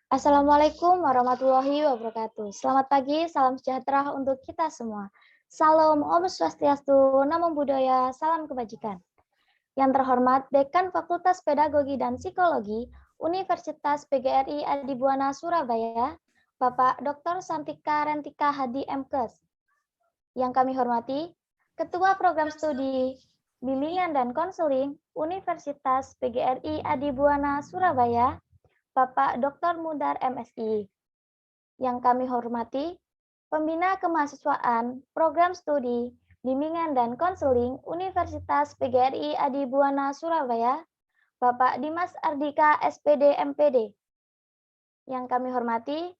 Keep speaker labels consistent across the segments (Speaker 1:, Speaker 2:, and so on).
Speaker 1: Assalamualaikum warahmatullahi wabarakatuh. Selamat pagi, salam sejahtera untuk kita semua. Salam Om Swastiastu, Namo Buddhaya, salam kebajikan. Yang terhormat Dekan Fakultas Pedagogi dan Psikologi Universitas PGRI Adibuana Surabaya, Bapak Dr. Santika Rentika Hadi MKes. Yang kami hormati, Ketua Program Studi Bimbingan dan Konseling Universitas PGRI Adibuana Surabaya, Bapak Dr. Mudar MSI. Yang kami hormati, Pembina Kemahasiswaan Program Studi Bimbingan dan Konseling Universitas PGRI Adibuana Surabaya, Bapak Dimas Ardika SPD MPD. Yang kami hormati,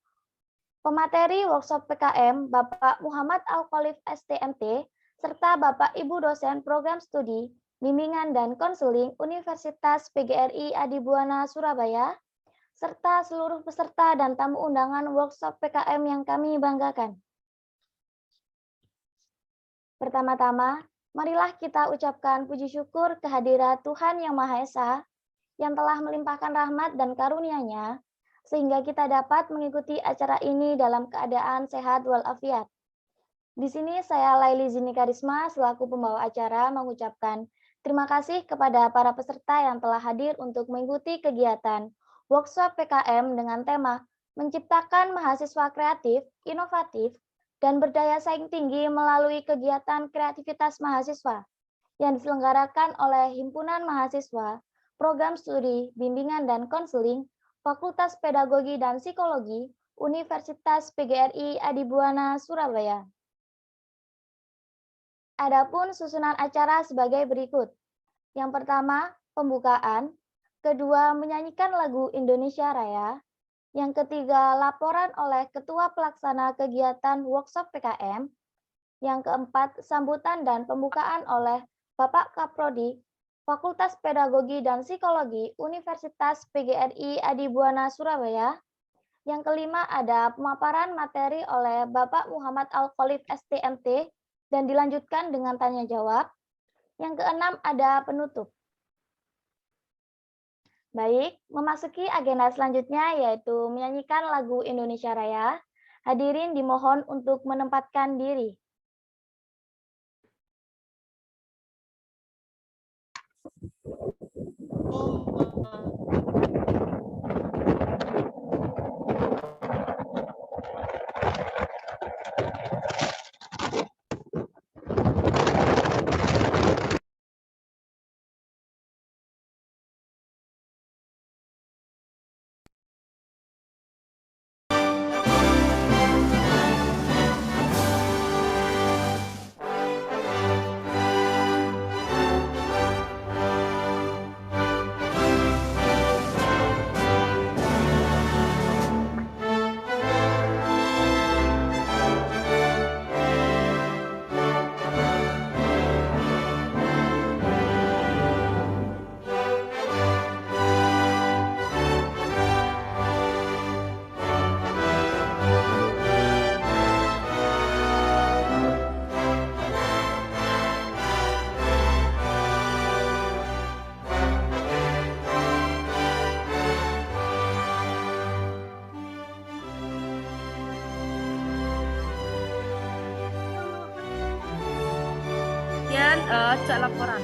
Speaker 1: pemateri workshop PKM Bapak Muhammad Al-Khalif STMT, serta Bapak Ibu dosen Program Studi Bimbingan dan Konseling Universitas PGRI Adibuana Surabaya, serta seluruh peserta dan tamu undangan workshop PKM yang kami banggakan. Pertama-tama, marilah kita ucapkan puji syukur kehadirat Tuhan Yang Maha Esa yang telah melimpahkan rahmat dan karunia-Nya sehingga kita dapat mengikuti acara ini dalam keadaan sehat walafiat. Di sini saya Laili Zini Karisma selaku pembawa acara mengucapkan terima kasih kepada para peserta yang telah hadir untuk mengikuti kegiatan workshop PKM dengan tema Menciptakan Mahasiswa Kreatif, Inovatif, dan Berdaya Saing Tinggi melalui kegiatan kreativitas mahasiswa yang diselenggarakan oleh Himpunan Mahasiswa, Program Studi Bimbingan dan Konseling, Fakultas Pedagogi dan Psikologi, Universitas PGRI Adibuana Surabaya. Adapun susunan acara sebagai berikut. Yang pertama, pembukaan. Kedua, menyanyikan lagu Indonesia Raya. Yang ketiga, laporan oleh Ketua Pelaksana Kegiatan Workshop PKM. Yang keempat, sambutan dan pembukaan oleh Bapak Kaprodi, Fakultas Pedagogi dan Psikologi Universitas PGRI Adibuana Surabaya. Yang kelima, ada pemaparan materi oleh Bapak Muhammad Al-Khalif STMT, dan dilanjutkan dengan tanya jawab. Yang keenam ada penutup. Baik, memasuki agenda selanjutnya yaitu menyanyikan lagu Indonesia Raya. Hadirin dimohon untuk menempatkan diri.
Speaker 2: Cek laporan.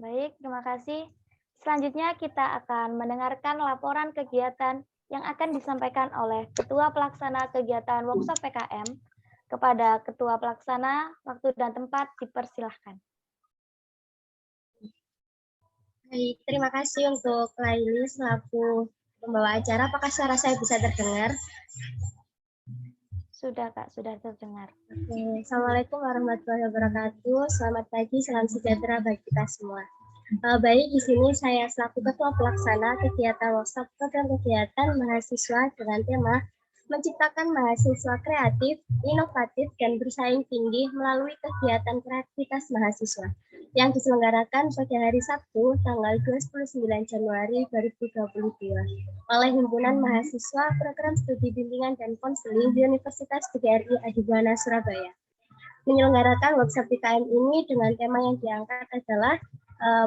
Speaker 1: Baik, terima kasih. Selanjutnya kita akan mendengarkan laporan kegiatan yang akan disampaikan oleh Ketua Pelaksana Kegiatan Workshop PKM. Kepada Ketua Pelaksana, waktu dan tempat dipersilahkan.
Speaker 2: Baik, terima kasih untuk Laili selaku pembawa acara. Apakah suara saya bisa terdengar?
Speaker 1: Sudah, Kak, sudah terdengar.
Speaker 2: Oke, Assalamualaikum warahmatullahi wabarakatuh. Selamat pagi, salam sejahtera bagi kita semua. Baik, di sini saya selaku Ketua Pelaksana kegiatan workshop program kegiatan mahasiswa dengan tema menciptakan mahasiswa kreatif, inovatif, dan bersaing tinggi melalui kegiatan kreativitas mahasiswa yang diselenggarakan pada hari Sabtu tanggal 29 Januari 2022 oleh Himpunan Mahasiswa Program Studi Bimbingan dan Konseling di Universitas PGRI Adibuana Surabaya. Menyelenggarakan workshop PKM ini dengan tema yang diangkat adalah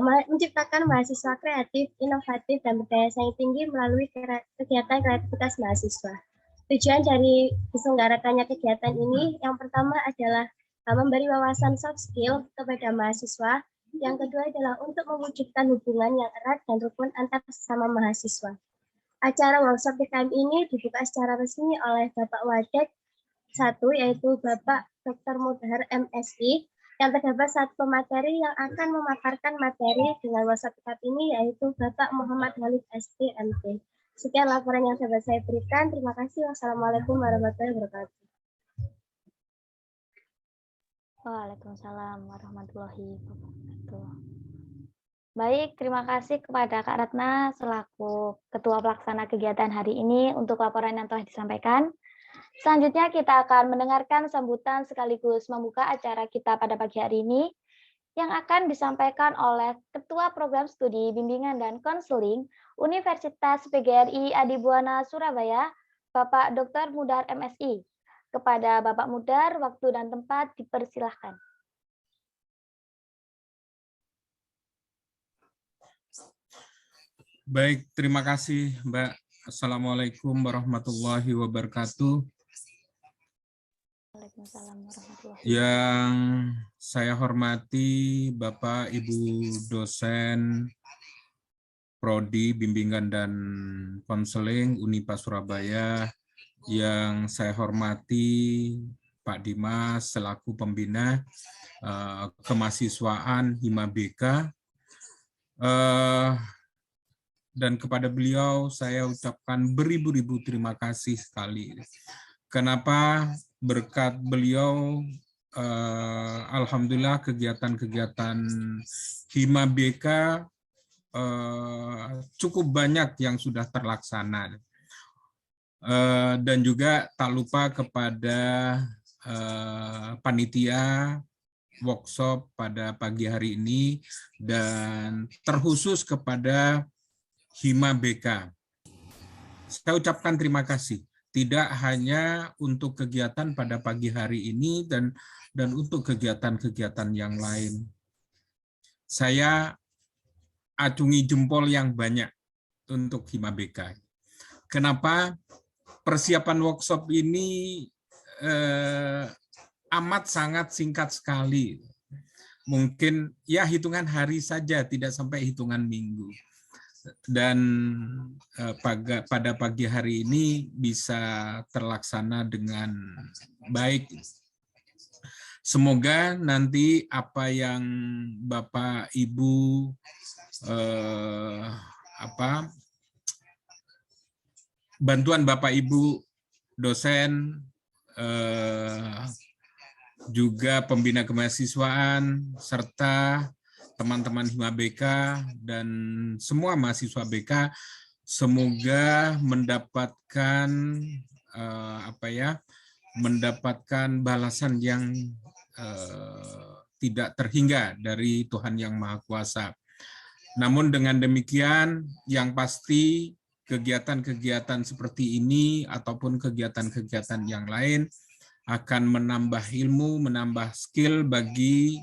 Speaker 2: menciptakan mahasiswa kreatif, inovatif, dan berdaya saing tinggi melalui kegiatan kreativitas mahasiswa. Tujuan dari diselenggarakannya kegiatan ini yang pertama adalah memberi wawasan soft skill kepada mahasiswa. Yang kedua adalah untuk mewujudkan hubungan yang erat dan rukun antar sesama mahasiswa. Acara workshop PKM ini dibuka secara resmi oleh Bapak Wadek 1, yaitu Bapak Dr. Mudhar MSI, yang terdapat satu pemateri yang akan memaparkan materi dengan workshop PKM ini, yaitu Bapak Muhammad Walid ST MT. Sekian laporan yang dapat saya berikan. Terima kasih. Wassalamualaikum warahmatullahi wabarakatuh.
Speaker 1: Waalaikumsalam warahmatullahi wabarakatuh. Baik, terima kasih kepada Kak Ratna selaku Ketua Pelaksana kegiatan hari ini untuk laporan yang telah disampaikan. Selanjutnya kita akan mendengarkan sambutan sekaligus membuka acara kita pada pagi hari ini yang akan disampaikan oleh Ketua Program Studi Bimbingan dan Konseling Universitas PGRI Adibuana Surabaya, Bapak Dr. Mudhar MSI. Kepada Bapak Mudhar, waktu dan tempat dipersilahkan.
Speaker 3: Baik, terima kasih Mbak. Assalamualaikum warahmatullahi wabarakatuh. Yang saya hormati Bapak Ibu dosen Prodi Bimbingan dan Konseling Unipa Surabaya, yang saya hormati Pak Dimas selaku pembina kemahasiswaan Hima-BK, dan kepada beliau saya ucapkan beribu-ribu terima kasih sekali. Kenapa? Berkat beliau, alhamdulillah kegiatan-kegiatan Hima-BK cukup banyak yang sudah terlaksana. Dan juga tak lupa kepada panitia workshop pada pagi hari ini, dan terkhusus kepada Hima-BK. Saya ucapkan terima kasih. Tidak hanya untuk kegiatan pada pagi hari ini dan untuk kegiatan-kegiatan yang lain. Saya acungi jempol yang banyak untuk Hima-BK. Kenapa? Persiapan workshop ini amat sangat singkat sekali. Mungkin ya hitungan hari saja, tidak sampai hitungan minggu. Dan pada pagi hari ini bisa terlaksana dengan baik. Semoga nanti apa yang Bapak Ibu bantuan Bapak Ibu dosen, juga pembina kemahasiswaan, serta teman-teman Hima-BK dan semua mahasiswa BK, semoga mendapatkan mendapatkan balasan yang tidak terhingga dari Tuhan Yang Maha Kuasa. Namun dengan demikian, yang pasti kegiatan-kegiatan seperti ini ataupun kegiatan-kegiatan yang lain akan menambah ilmu, menambah skill bagi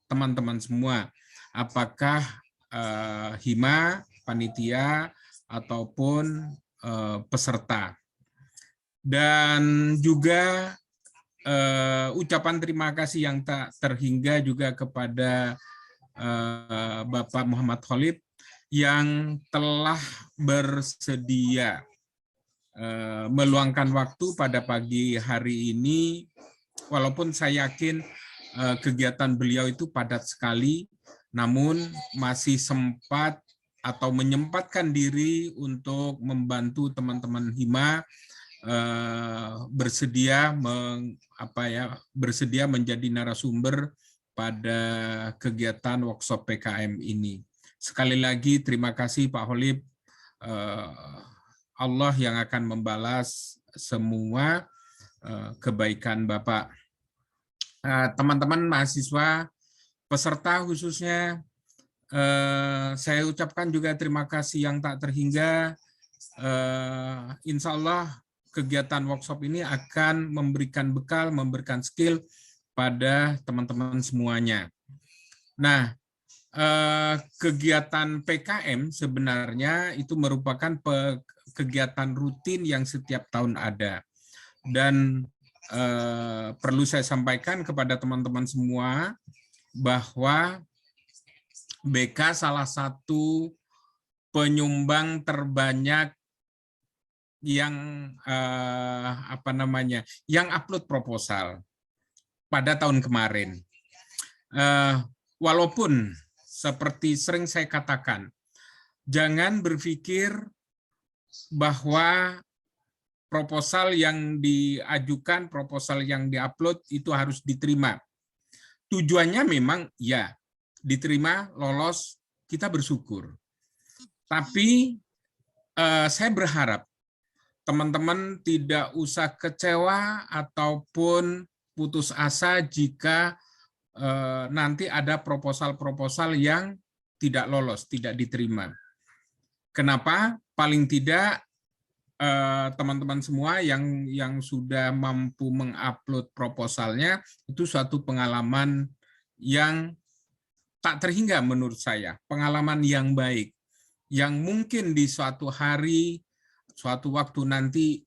Speaker 3: teman-teman semua. Apakah Hima, panitia, ataupun peserta. Dan juga ucapan terima kasih yang tak terhingga juga kepada Bapak Muhammad Khalid, yang telah bersedia meluangkan waktu pada pagi hari ini, walaupun saya yakin kegiatan beliau itu padat sekali, namun masih sempat atau menyempatkan diri untuk membantu teman-teman Hima bersedia menjadi narasumber pada kegiatan workshop PKM ini. Sekali lagi terima kasih Pak Holib. Allah yang akan membalas semua kebaikan Bapak. Teman-teman mahasiswa, peserta khususnya, saya ucapkan juga terima kasih yang tak terhingga. Insya Allah kegiatan workshop ini akan memberikan bekal, memberikan skill pada teman-teman semuanya. Nah, kegiatan PKM sebenarnya itu merupakan kegiatan rutin yang setiap tahun ada. Dan perlu saya sampaikan kepada teman-teman semua bahwa BK salah satu penyumbang terbanyak yang yang upload proposal pada tahun kemarin. Walaupun seperti sering saya katakan, jangan berpikir bahwa proposal yang diajukan, proposal yang diupload itu harus diterima. Tujuannya memang ya, diterima, lolos, kita bersyukur. Tapi saya berharap teman-teman tidak usah kecewa ataupun putus asa jika nanti ada proposal-proposal yang tidak lolos, tidak diterima. Kenapa? Paling tidak teman-teman semua yang sudah mampu mengupload proposalnya itu suatu pengalaman yang tak terhingga menurut saya, pengalaman yang baik, yang mungkin di suatu hari, suatu waktu nanti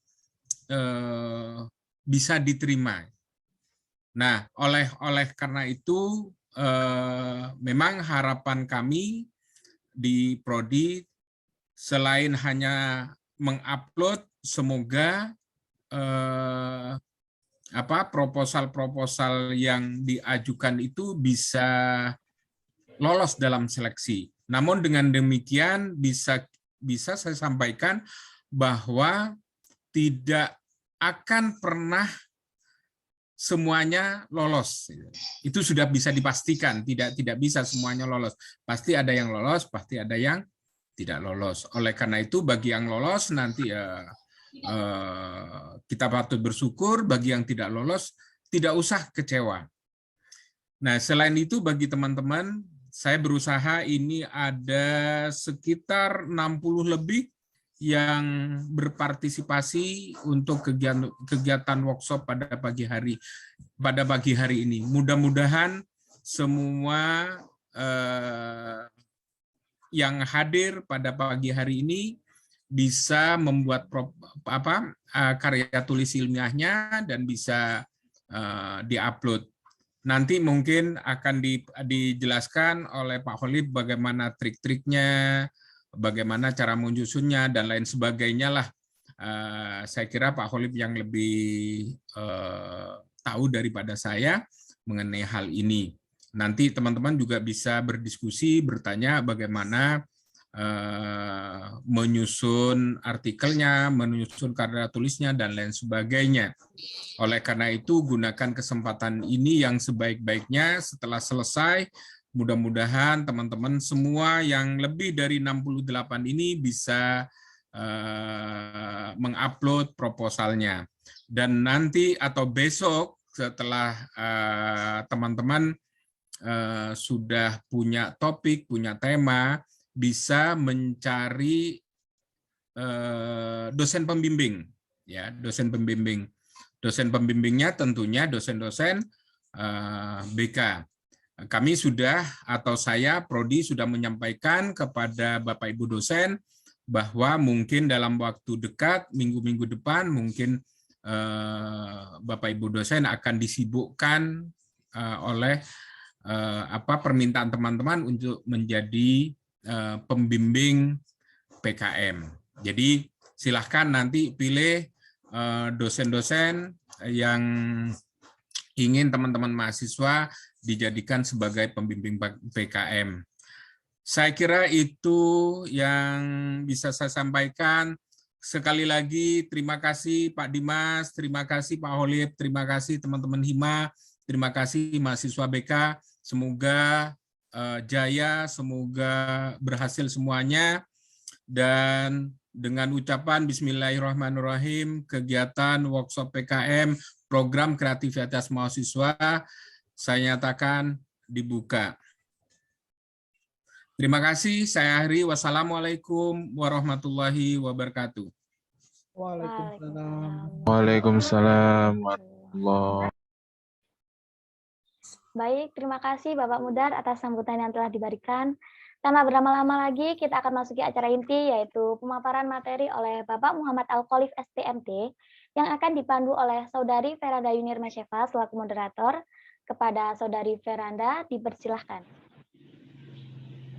Speaker 3: bisa diterima. Nah, oleh karena itu memang harapan kami di Prodi selain hanya mengupload, semoga proposal-proposal yang diajukan itu bisa lolos dalam seleksi. Namun dengan demikian bisa saya sampaikan bahwa tidak akan pernah semuanya lolos. Itu sudah bisa dipastikan, tidak bisa semuanya lolos. Pasti ada yang lolos, pasti ada yang tidak lolos. Oleh karena itu bagi yang lolos nanti kita patut bersyukur, bagi yang tidak lolos tidak usah kecewa. Nah, selain itu bagi teman-teman, saya berusaha ini ada sekitar 60 lebih yang berpartisipasi untuk kegiatan workshop pada pagi hari ini. Mudah-mudahan semua yang hadir pada pagi hari ini bisa membuat karya tulis ilmiahnya dan bisa diupload. Nanti mungkin akan dijelaskan oleh Pak Holib bagaimana trik-triknya, bagaimana cara menyusunnya, dan lain sebagainya lah. Saya kira Pak Holib yang lebih tahu daripada saya mengenai hal ini. Nanti teman-teman juga bisa berdiskusi, bertanya bagaimana menyusun artikelnya, menyusun karya tulisnya, dan lain sebagainya. Oleh karena itu, gunakan kesempatan ini yang sebaik-baiknya. Setelah selesai, mudah-mudahan teman-teman semua yang lebih dari 68 ini bisa mengupload proposalnya. Dan nanti atau besok setelah teman-teman sudah punya topik, punya tema, bisa mencari dosen pembimbing, ya, dosen pembimbing. Dosen pembimbingnya tentunya dosen-dosen BK. Kami sudah, atau saya, Prodi, sudah menyampaikan kepada Bapak Ibu dosen bahwa mungkin dalam waktu dekat, minggu-minggu depan, mungkin Bapak Ibu dosen akan disibukkan oleh permintaan teman-teman untuk menjadi pembimbing PKM. Jadi silahkan nanti pilih dosen-dosen yang ingin teman-teman mahasiswa dijadikan sebagai pembimbing PKM. Saya kira itu yang bisa saya sampaikan. Sekali lagi terima kasih Pak Dimas, terima kasih Pak Holib, terima kasih teman-teman Hima, terima kasih mahasiswa BK. Semoga jaya, semoga berhasil semuanya. Dan dengan ucapan Bismillahirrahmanirrahim, kegiatan workshop PKM, program kreativitas mahasiswa, saya nyatakan dibuka. Terima kasih, saya akhiri. Wassalamualaikum warahmatullahi wabarakatuh.
Speaker 4: Waalaikumsalam. Waalaikumsalam warahmatullahi.
Speaker 1: Baik, terima kasih Bapak Mudar atas sambutan yang telah diberikan. Tanpa berlama-lama lagi, kita akan masuki acara inti, yaitu pemaparan materi oleh Bapak Muhammad Al-Khalif STMT, yang akan dipandu oleh Saudari Veranda Yunir Masyefa selaku moderator. Kepada Saudari Veranda, dipersilahkan.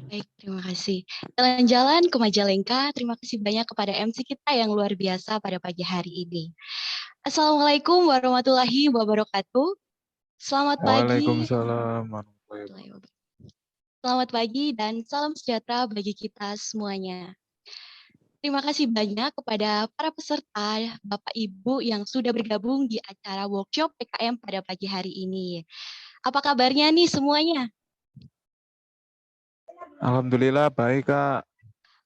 Speaker 5: Baik, terima kasih. Jalan-jalan ke Majalengka, terima kasih banyak kepada MC kita yang luar biasa pada pagi hari ini. Assalamualaikum warahmatullahi wabarakatuh. Selamat pagi.
Speaker 4: Waalaikumsalam warahmatullahi wabarakatuh.
Speaker 5: Selamat pagi dan salam sejahtera bagi kita semuanya. Terima kasih banyak kepada para peserta, Bapak Ibu yang sudah bergabung di acara workshop PKM pada pagi hari ini. Apa kabarnya nih semuanya?
Speaker 4: Alhamdulillah baik, Kak.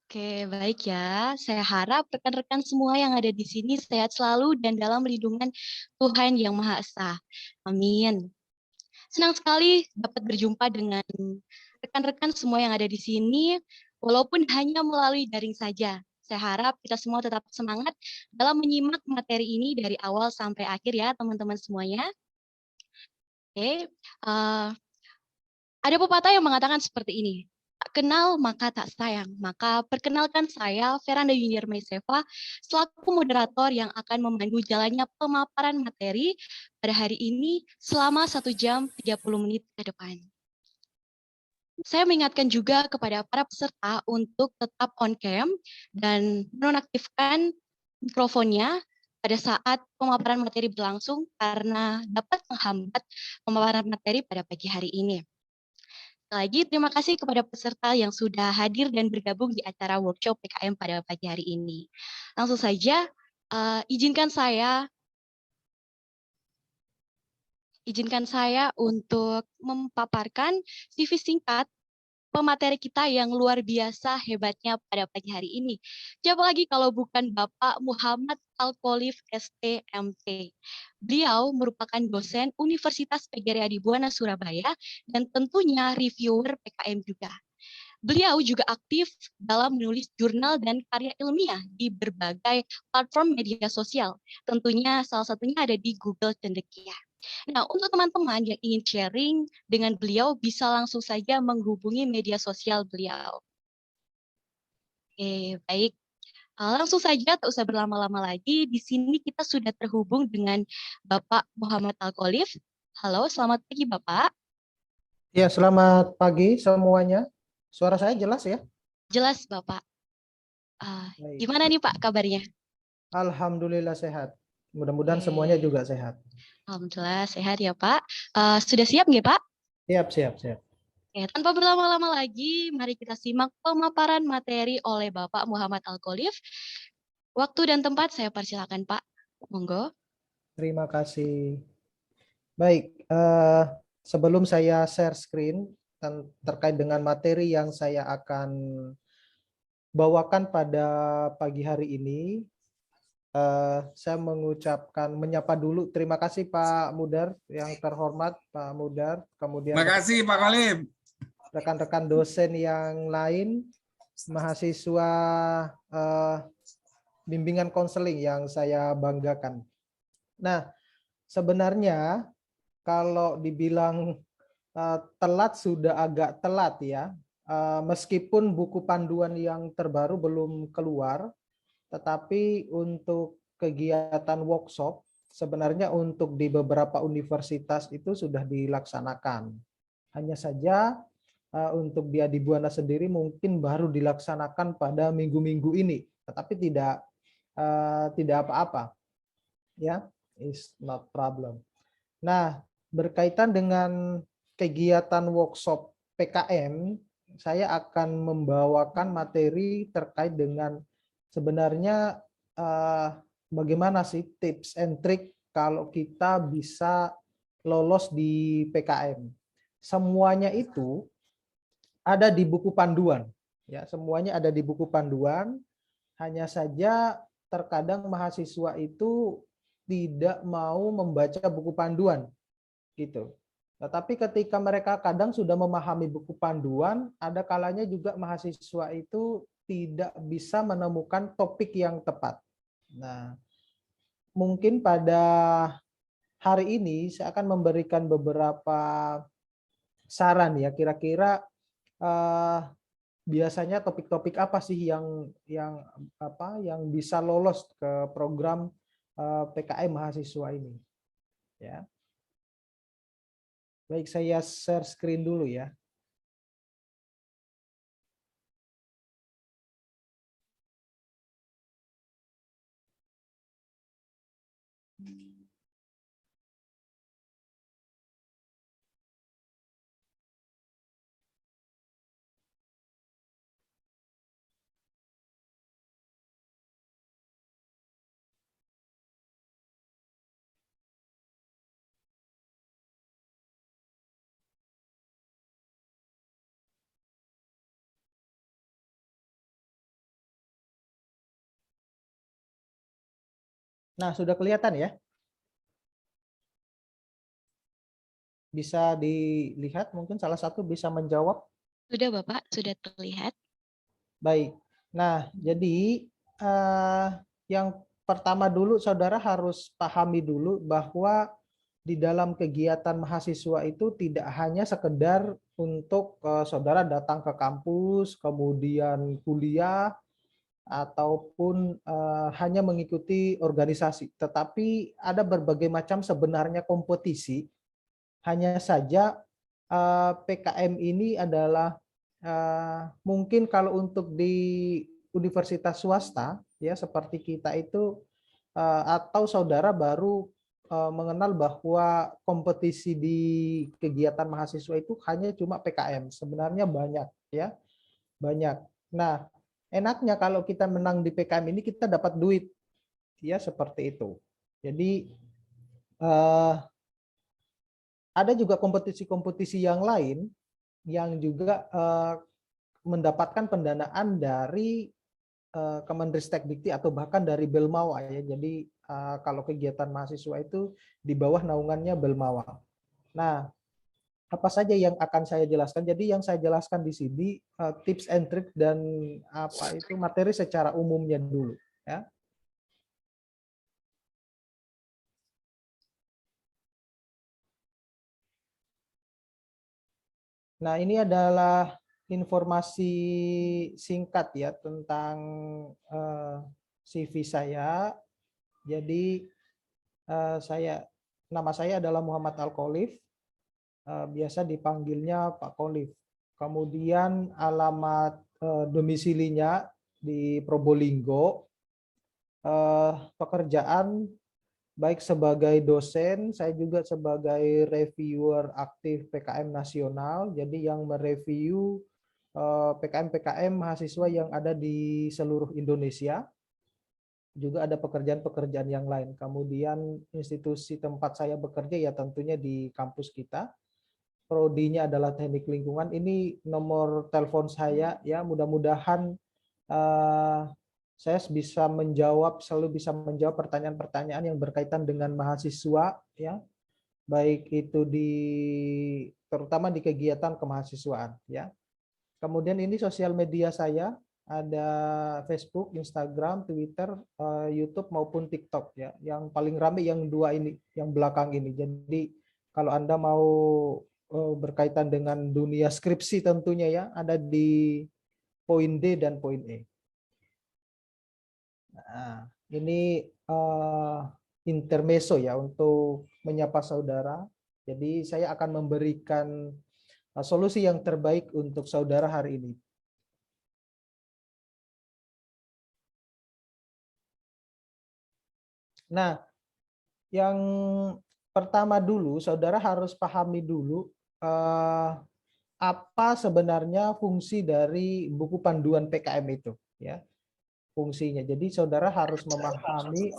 Speaker 5: Oke, baik ya. Saya harap rekan-rekan semua yang ada di sini sehat selalu dan dalam lindungan Tuhan Yang Maha Esa. Amin. Senang sekali dapat berjumpa dengan rekan-rekan semua yang ada di sini, walaupun hanya melalui daring saja. Saya harap kita semua tetap semangat dalam menyimak materi ini dari awal sampai akhir ya, teman-teman semuanya. Oke, ada pepatah yang mengatakan seperti ini. Tak kenal maka tak sayang. Maka perkenalkan saya Veranda Yunir Masyefa selaku moderator yang akan memandu jalannya pemaparan materi pada hari ini selama 1 jam 30 menit ke depan. Saya mengingatkan juga kepada para peserta untuk tetap on cam dan menonaktifkan mikrofonnya pada saat pemaparan materi berlangsung karena dapat menghambat pemaparan materi pada pagi hari ini. Lagi, terima kasih kepada peserta yang sudah hadir dan bergabung di acara workshop PKM pada pagi hari ini. Langsung saja, izinkan saya untuk memaparkan CV singkat pemateri kita yang luar biasa hebatnya pada pagi hari ini. Siapa lagi kalau bukan Bapak Muhammad Al-Khalif STMT. Beliau merupakan dosen Universitas PGRI Adibuana Surabaya dan tentunya reviewer PKM juga. Beliau juga aktif dalam menulis jurnal dan karya ilmiah di berbagai platform media sosial. Tentunya salah satunya ada di Google Cendekia. Nah, untuk teman-teman yang ingin sharing dengan beliau, bisa langsung saja menghubungi media sosial beliau. Oke, baik. Langsung saja, tak usah berlama-lama lagi. Di sini kita sudah terhubung dengan Bapak Muhammad Al-Khalif. Halo, selamat pagi Bapak.
Speaker 6: Ya, selamat pagi semuanya. Suara saya jelas ya?
Speaker 5: Jelas Bapak. Gimana nih Pak kabarnya?
Speaker 6: Alhamdulillah sehat. Mudah-mudahan semuanya juga sehat.
Speaker 5: Alhamdulillah sehat ya Pak. Sudah siap nggak Pak?
Speaker 6: Siap.
Speaker 5: Oke, tanpa berlama-lama lagi, mari kita simak pemaparan materi oleh Bapak Muhammad Al-Khalif. Waktu dan tempat saya persilakan Pak. Monggo.
Speaker 6: Terima kasih. Baik, sebelum saya share screen terkait dengan materi yang saya akan bawakan pada pagi hari ini, saya menyapa dulu. Terima kasih Pak Mudar yang terhormat Pak Mudar. Kemudian
Speaker 3: terima kasih Pak Khalif.
Speaker 6: Rekan-rekan dosen yang lain, mahasiswa bimbingan konseling yang saya banggakan. Nah, sebenarnya kalau dibilang telat sudah agak telat ya. Meskipun buku panduan yang terbaru belum keluar, tetapi untuk kegiatan workshop sebenarnya untuk di beberapa universitas itu sudah dilaksanakan. Hanya saja untuk di Adibuana sendiri mungkin baru dilaksanakan pada minggu-minggu ini, tetapi tidak apa-apa, ya, is not problem. Nah, berkaitan dengan kegiatan workshop PKM, saya akan membawakan materi terkait dengan sebenarnya bagaimana sih tips and trick kalau kita bisa lolos di PKM. Semuanya itu ada di buku panduan, ya, semuanya ada di buku panduan. Hanya saja terkadang mahasiswa itu tidak mau membaca buku panduan, gitu. Tetapi ketika mereka kadang sudah memahami buku panduan, ada kalanya juga mahasiswa itu tidak bisa menemukan topik yang tepat. Nah, mungkin pada hari ini saya akan memberikan beberapa saran ya, kira-kira biasanya topik-topik apa sih yang bisa lolos ke program PKM mahasiswa ini, ya. Baik, saya share screen dulu ya. Nah, sudah kelihatan ya? Bisa dilihat, mungkin salah satu bisa menjawab.
Speaker 5: Sudah Bapak, sudah terlihat.
Speaker 6: Baik. Nah, jadi yang pertama dulu saudara harus pahami dulu bahwa di dalam kegiatan mahasiswa itu tidak hanya sekedar untuk saudara datang ke kampus, kemudian kuliah, ataupun hanya mengikuti organisasi, tetapi ada berbagai macam sebenarnya kompetisi. Hanya saja PKM ini adalah mungkin kalau untuk di universitas swasta ya seperti kita itu atau saudara baru mengenal bahwa kompetisi di kegiatan mahasiswa itu hanya cuma PKM. Sebenarnya banyak ya, banyak. Nah, enaknya kalau kita menang di PKM ini kita dapat duit ya, seperti itu. Jadi ada juga kompetisi-kompetisi yang lain yang juga mendapatkan pendanaan dari Kemendristekdikti atau bahkan dari Belmawa ya. Jadi kalau kegiatan mahasiswa itu di bawah naungannya Belmawa. Nah, apa saja yang akan saya jelaskan? Jadi yang saya jelaskan di sini tips and trick dan apa itu materi secara umumnya dulu ya. Nah, ini adalah informasi singkat ya tentang CV saya. Jadi nama saya adalah Muhammad Al-Kholif, biasa dipanggilnya Pak Kholif. Kemudian alamat domisilinya di Probolinggo. Pekerjaan baik sebagai dosen, saya juga sebagai reviewer aktif PKM nasional, jadi yang mereview PKM-PKM mahasiswa yang ada di seluruh Indonesia. Juga ada pekerjaan-pekerjaan yang lain. Kemudian institusi tempat saya bekerja ya tentunya di kampus kita. Prodinya adalah teknik lingkungan. Ini nomor telepon saya ya, mudah-mudahan saya selalu bisa menjawab pertanyaan-pertanyaan yang berkaitan dengan mahasiswa ya, baik itu terutama di kegiatan kemahasiswaan ya. Kemudian ini sosial media saya, ada Facebook, Instagram, Twitter, YouTube maupun TikTok ya. Yang paling ramai yang dua ini, yang belakang ini. Jadi kalau Anda mau berkaitan dengan dunia skripsi tentunya ya, ada di poin D dan poin E. Nah, ini intermezzo ya untuk menyapa saudara. Jadi saya akan memberikan solusi yang terbaik untuk saudara hari ini. Nah, yang pertama dulu, saudara harus pahami dulu apa sebenarnya fungsi dari buku panduan PKM itu, ya, fungsinya. Jadi saudara harus memahami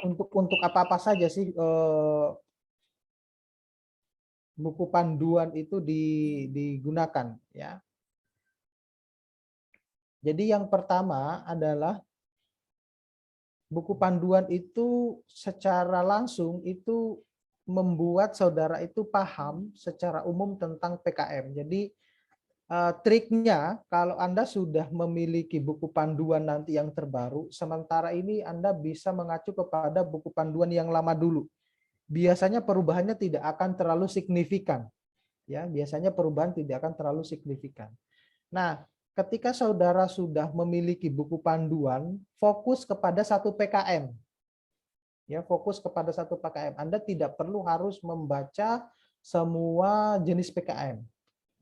Speaker 6: untuk apa saja sih buku panduan itu digunakan, ya. Jadi yang pertama adalah buku panduan itu secara langsung itu membuat saudara itu paham secara umum tentang PKM. Jadi triknya kalau Anda sudah memiliki buku panduan nanti yang terbaru, sementara ini Anda bisa mengacu kepada buku panduan yang lama dulu. Biasanya perubahannya tidak akan terlalu signifikan. Ya, biasanya perubahan tidak akan terlalu signifikan. Nah, ketika saudara sudah memiliki buku panduan, fokus kepada satu PKM. Ya, fokus kepada satu PKM. Anda tidak perlu harus membaca semua jenis PKM.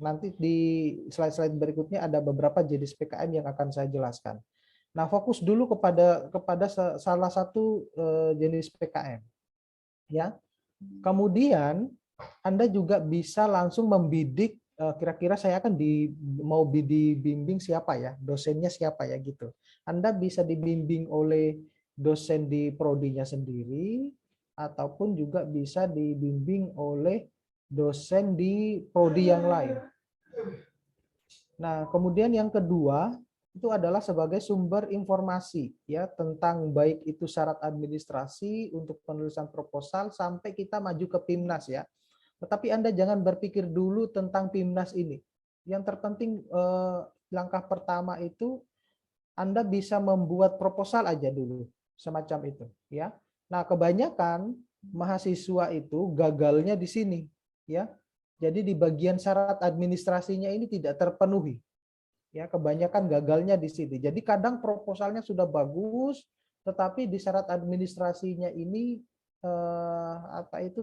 Speaker 6: Nanti di slide-slide berikutnya ada beberapa jenis PKM yang akan saya jelaskan. Nah, fokus dulu kepada salah satu jenis PKM. Ya. Kemudian Anda juga bisa langsung membidik kira-kira saya akan mau dibimbing siapa ya, dosennya siapa ya gitu. Anda bisa dibimbing oleh dosen di prodinya sendiri ataupun juga bisa dibimbing oleh dosen di prodi yang lain. Nah, kemudian yang kedua itu adalah sebagai sumber informasi ya tentang baik itu syarat administrasi untuk penulisan proposal sampai kita maju ke PIMNAS ya. Tetapi Anda jangan berpikir dulu tentang PIMNAS ini. Yang terpenting langkah pertama itu Anda bisa membuat proposal aja dulu semacam itu ya. Nah, kebanyakan mahasiswa itu gagalnya di sini ya. Jadi di bagian syarat administrasinya ini tidak terpenuhi. Ya, kebanyakan gagalnya di sini. Jadi kadang proposalnya sudah bagus, tetapi di syarat administrasinya ini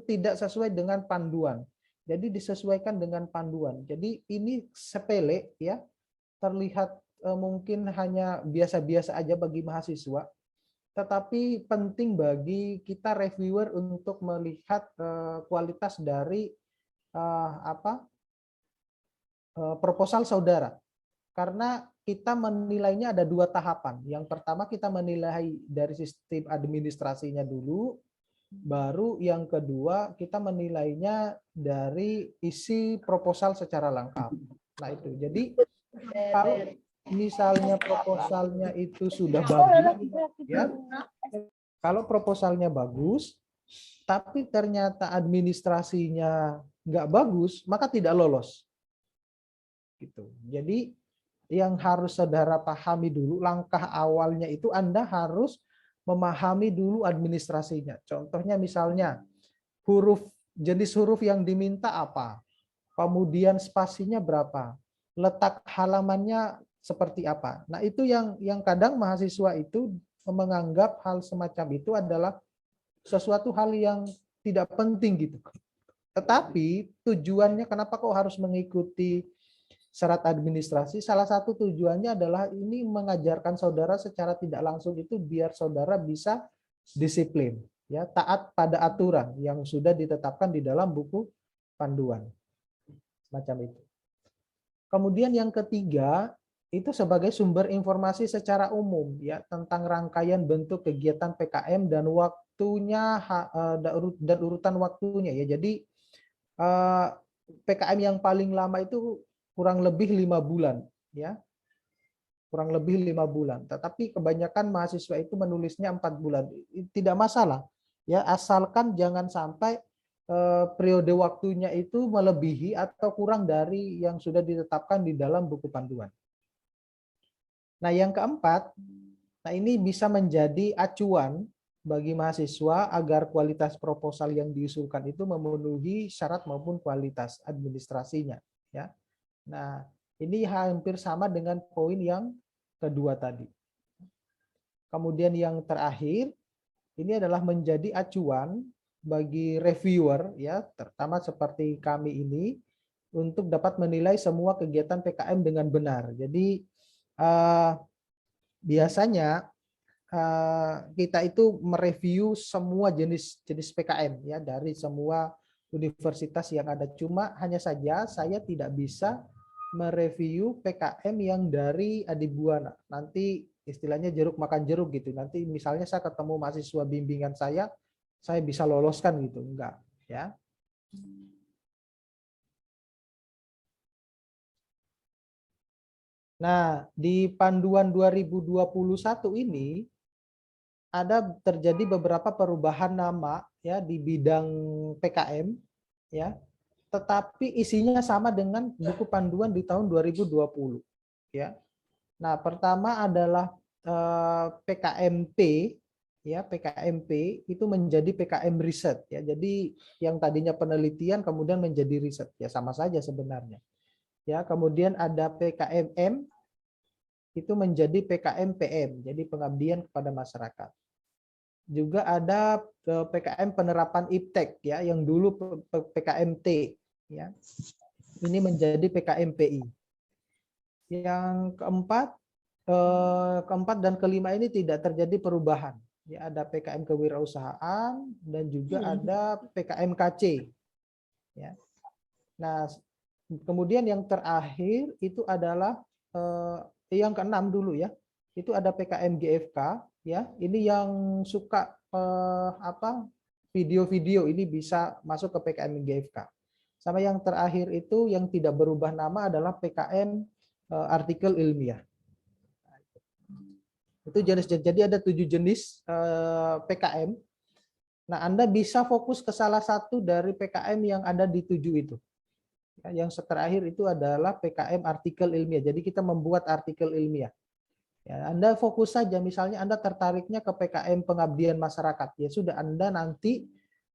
Speaker 6: tidak sesuai dengan panduan. Jadi disesuaikan dengan panduan. Jadi ini sepele ya, terlihat mungkin hanya biasa-biasa aja bagi mahasiswa, tetapi penting bagi kita reviewer untuk melihat kualitas dari proposal saudara. Karena kita menilainya ada dua tahapan. Yang pertama kita menilai dari sistem administrasinya dulu, baru yang kedua kita menilainya dari isi proposal secara lengkap. Nah itu, jadi kalau misalnya proposalnya itu sudah bagus, ya, kalau proposalnya bagus, tapi ternyata administrasinya nggak bagus, maka tidak lolos. Gitu. Jadi yang harus saudara pahami dulu, langkah awalnya itu Anda harus memahami dulu administrasinya. Contohnya misalnya jenis huruf yang diminta apa, kemudian spasinya berapa, letak halamannya seperti apa. Nah itu yang kadang mahasiswa itu menganggap hal semacam itu adalah sesuatu hal yang tidak penting gitu. Tetapi tujuannya kenapa kok harus mengikuti syarat administrasi, salah satu tujuannya adalah ini mengajarkan saudara secara tidak langsung itu biar saudara bisa disiplin, ya, taat pada aturan yang sudah ditetapkan di dalam buku panduan. Semacam itu. Kemudian yang ketiga, itu sebagai sumber informasi secara umum ya tentang rangkaian bentuk kegiatan PKM dan waktunya dan urutan waktunya ya. Jadi PKM yang paling lama itu kurang lebih 5 bulan ya, kurang lebih 5 bulan. Tetapi kebanyakan mahasiswa itu menulisnya 4 bulan. Tidak masalah ya, asalkan jangan sampai periode waktunya itu melebihi atau kurang dari yang sudah ditetapkan di dalam buku panduan. Nah yang keempat, nah ini bisa menjadi acuan bagi mahasiswa agar kualitas proposal yang diusulkan itu memenuhi syarat maupun kualitas administrasinya ya. Nah, ini hampir sama dengan poin yang kedua tadi. Kemudian yang terakhir, ini adalah menjadi acuan bagi reviewer ya, terutama seperti kami ini untuk dapat menilai semua kegiatan PKM dengan benar. Jadi biasanya kita itu mereview semua jenis PKM ya dari semua universitas yang ada. Cuma hanya saja saya tidak bisa mereview PKM yang dari Adibuana. Nanti istilahnya jeruk makan jeruk gitu. Nanti misalnya saya ketemu mahasiswa bimbingan saya bisa loloskan gitu. Enggak, ya. Nah, di panduan 2021 ini ada terjadi beberapa perubahan nama ya di bidang PKM ya. Tetapi isinya sama dengan buku panduan di tahun 2020 ya. Nah, pertama adalah PKMP ya, PKMP itu menjadi PKM riset ya. Jadi yang tadinya penelitian kemudian menjadi riset ya, sama saja sebenarnya. Ya, kemudian ada PKMM itu menjadi PKMPM, jadi pengabdian kepada masyarakat. Juga ada PKM penerapan IPTEK ya, yang dulu PKMT ya. Ini menjadi PKMPI. Yang keempat dan kelima ini tidak terjadi perubahan. Ya, ada PKM kewirausahaan dan juga ada PKMKC. Ya. Nah, kemudian yang terakhir itu adalah yang keenam dulu ya. Itu ada PKM GFK ya. Ini yang suka video-video ini bisa masuk ke PKM GFK. Sama yang terakhir itu yang tidak berubah nama adalah PKM artikel ilmiah. Itu jenis, jadi ada 7 jenis PKM. Nah, Anda bisa fokus ke salah satu dari PKM yang ada di 7 itu. Yang terakhir itu adalah PKM artikel ilmiah. Jadi kita membuat artikel ilmiah. Ya, Anda fokus saja, misalnya Anda tertariknya ke PKM pengabdian masyarakat. Ya sudah, Anda nanti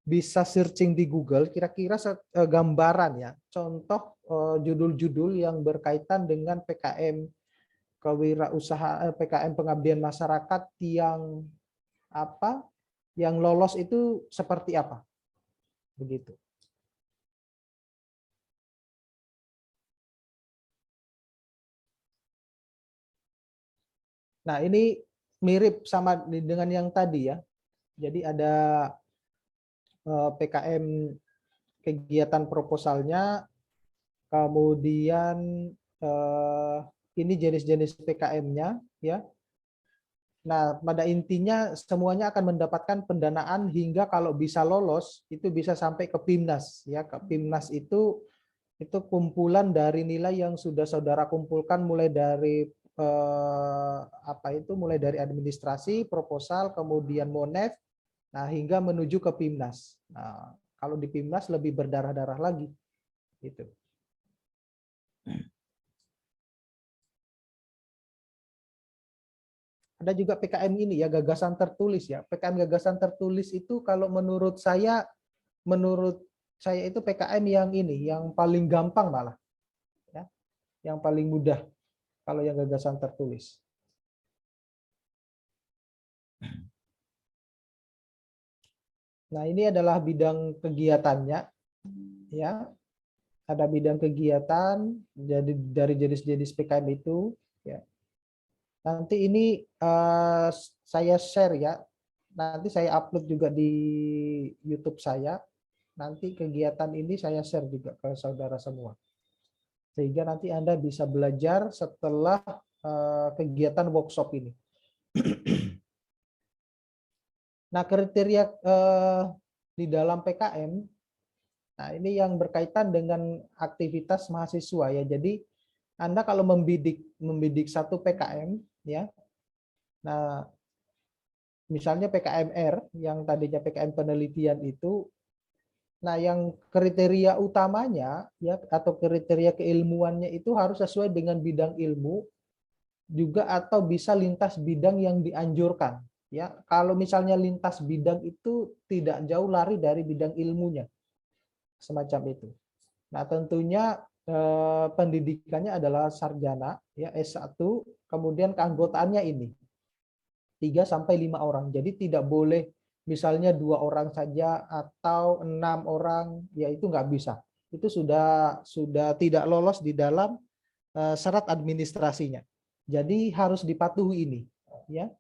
Speaker 6: bisa searching di Google kira-kira gambaran ya, contoh judul-judul yang berkaitan dengan PKM kewirausahaan, PKM pengabdian masyarakat yang yang lolos itu seperti apa, begitu. Nah, ini mirip sama dengan yang tadi ya. Jadi ada PKM kegiatan proposalnya, kemudian ini jenis-jenis PKM-nya ya. Nah, pada intinya semuanya akan mendapatkan pendanaan hingga kalau bisa lolos itu bisa sampai ke PIMNAS ya. Ke PIMNAS itu kumpulan dari nilai yang sudah saudara kumpulkan mulai dari mulai dari administrasi, proposal, kemudian monef, nah hingga menuju ke PIMNAS. Nah, kalau di PIMNAS lebih berdarah-darah lagi gitu. Ada juga PKM ini ya, gagasan tertulis ya. PKM gagasan tertulis itu kalau menurut saya itu PKM yang ini, yang paling gampang malah. Ya. Yang paling mudah kalau yang gagasan tertulis. Nah, ini adalah bidang kegiatannya ya. Ada bidang kegiatan jadi dari jenis-jenis PKM itu ya. Nanti ini saya share ya. Nanti saya upload juga di YouTube saya. Nanti kegiatan ini saya share juga ke saudara semua. Sehingga nanti Anda bisa belajar setelah kegiatan workshop ini. Nah, kriteria di dalam PKM, nah ini yang berkaitan dengan aktivitas mahasiswa ya. Jadi Anda kalau membidik satu PKM ya. Nah, misalnya PKMR yang tadinya PKM penelitian itu, nah yang kriteria utamanya ya atau kriteria keilmuannya itu harus sesuai dengan bidang ilmu juga atau bisa lintas bidang yang dianjurkan ya. Kalau misalnya lintas bidang itu tidak jauh lari dari bidang ilmunya. Semacam itu. Nah, tentunya pendidikannya adalah sarjana ya S1, kemudian keanggotaannya ini 3-5 orang. Jadi tidak boleh misalnya 2 orang saja atau 6 orang, ya itu nggak bisa. itu sudah tidak lolos di dalam syarat administrasinya. Jadi harus dipatuhi ini, ya.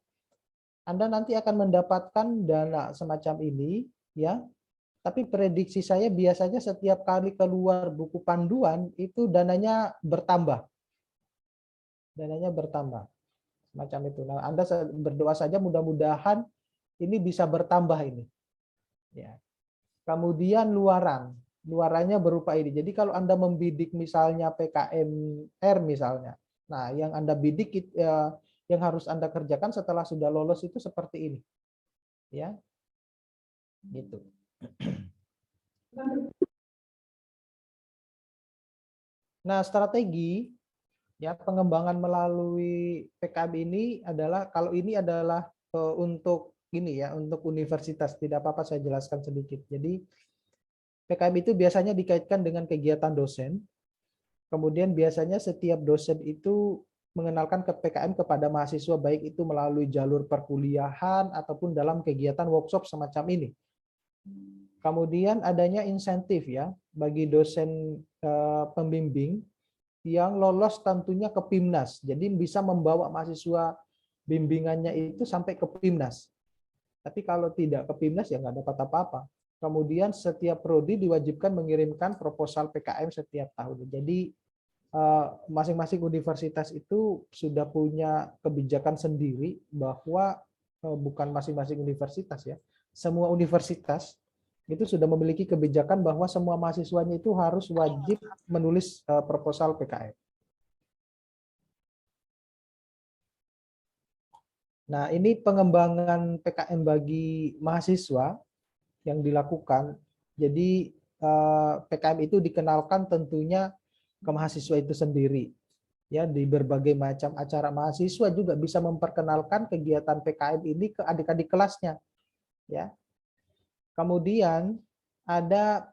Speaker 6: Anda nanti akan mendapatkan dana semacam ini, ya. Tapi prediksi saya biasanya setiap kali keluar buku panduan itu dananya bertambah. Dananya bertambah. Semacam itu. Nah, Anda berdoa saja mudah-mudahan ini bisa bertambah ini. Ya. Kemudian luarannya berupa ini. Jadi kalau Anda membidik misalnya PKMR misalnya, nah yang Anda bidik yang harus Anda kerjakan setelah sudah lolos itu seperti ini, ya, gitu. Nah strategi ya pengembangan melalui PKM ini adalah kalau ini adalah untuk ini ya untuk universitas, tidak apa-apa saya jelaskan sedikit. Jadi PKM itu biasanya dikaitkan dengan kegiatan dosen. Kemudian biasanya setiap dosen itu mengenalkan ke PKM kepada mahasiswa baik itu melalui jalur perkuliahan ataupun dalam kegiatan workshop semacam ini. Kemudian adanya insentif ya bagi dosen pembimbing yang lolos tentunya ke PIMNAS. Jadi bisa membawa mahasiswa bimbingannya itu sampai ke PIMNAS. Tapi kalau tidak ke PIMNAS ya nggak dapat apa-apa. Kemudian setiap prodi diwajibkan mengirimkan proposal PKM setiap tahun. Jadi masing-masing universitas itu sudah punya kebijakan sendiri bahwa bukan masing-masing universitas ya, semua universitas itu sudah memiliki kebijakan bahwa semua mahasiswanya itu harus wajib menulis proposal PKM. Nah, ini pengembangan PKM bagi mahasiswa yang dilakukan. Jadi PKM itu dikenalkan tentunya ke mahasiswa itu sendiri. Ya, di berbagai macam acara mahasiswa juga bisa memperkenalkan kegiatan PKM ini ke adik-adik kelasnya. Ya. Kemudian ada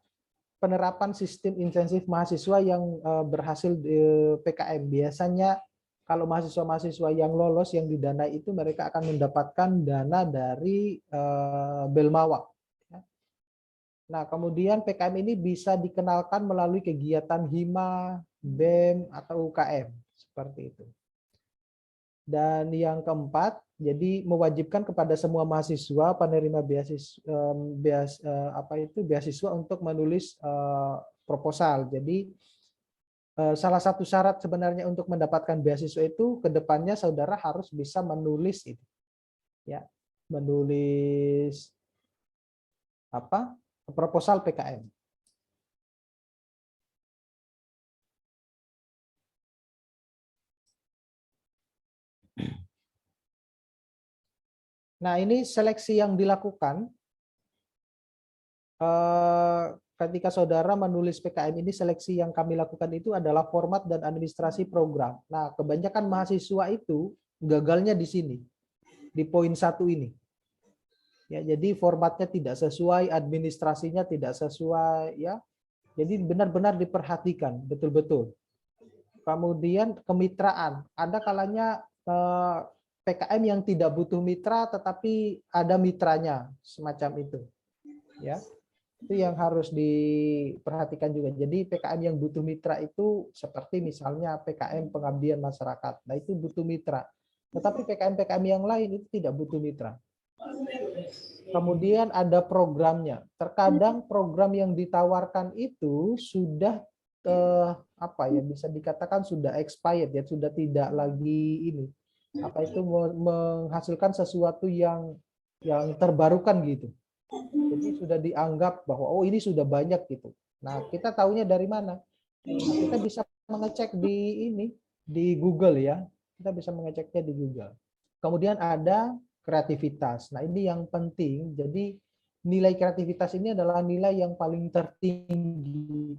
Speaker 6: penerapan sistem intensif mahasiswa yang berhasil di PKM. Biasanya kalau mahasiswa-mahasiswa yang lolos yang didanai itu mereka akan mendapatkan dana dari Belmawak. Nah, kemudian PKM ini bisa dikenalkan melalui kegiatan HIMA, BEM, atau UKM. Seperti itu. Dan yang keempat, jadi mewajibkan kepada semua mahasiswa penerima beasiswa untuk menulis proposal. Jadi salah satu syarat sebenarnya untuk mendapatkan beasiswa itu ke depannya saudara harus bisa menulis itu. Ya, menulis proposal PKM. Nah, ini seleksi yang dilakukan ketika saudara menulis PKM ini, seleksi yang kami lakukan itu adalah format dan administrasi program. Nah, kebanyakan mahasiswa itu gagalnya di sini, di poin 1 ini. Ya, jadi formatnya tidak sesuai, administrasinya tidak sesuai, ya. Jadi benar-benar diperhatikan betul-betul. Kemudian kemitraan, ada kalanya PKM yang tidak butuh mitra tetapi ada mitranya, semacam itu. Ya. Itu yang harus diperhatikan juga. Jadi PKM yang butuh mitra itu seperti misalnya PKM pengabdian masyarakat. Nah, itu butuh mitra. Tetapi PKM-PKM yang lain itu tidak butuh mitra. Kemudian ada programnya. Terkadang program yang ditawarkan itu sudah bisa dikatakan sudah expired ya, sudah tidak lagi ini. Menghasilkan sesuatu yang terbarukan gitu. Jadi sudah dianggap bahwa oh ini sudah banyak gitu. Nah, kita tahunya dari mana? Nah, kita bisa mengecek di Google ya. Kita bisa mengeceknya di Google. Kemudian ada kreativitas. Nah, ini yang penting. Jadi nilai kreativitas ini adalah nilai yang paling tertinggi.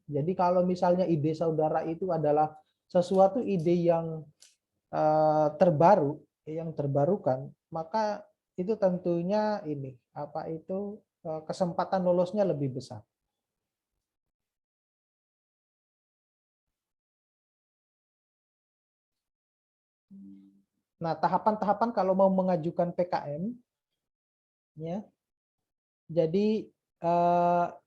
Speaker 6: Jadi kalau misalnya ide saudara itu adalah sesuatu ide yang terbaru, yang terbarukan, maka itu tentunya kesempatan lolosnya lebih besar. Nah, tahapan-tahapan kalau mau mengajukan PKM, ya. Jadi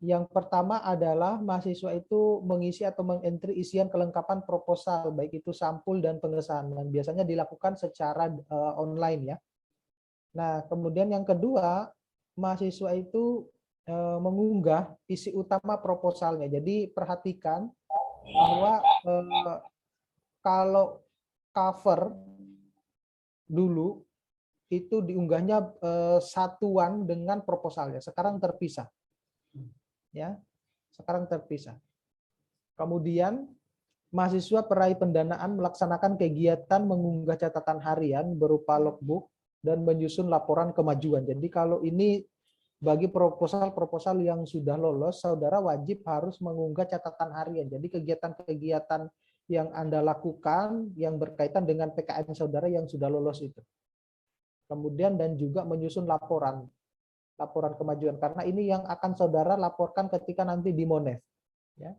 Speaker 6: Yang pertama adalah mahasiswa itu mengisi atau mengentry isian kelengkapan proposal, baik itu sampul dan pengesahan, dan biasanya dilakukan secara online ya. Nah, kemudian yang kedua, mahasiswa itu mengunggah isi utama proposalnya. Jadi perhatikan bahwa kalau cover dulu itu diunggahnya satuan dengan proposalnya, sekarang terpisah. Ya, sekarang terpisah. Kemudian mahasiswa peraih pendanaan melaksanakan kegiatan mengunggah catatan harian berupa logbook dan menyusun laporan kemajuan. Jadi kalau ini bagi proposal-proposal yang sudah lolos, saudara wajib harus mengunggah catatan harian. Jadi kegiatan-kegiatan yang Anda lakukan yang berkaitan dengan PKM saudara yang sudah lolos itu. Kemudian dan juga menyusun laporan kemajuan, karena ini yang akan saudara laporkan ketika nanti di Monef. Ya.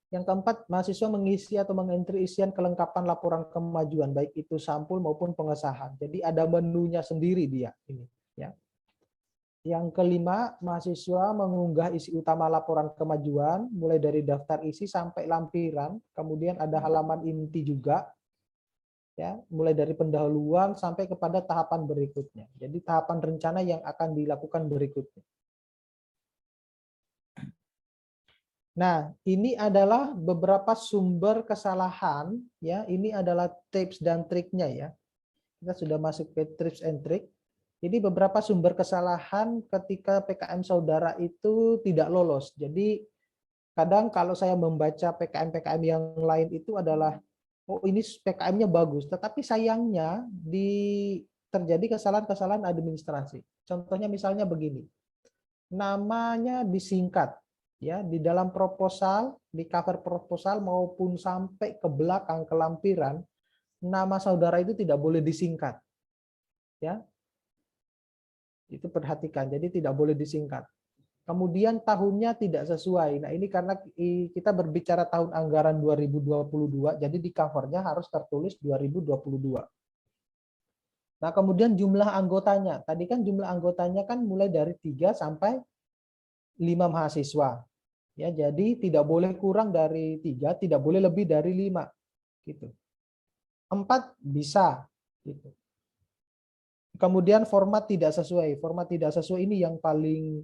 Speaker 6: Yang keempat, mahasiswa mengisi atau mengentry isian kelengkapan laporan kemajuan, baik itu sampul maupun pengesahan. Jadi ada menunya sendiri dia ini. Ya. Yang kelima, mahasiswa mengunggah isi utama laporan kemajuan, mulai dari daftar isi sampai lampiran, kemudian ada halaman inti juga, ya, mulai dari pendahuluan sampai kepada tahapan berikutnya. Jadi tahapan rencana yang akan dilakukan berikutnya. Nah, ini adalah beberapa sumber kesalahan, ya. Ini adalah tips dan triknya ya. Kita sudah masuk ke tips and trick. Jadi beberapa sumber kesalahan ketika PKM saudara itu tidak lolos. Jadi kadang kalau saya membaca PKM-PKM yang lain itu adalah, oh ini PKM-nya bagus, tetapi sayangnya terjadi kesalahan-kesalahan administrasi. Contohnya misalnya begini, namanya disingkat. Ya, di dalam proposal, di cover proposal maupun sampai ke belakang ke lampiran, nama saudara itu tidak boleh disingkat. Ya. Itu perhatikan, jadi tidak boleh disingkat. Kemudian tahunnya tidak sesuai. Nah, ini karena kita berbicara tahun anggaran 2022, jadi di covernya harus tertulis 2022. Nah, kemudian jumlah anggotanya. Tadi kan jumlah anggotanya kan mulai dari 3 sampai 5 mahasiswa. Ya, jadi tidak boleh kurang dari 3, tidak boleh lebih dari 5. Gitu. 4 bisa. Gitu. Kemudian format tidak sesuai. Format tidak sesuai ini yang paling,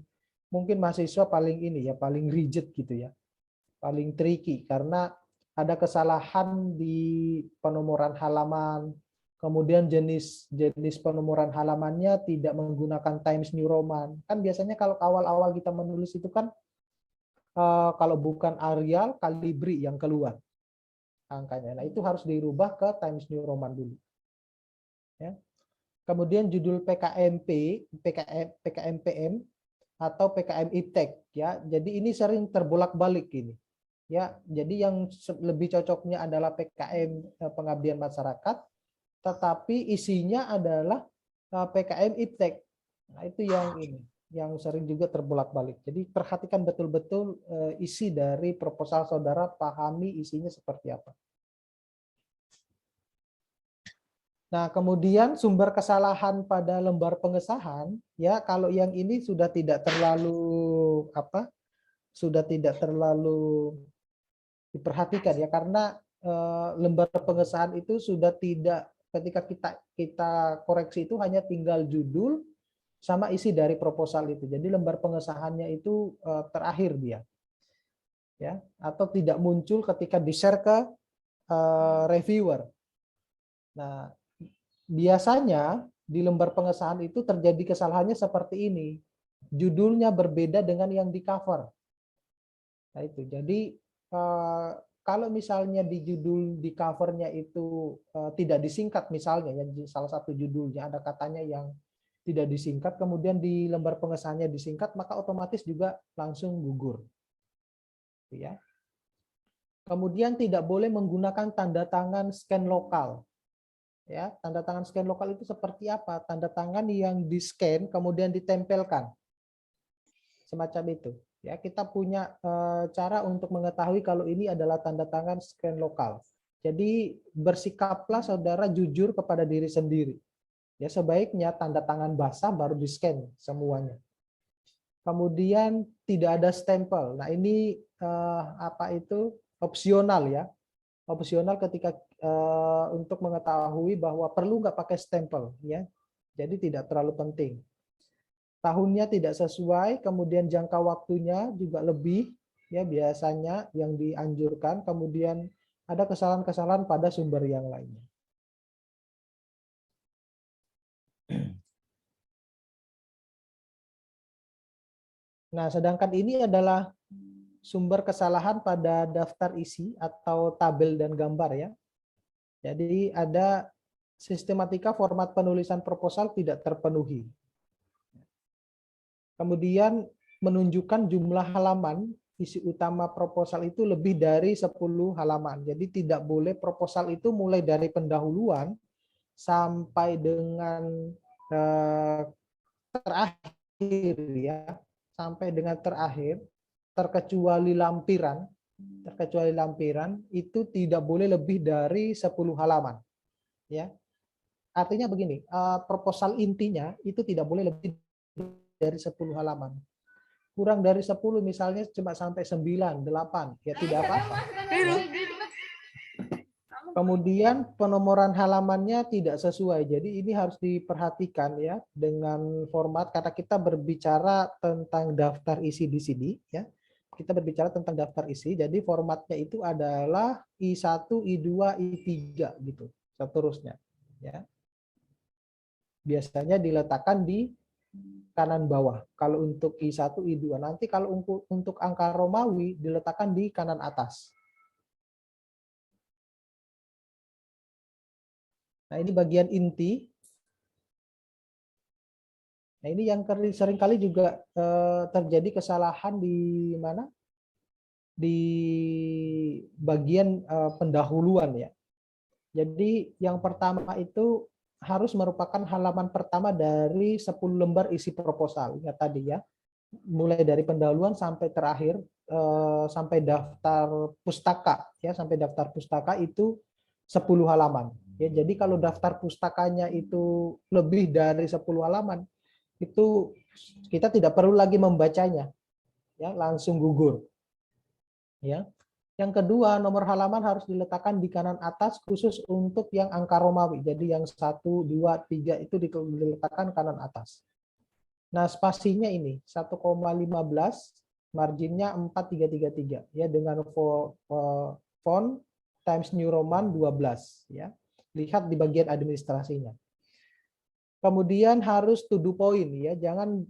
Speaker 6: mungkin mahasiswa paling ini ya, paling rigid gitu ya. Paling tricky karena ada kesalahan di penomoran halaman. Kemudian jenis penomoran halamannya tidak menggunakan Times New Roman. Kan biasanya kalau awal-awal kita menulis itu kan kalau bukan Arial, Calibri yang keluar angkanya. Nah, itu harus dirubah ke Times New Roman dulu. Ya. Kemudian judul PKMP, PKMPM atau PKM IPTEK ya. Jadi ini sering terbolak-balik ini. Ya, jadi yang lebih cocoknya adalah PKM pengabdian masyarakat, tetapi isinya adalah PKM IPTEK. Nah, itu yang ini yang sering juga terbolak-balik. Jadi perhatikan betul-betul isi dari proposal saudara, pahami isinya seperti apa. Nah, kemudian sumber kesalahan pada lembar pengesahan, ya kalau yang ini sudah tidak terlalu diperhatikan ya, karena lembar pengesahan itu sudah tidak, ketika kita koreksi itu hanya tinggal judul sama isi dari proposal itu. Jadi lembar pengesahannya itu terakhir dia, ya, atau tidak muncul ketika di-share ke reviewer. Nah, biasanya di lembar pengesahan itu terjadi kesalahannya seperti ini. Judulnya berbeda dengan yang di cover. Nah, itu. Jadi kalau misalnya di judul di covernya itu tidak disingkat misalnya, ya, salah satu judulnya ada katanya yang tidak disingkat, kemudian di lembar pengesahannya disingkat, maka otomatis juga langsung gugur. Ya. Kemudian tidak boleh menggunakan tanda tangan scan lokal. Ya, tanda tangan scan lokal itu seperti apa? Tanda tangan yang di-scan kemudian ditempelkan. Semacam itu. Ya, kita punya cara untuk mengetahui kalau ini adalah tanda tangan scan lokal. Jadi bersikaplah saudara jujur kepada diri sendiri. Ya, sebaiknya tanda tangan basah baru di-scan semuanya. Kemudian tidak ada stempel. Nah, ini apa itu opsional ya. Opsional ketika untuk mengetahui bahwa perlu nggak pakai stempel ya. Jadi tidak terlalu penting. Tahunnya tidak sesuai, kemudian jangka waktunya juga lebih ya biasanya yang dianjurkan, kemudian ada kesalahan-kesalahan pada sumber yang lainnya. Nah, sedangkan ini adalah sumber kesalahan pada daftar isi atau tabel dan gambar ya. Jadi ada sistematika format penulisan proposal tidak terpenuhi. Kemudian menunjukkan jumlah halaman isi utama proposal itu lebih dari 10 halaman. Jadi tidak boleh proposal itu mulai dari pendahuluan sampai dengan terakhir ya, sampai dengan terakhir terkecuali lampiran itu tidak boleh lebih dari 10 halaman ya. Artinya begini, proposal intinya itu tidak boleh lebih dari 10 halaman. Kurang dari 10 misalnya cuma sampai 9, 8 ya tidak apa-apa. Ya. Kemudian penomoran halamannya tidak sesuai. Jadi ini harus diperhatikan ya dengan format, karena kita berbicara tentang daftar isi di sini ya. Kita berbicara tentang daftar isi. Jadi formatnya itu adalah I1, I2, I3 gitu. Seterusnya ya. Biasanya diletakkan di kanan bawah. Kalau untuk I1, I2. Nanti kalau untuk angka Romawi diletakkan di kanan atas. Nah, ini bagian inti. Nah, ini yang seringkali juga terjadi kesalahan di mana? Di bagian pendahuluan ya. Jadi yang pertama itu harus merupakan halaman pertama dari 10 lembar isi proposal. Ya tadi ya. Mulai dari pendahuluan sampai terakhir sampai daftar pustaka ya, sampai daftar pustaka itu 10 halaman. Ya, jadi kalau daftar pustakanya itu lebih dari 10 halaman, itu kita tidak perlu lagi membacanya. Ya, langsung gugur. Ya. Yang kedua, nomor halaman harus diletakkan di kanan atas khusus untuk yang angka Romawi. Jadi yang 1, 2, 3 itu diletakkan kanan atas. Nah, spasinya ini 1,15, marginnya 4333 ya, dengan font Times New Roman 12 ya. Lihat di bagian administrasinya. Kemudian harus to do point ya, jangan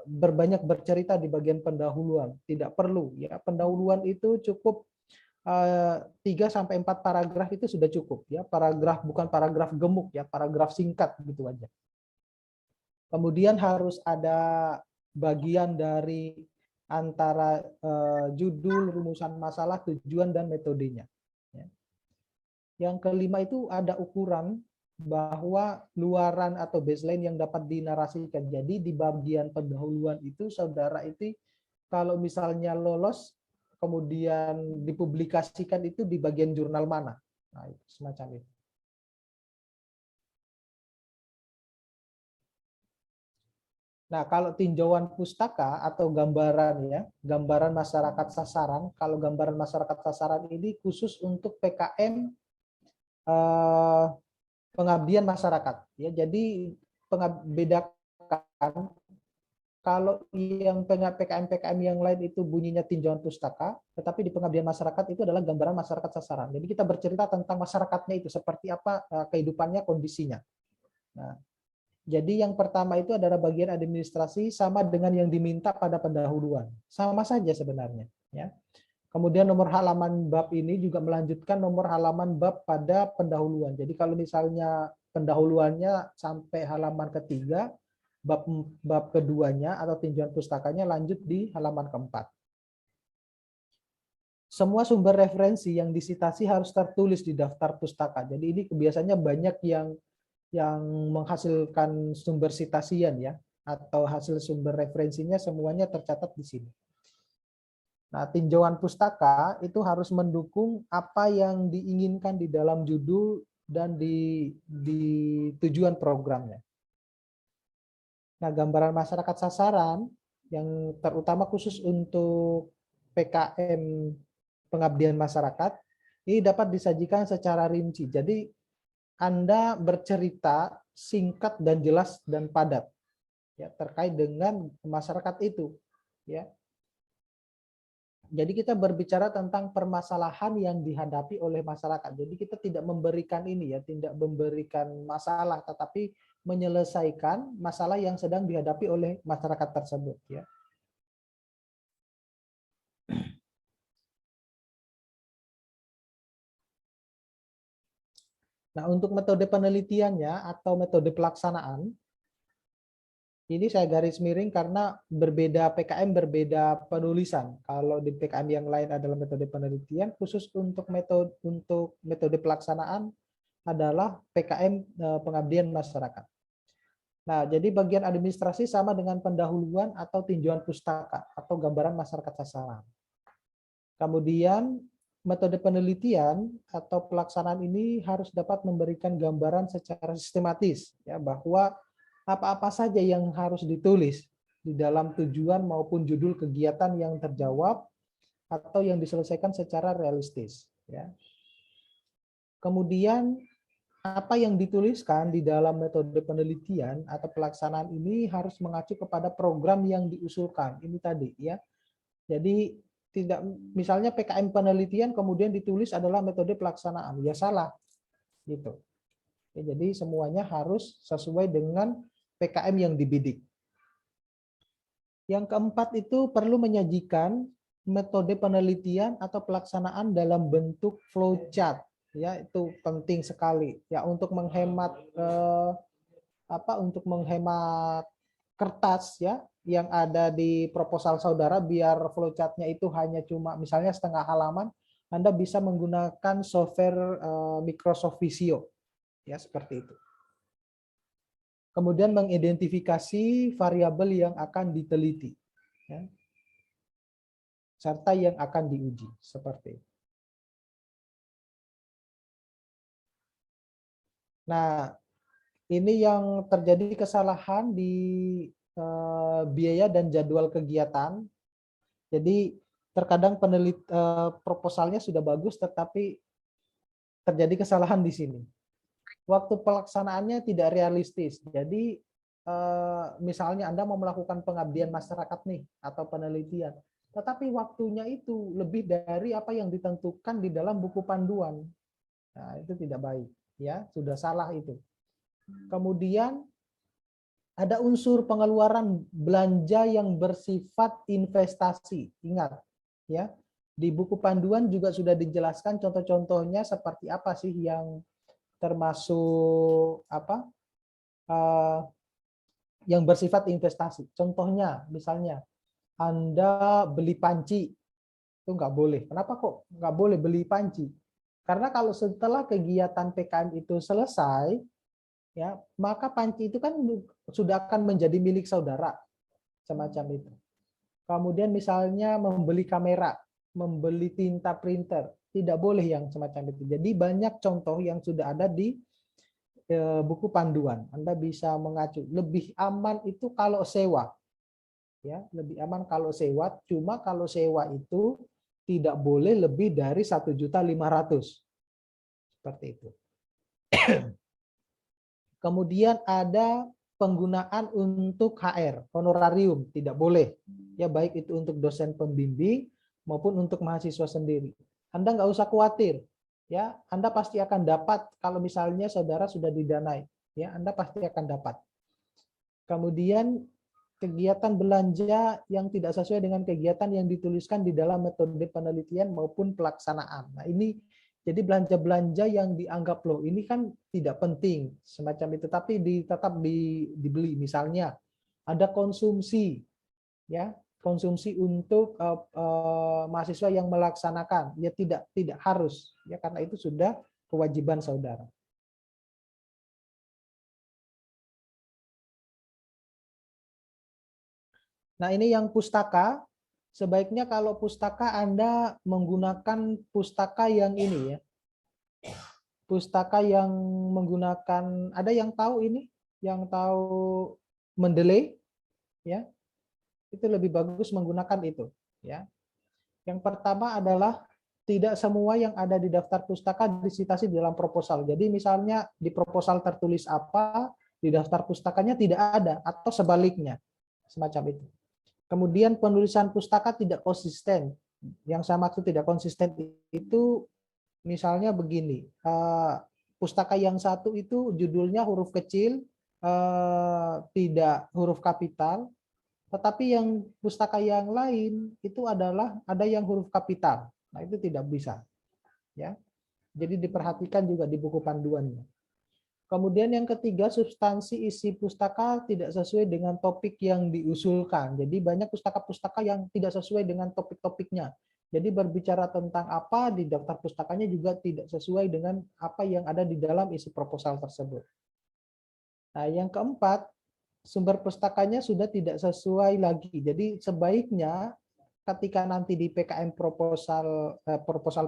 Speaker 6: berbanyak bercerita di bagian pendahuluan, tidak perlu ya. Pendahuluan itu cukup 3 sampai 4 paragraf itu sudah cukup ya. Paragraf bukan paragraf gemuk ya, paragraf singkat gitu aja. Kemudian harus ada bagian dari antara judul, rumusan masalah, tujuan, dan metodenya. Yang kelima itu ada ukuran bahwa luaran atau baseline yang dapat dinarasikan. Jadi di bagian pendahuluan itu saudara itu kalau misalnya lolos kemudian dipublikasikan itu di bagian jurnal mana. Nah, itu semacam itu. Nah, kalau tinjauan pustaka atau gambaran ya, gambaran masyarakat sasaran, kalau gambaran masyarakat sasaran ini khusus untuk PKM pengabdian masyarakat ya. Jadi bedakan kalau yang PKM yang lain itu bunyinya tinjauan pustaka, tetapi di pengabdian masyarakat itu adalah gambaran masyarakat sasaran. Jadi kita bercerita tentang masyarakatnya itu seperti apa kehidupannya, kondisinya. Nah, jadi yang pertama itu adalah bagian administrasi sama dengan yang diminta pada pendahuluan. Sama saja sebenarnya ya. Kemudian nomor halaman bab ini juga melanjutkan nomor halaman bab pada pendahuluan. Jadi kalau misalnya pendahuluannya sampai halaman ketiga, bab keduanya atau tinjauan pustakanya lanjut di halaman keempat. Semua sumber referensi yang disitasi harus tertulis di daftar pustaka. Jadi ini biasanya banyak yang menghasilkan sumber sitasian ya, atau hasil sumber referensinya semuanya tercatat di sini. Nah, tinjauan pustaka itu harus mendukung apa yang diinginkan di dalam judul dan di tujuan programnya. Nah, gambaran masyarakat sasaran yang terutama khusus untuk PKM pengabdian masyarakat, ini dapat disajikan secara rinci. Jadi Anda bercerita singkat dan jelas dan padat ya terkait dengan masyarakat itu ya. Jadi kita berbicara tentang permasalahan yang dihadapi oleh masyarakat. Jadi kita tidak memberikan ini ya, tidak memberikan masalah, tetapi menyelesaikan masalah yang sedang dihadapi oleh masyarakat tersebut ya. Nah, untuk metode penelitiannya atau metode pelaksanaan, ini saya garis miring karena berbeda PKM, berbeda penulisan. Kalau di PKM yang lain adalah metode penelitian, khusus untuk metode pelaksanaan adalah PKM pengabdian masyarakat. Nah, jadi bagian administrasi sama dengan pendahuluan atau tinjauan pustaka atau gambaran masyarakat sasaran. Kemudian metode penelitian atau pelaksanaan ini harus dapat memberikan gambaran secara sistematis ya bahwa apa-apa saja yang harus ditulis di dalam tujuan maupun judul kegiatan yang terjawab atau yang diselesaikan secara realistis ya. Kemudian apa yang dituliskan di dalam metode penelitian atau pelaksanaan ini harus mengacu kepada program yang diusulkan. Ini tadi ya. Jadi tidak misalnya PKM penelitian kemudian ditulis adalah metode pelaksanaan, ya salah gitu. Ya, jadi semuanya harus sesuai dengan PKM yang dibidik. Yang keempat itu perlu menyajikan metode penelitian atau pelaksanaan dalam bentuk flowchart. Ya, itu penting sekali. Ya, untuk menghemat untuk menghemat kertas ya yang ada di proposal saudara, biar flowchart-nya itu hanya cuma misalnya setengah halaman, Anda bisa menggunakan software Microsoft Visio. Ya, seperti itu. Kemudian mengidentifikasi variabel yang akan diteliti ya, serta yang akan diuji seperti itu. Nah, ini yang terjadi kesalahan di biaya dan jadwal kegiatan. Jadi terkadang proposalnya sudah bagus tetapi terjadi kesalahan di sini. Waktu pelaksanaannya tidak realistis. Jadi misalnya Anda mau melakukan pengabdian masyarakat nih atau penelitian, tetapi waktunya itu lebih dari apa yang ditentukan di dalam buku panduan. Nah, itu tidak baik ya, sudah salah itu. Kemudian ada unsur pengeluaran belanja yang bersifat investasi. Ingat ya, di buku panduan juga sudah dijelaskan contoh-contohnya seperti apa sih yang termasuk yang bersifat investasi. Contohnya, misalnya Anda beli panci, itu nggak boleh. Kenapa kok nggak boleh beli panci? Karena kalau setelah kegiatan PKM itu selesai, ya maka panci itu kan sudah akan menjadi milik saudara, semacam itu. Kemudian misalnya membeli kamera, membeli tinta printer, tidak boleh yang semacam itu. Jadi banyak contoh yang sudah ada di buku panduan. Anda bisa mengacu. Lebih aman itu kalau sewa. Ya, lebih aman kalau sewa. Cuma kalau sewa itu tidak boleh lebih dari 1.500.000. Seperti itu. Kemudian ada penggunaan untuk HR, honorarium, tidak boleh. Ya, baik itu untuk dosen pembimbing maupun untuk mahasiswa sendiri. Anda nggak usah khawatir, ya. Anda pasti akan dapat kalau misalnya saudara sudah didanai, ya. Anda pasti akan dapat. Kemudian kegiatan belanja yang tidak sesuai dengan kegiatan yang dituliskan di dalam metode penelitian maupun pelaksanaan. Nah, ini jadi belanja-belanja yang dianggap loh ini kan tidak penting semacam itu, tapi tetap dibeli. Misalnya ada konsumsi, ya. Konsumsi untuk mahasiswa yang melaksanakan, ya tidak harus ya karena itu sudah kewajiban saudara. Nah, ini yang pustaka. Sebaiknya kalau pustaka Anda menggunakan pustaka yang ini ya. Pustaka yang menggunakan, ada yang tahu ini? Yang tahu Mendeley ya? itu lebih bagus menggunakan itu. Ya. Yang pertama adalah tidak semua yang ada di daftar pustaka disitasi dalam proposal. Jadi misalnya di proposal tertulis apa, di daftar pustakanya tidak ada, atau sebaliknya, semacam itu. Kemudian penulisan pustaka tidak konsisten. Yang saya maksud tidak konsisten itu misalnya begini, pustaka yang satu itu judulnya huruf kecil, tidak huruf kapital, tetapi yang pustaka yang lain itu adalah ada yang huruf kapital. Nah, itu tidak bisa. Ya. Jadi diperhatikan juga di buku panduannya. Kemudian yang ketiga, substansi isi pustaka tidak sesuai dengan topik yang diusulkan. Jadi banyak pustaka-pustaka yang tidak sesuai dengan topik-topiknya. Jadi berbicara tentang apa di daftar pustakanya juga tidak sesuai dengan apa yang ada di dalam isi proposal tersebut. Nah, yang keempat, sumber pustakanya sudah tidak sesuai lagi. Jadi sebaiknya ketika nanti di PKM proposal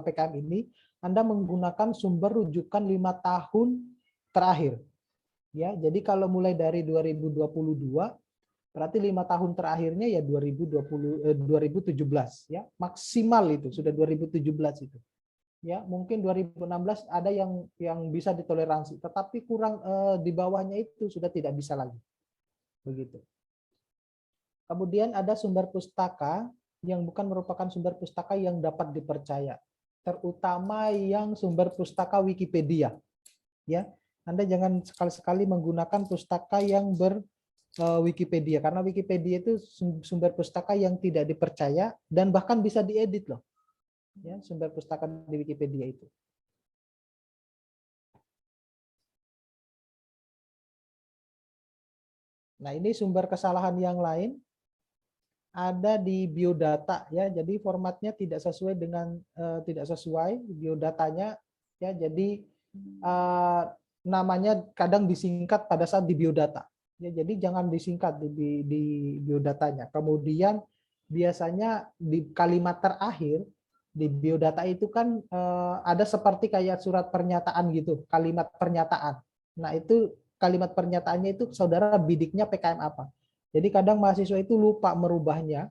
Speaker 6: PKM ini Anda menggunakan sumber rujukan 5 tahun terakhir. Ya, jadi kalau mulai dari 2022 berarti 5 tahun terakhirnya ya 2017 ya, maksimal itu sudah 2017 itu. Ya, mungkin 2016 ada yang bisa ditoleransi, tetapi kurang di bawahnya itu sudah tidak bisa lagi. Begitu. Kemudian ada sumber pustaka yang bukan merupakan sumber pustaka yang dapat dipercaya, terutama yang sumber pustaka Wikipedia. Ya, Anda jangan sekali-sekali menggunakan pustaka yang Wikipedia, karena Wikipedia itu sumber pustaka yang tidak dipercaya dan bahkan bisa diedit loh. Ya, sumber pustaka di Wikipedia itu. Nah, ini sumber kesalahan yang lain ada di biodata ya. Jadi formatnya tidak sesuai dengan tidak sesuai biodatanya ya. Jadi namanya kadang disingkat pada saat di biodata. Ya, jadi jangan disingkat di biodatanya. Kemudian biasanya di kalimat terakhir di biodata itu kan ada seperti kayak surat pernyataan gitu, kalimat pernyataan. Nah, itu kalimat pernyataannya itu saudara bidiknya PKM apa. Jadi kadang mahasiswa itu lupa merubahnya.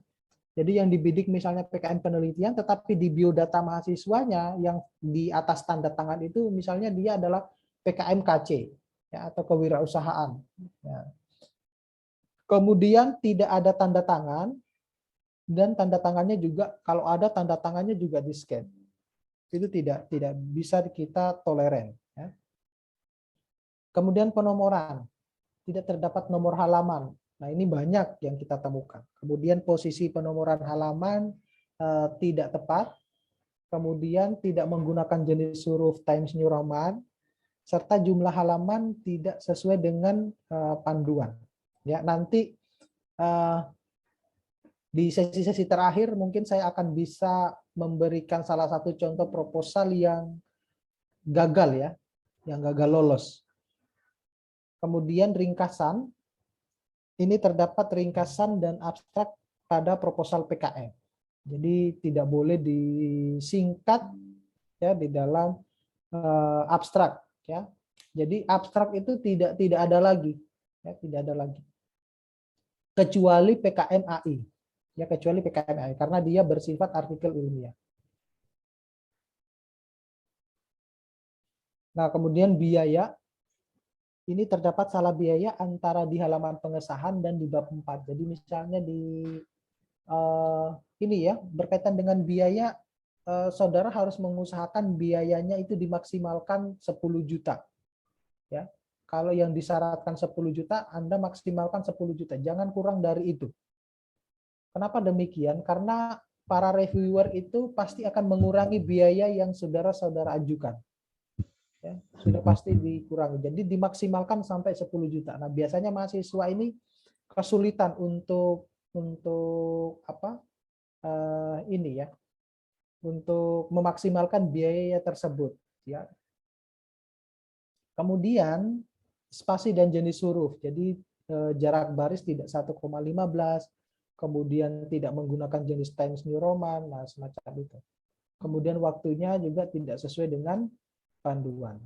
Speaker 6: Jadi yang dibidik misalnya PKM penelitian, tetapi di biodata mahasiswanya yang di atas tanda tangan itu misalnya dia adalah PKM KC ya, atau kewirausahaan. Ya. Kemudian tidak ada tanda tangan, dan tanda tangannya juga kalau ada tanda tangannya juga di scan. Itu tidak bisa kita toleran. Ya. Kemudian penomoran, tidak terdapat nomor halaman. Nah, ini banyak yang kita temukan. Kemudian posisi penomoran halaman tidak tepat. Kemudian tidak menggunakan jenis huruf Times New Roman, serta jumlah halaman tidak sesuai dengan panduan. Ya, nanti di sesi-sesi terakhir mungkin saya akan bisa memberikan salah satu contoh proposal yang gagal ya, yang gagal lolos. Kemudian ringkasan, ini terdapat ringkasan dan abstrak pada proposal PKM. Jadi tidak boleh disingkat ya di dalam abstrak ya. Jadi abstrak itu tidak ada lagi ya, tidak ada lagi. Kecuali PKM AI. Ya, kecuali PKM AI karena dia bersifat artikel ilmiah. Nah, kemudian biaya. Ini terdapat salah biaya antara di halaman pengesahan dan di bab 4. Jadi misalnya di ini ya, berkaitan dengan biaya, saudara harus mengusahakan biayanya itu dimaksimalkan 10 juta. Ya. Kalau yang disyaratkan 10 juta, Anda maksimalkan 10 juta. Jangan kurang dari itu. Kenapa demikian? Karena para reviewer itu pasti akan mengurangi biaya yang saudara-saudara ajukan. Ya, sudah pasti dikurangi. Jadi dimaksimalkan sampai 10 juta. Nah, biasanya mahasiswa ini kesulitan untuk apa? Ini ya. Untuk memaksimalkan biaya tersebut, ya. Kemudian spasi dan jenis huruf. Jadi jarak baris tidak 1,15, kemudian tidak menggunakan jenis Times New Roman, nah semacam itu. Kemudian waktunya juga tidak sesuai dengan panduan.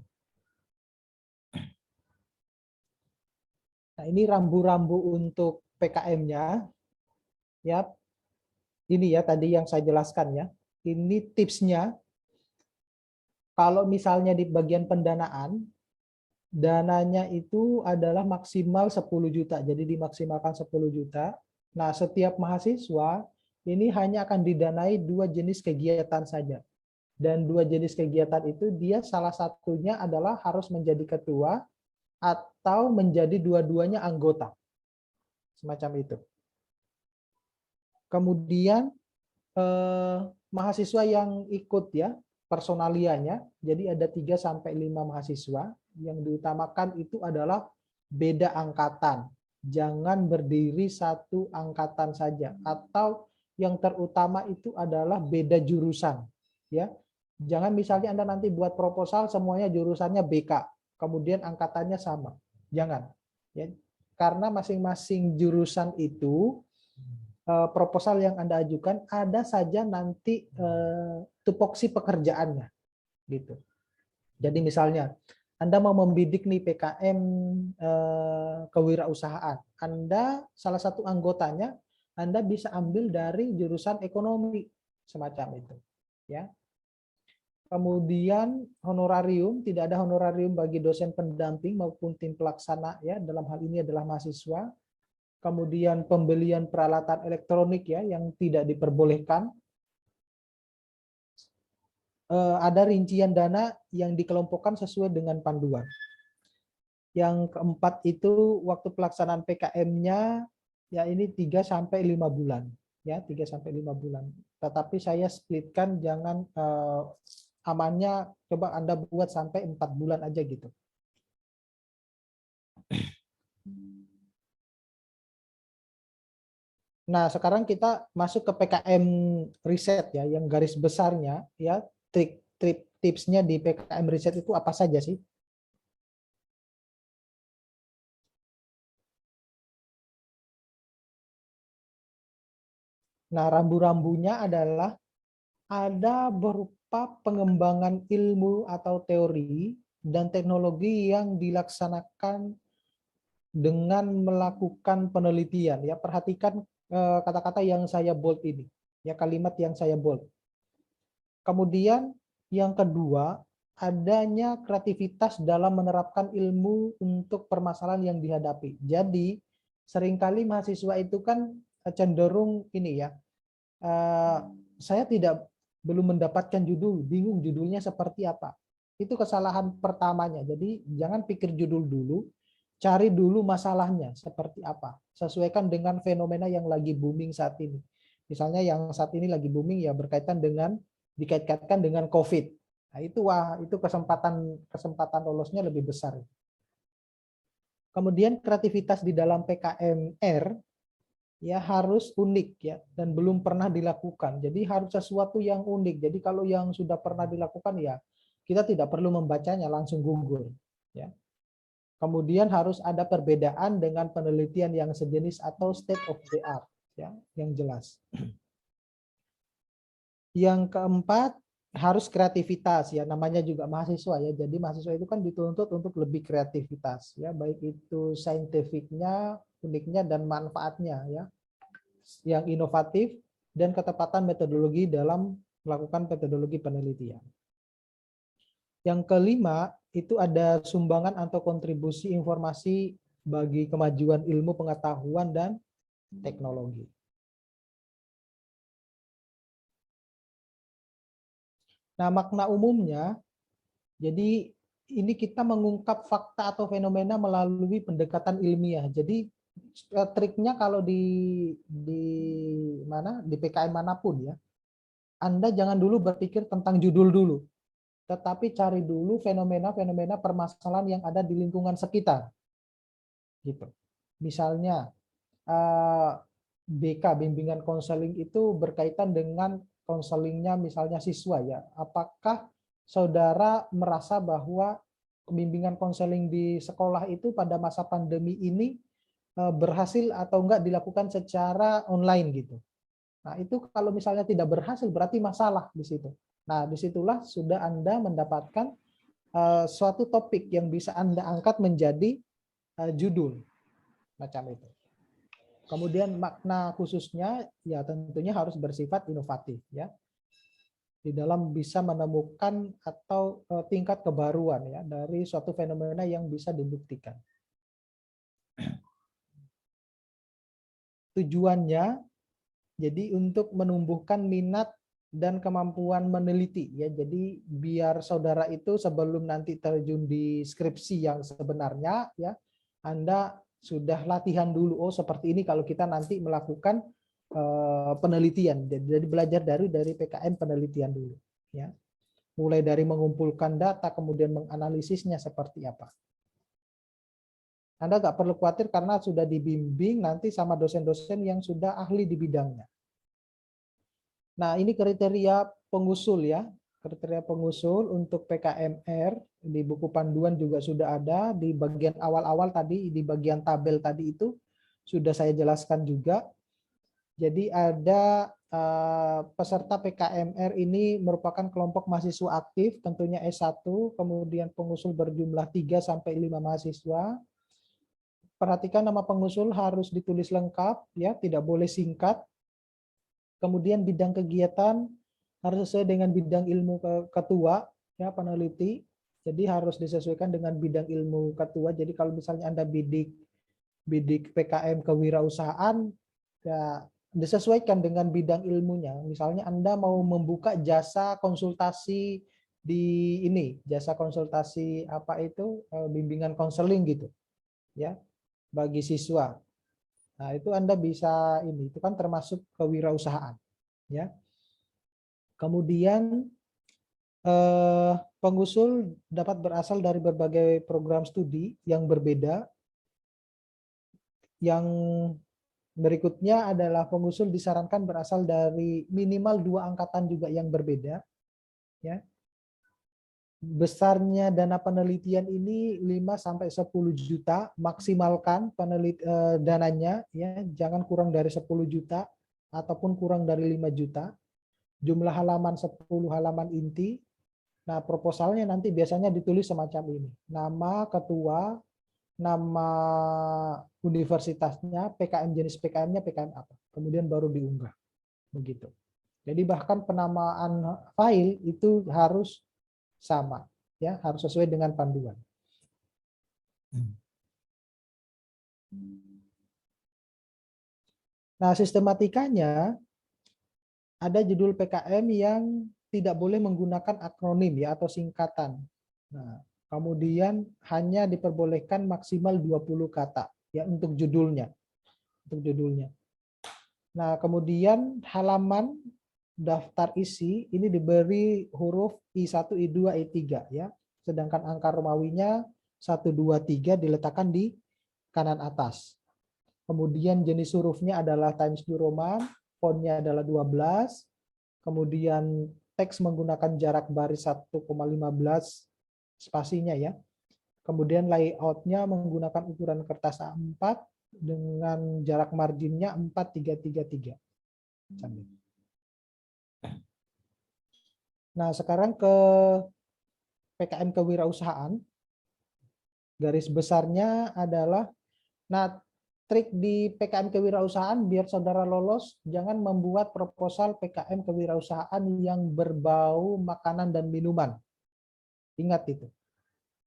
Speaker 6: Nah, ini rambu-rambu untuk PKM-nya. Ya, ini ya tadi yang saya jelaskan ya. Ini tipsnya. Kalau misalnya di bagian pendanaan, dananya itu adalah maksimal 10 juta. Jadi dimaksimalkan 10 juta. Nah, setiap mahasiswa ini hanya akan didanai 2 jenis kegiatan saja. Dan 2 jenis kegiatan itu dia salah satunya adalah harus menjadi ketua atau menjadi dua-duanya anggota. Semacam itu. Kemudian mahasiswa yang ikut ya personalianya, jadi ada 3 sampai 5 mahasiswa. Yang diutamakan itu adalah beda angkatan. Jangan berdiri satu angkatan saja, atau yang terutama itu adalah beda jurusan ya. Jangan misalnya Anda nanti buat proposal semuanya jurusannya BK, kemudian angkatannya sama. Jangan ya. Karena masing-masing jurusan itu proposal yang Anda ajukan ada saja nanti tupoksi pekerjaannya gitu. Jadi misalnya Anda mau membidik nih PKM kewirausahaan, Anda salah satu anggotanya Anda bisa ambil dari jurusan ekonomi semacam itu ya. Kemudian honorarium, tidak ada honorarium bagi dosen pendamping maupun tim pelaksana ya, dalam hal ini adalah mahasiswa. Kemudian pembelian peralatan elektronik ya yang tidak diperbolehkan. Ada rincian dana yang dikelompokkan sesuai dengan panduan. Yang keempat itu waktu pelaksanaan PKM-nya ya ini 3 sampai 5 bulan ya, 3 sampai 5 bulan. Tetapi saya splitkan, jangan amannya coba Anda buat sampai 4 bulan aja gitu. Nah, sekarang kita masuk ke PKM riset ya, yang garis besarnya ya, tipsnya di PKM riset itu apa saja sih? Nah, rambu-rambunya adalah ada berupa pengembangan ilmu atau teori dan teknologi yang dilaksanakan dengan melakukan penelitian ya. Perhatikan kata-kata yang saya bold ini ya, kalimat yang saya bold. Kemudian yang kedua, adanya kreativitas dalam menerapkan ilmu untuk permasalahan yang dihadapi. Jadi seringkali mahasiswa itu kan cenderung ini ya, saya belum mendapatkan judul, bingung judulnya seperti apa. Itu kesalahan pertamanya. Jadi jangan pikir judul dulu, cari dulu masalahnya seperti apa. Sesuaikan dengan fenomena yang lagi booming saat ini. Misalnya yang saat ini lagi booming ya berkaitan dengan, dikaitkan dengan COVID. Nah, itu kesempatan lolosnya lebih besar. Kemudian kreativitas di dalam PKMR ya harus unik ya, dan belum pernah dilakukan. Jadi harus sesuatu yang unik. Jadi kalau yang sudah pernah dilakukan ya kita tidak perlu membacanya, langsung gugur ya. Kemudian harus ada perbedaan dengan penelitian yang sejenis atau state of the art ya, yang jelas. Yang keempat, harus kreativitas ya, namanya juga mahasiswa ya. Jadi mahasiswa itu kan dituntut untuk lebih kreativitas ya, baik itu saintifiknya, uniknya dan manfaatnya ya. Yang inovatif dan ketepatan metodologi dalam melakukan metodologi penelitian. Yang kelima, itu ada sumbangan atau kontribusi informasi bagi kemajuan ilmu pengetahuan dan teknologi. Nah, makna umumnya, jadi ini kita mengungkap fakta atau fenomena melalui pendekatan ilmiah. Jadi triknya kalau di PKM manapun ya, Anda jangan dulu berpikir tentang judul dulu, tetapi cari dulu fenomena-fenomena permasalahan yang ada di lingkungan sekitar. Gitu. Misalnya BK, bimbingan konseling itu berkaitan dengan konselingnya misalnya siswa ya. Apakah saudara merasa bahwa bimbingan konseling di sekolah itu pada masa pandemi ini berhasil atau enggak dilakukan secara online gitu. Nah, itu kalau misalnya tidak berhasil berarti masalah di situ. Nah, disitulah sudah Anda mendapatkan suatu topik yang bisa Anda angkat menjadi judul macam itu. Kemudian makna khususnya ya tentunya harus bersifat inovatif ya. Di dalam bisa menemukan atau tingkat kebaruan ya dari suatu fenomena yang bisa dibuktikan. Tujuannya jadi untuk menumbuhkan minat dan kemampuan meneliti ya. Jadi biar saudara itu sebelum nanti terjun di skripsi yang sebenarnya ya, Anda sudah latihan dulu, oh seperti ini kalau kita nanti melakukan penelitian. Jadi belajar dari PKM penelitian dulu ya. Mulai dari mengumpulkan data kemudian menganalisisnya seperti apa. Anda nggak perlu khawatir karena sudah dibimbing nanti sama dosen-dosen yang sudah ahli di bidangnya. Nah, ini kriteria pengusul ya. Kriteria pengusul untuk PKMR di buku panduan juga sudah ada, di bagian awal-awal tadi, di bagian tabel tadi itu sudah saya jelaskan juga. Jadi ada peserta PKMR ini merupakan kelompok mahasiswa aktif, tentunya S1, kemudian pengusul berjumlah 3 sampai 5 mahasiswa. Perhatikan nama pengusul harus ditulis lengkap ya, tidak boleh singkat. Kemudian bidang kegiatan harus sesuai dengan bidang ilmu ketua ya, peneliti. Jadi harus disesuaikan dengan bidang ilmu ketua. Jadi kalau misalnya Anda bidik PKM kewirausahaan ya disesuaikan dengan bidang ilmunya. Misalnya Anda mau membuka jasa konsultasi di ini, jasa konsultasi apa itu, bimbingan konseling gitu. Ya, bagi siswa. Nah, itu Anda bisa ini, itu kan termasuk kewirausahaan, ya. Kemudian pengusul dapat berasal dari berbagai program studi yang berbeda. Yang berikutnya adalah pengusul disarankan berasal dari minimal 2 angkatan juga yang berbeda, ya. Besarnya dana penelitian ini 5 sampai 10 juta, maksimalkan dananya ya, jangan kurang dari 10 juta ataupun kurang dari 5 juta. Jumlah halaman 10 halaman inti. Nah, proposalnya nanti biasanya ditulis semacam ini. Nama ketua, nama universitasnya, PKM jenis PKM-nya PKM apa. Kemudian baru diunggah. Begitu. Jadi bahkan penamaan file itu harus sama ya, harus sesuai dengan panduan. Nah, sistematikanya ada judul PKM yang tidak boleh menggunakan akronim ya atau singkatan. Nah, kemudian hanya diperbolehkan maksimal 20 kata ya untuk judulnya. Untuk judulnya. Nah, kemudian halaman daftar isi ini diberi huruf I1, I2, I3 ya. Sedangkan angka Romawinya 1, 2, 3 diletakkan di kanan atas. Kemudian jenis hurufnya adalah Times New Roman, fontnya adalah 12. Kemudian teks menggunakan jarak baris 1,15 spasinya ya. Kemudian layoutnya menggunakan ukuran kertas A4 dengan jarak marginnya 4,333. Nah, sekarang ke PKM kewirausahaan. Garis besarnya adalah, nah trik di PKM kewirausahaan biar saudara lolos, jangan membuat proposal PKM kewirausahaan yang berbau makanan dan minuman. Ingat itu.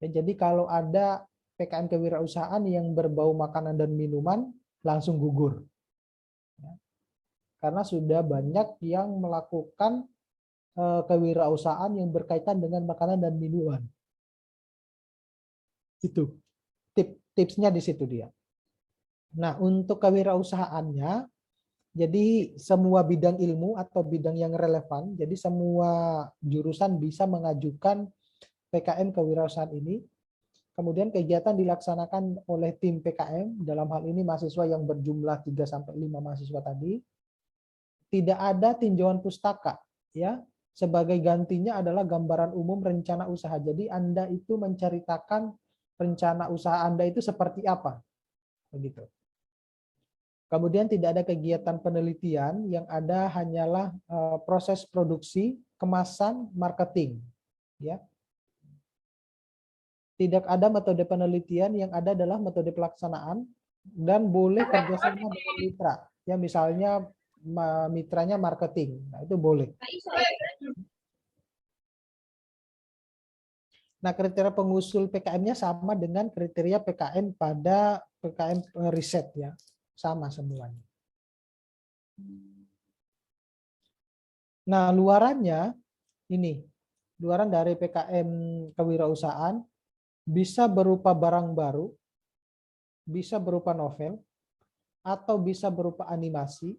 Speaker 6: Ya, jadi kalau ada PKM kewirausahaan yang berbau makanan dan minuman, langsung gugur. Ya. Karena sudah banyak yang melakukan kewirausahaan yang berkaitan dengan makanan dan minuman. Itu tipsnya di situ dia. Nah, untuk kewirausahaannya, jadi semua bidang ilmu atau bidang yang relevan, jadi semua jurusan bisa mengajukan PKM kewirausahaan ini. Kemudian kegiatan dilaksanakan oleh tim PKM, dalam hal ini mahasiswa yang berjumlah 3 sampai 5 mahasiswa tadi. Tidak ada tinjauan pustaka, ya. Sebagai gantinya adalah gambaran umum rencana usaha. Jadi Anda itu menceritakan rencana usaha Anda itu seperti apa. Begitu. Kemudian tidak ada kegiatan penelitian, yang ada hanyalah proses produksi, kemasan, marketing. Ya. Tidak ada metode penelitian, yang ada adalah metode pelaksanaan. dan boleh kerjasama dengan mitra. Ya misalnya mitranya marketing, nah itu boleh. Nah, kriteria pengusul PKM-nya sama dengan kriteria PKM pada PKM riset ya, sama semuanya. Nah, luarannya ini, luaran dari PKM kewirausahaan bisa berupa barang baru, bisa berupa novel, atau bisa berupa animasi,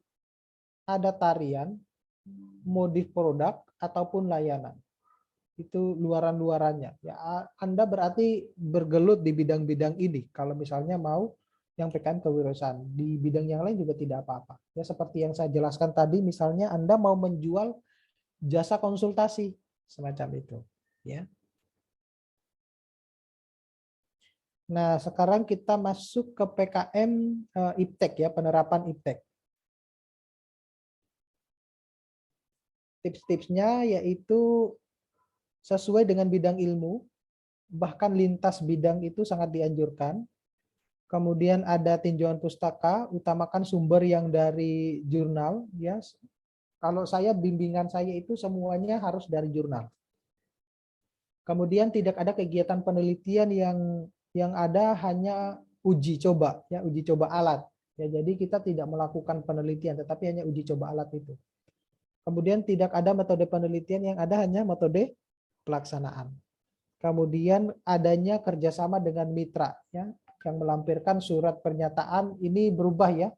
Speaker 6: ada tarian, modif produk, ataupun layanan. Itu luaran-luarannya. Ya, Anda berarti bergelut di bidang-bidang ini. Kalau misalnya mau yang PKM kewirausahaan, di bidang yang lain juga tidak apa-apa. Ya seperti yang saya jelaskan tadi, misalnya Anda mau menjual jasa konsultasi semacam itu. Ya. Nah, sekarang kita masuk ke PKM IPTEK ya, penerapan IPTEK. Tips-tipsnya yaitu sesuai dengan bidang ilmu, bahkan lintas bidang itu sangat dianjurkan. Kemudian ada tinjauan pustaka, utamakan sumber yang dari jurnal. Ya, kalau saya bimbingan saya itu semuanya harus dari jurnal. Kemudian tidak ada kegiatan penelitian yang ada hanya uji coba, ya uji coba alat. Ya, jadi kita tidak melakukan penelitian, tetapi hanya uji coba alat itu. Kemudian tidak ada metode penelitian, yang ada hanya metode pelaksanaan. Kemudian adanya kerjasama dengan mitra, ya, yang melampirkan surat pernyataan ini berubah ya,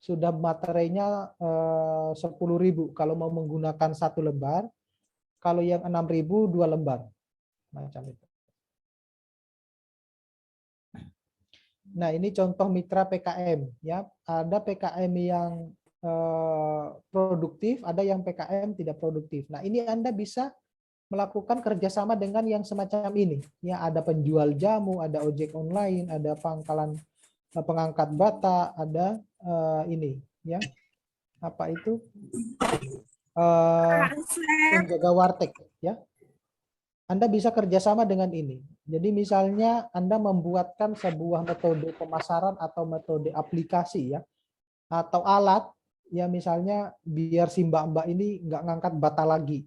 Speaker 6: sudah materinya 10.000 kalau mau menggunakan 1 lembar, kalau yang 6.000 2 lembar, macam itu. Nah ini contoh mitra PKM ya, ada PKM yang produktif, ada yang PKM tidak produktif. Nah ini Anda bisa melakukan kerjasama dengan yang semacam ini. Ya, ada penjual jamu, ada ojek online, ada pangkalan pengangkat bata, ada ini, ya apa itu penjaga warteg, ya. Anda bisa kerjasama dengan ini. Jadi misalnya Anda membuatkan sebuah metode pemasaran atau metode aplikasi, ya, atau alat, ya misalnya biar si mbak-mbak ini nggak ngangkat bata lagi.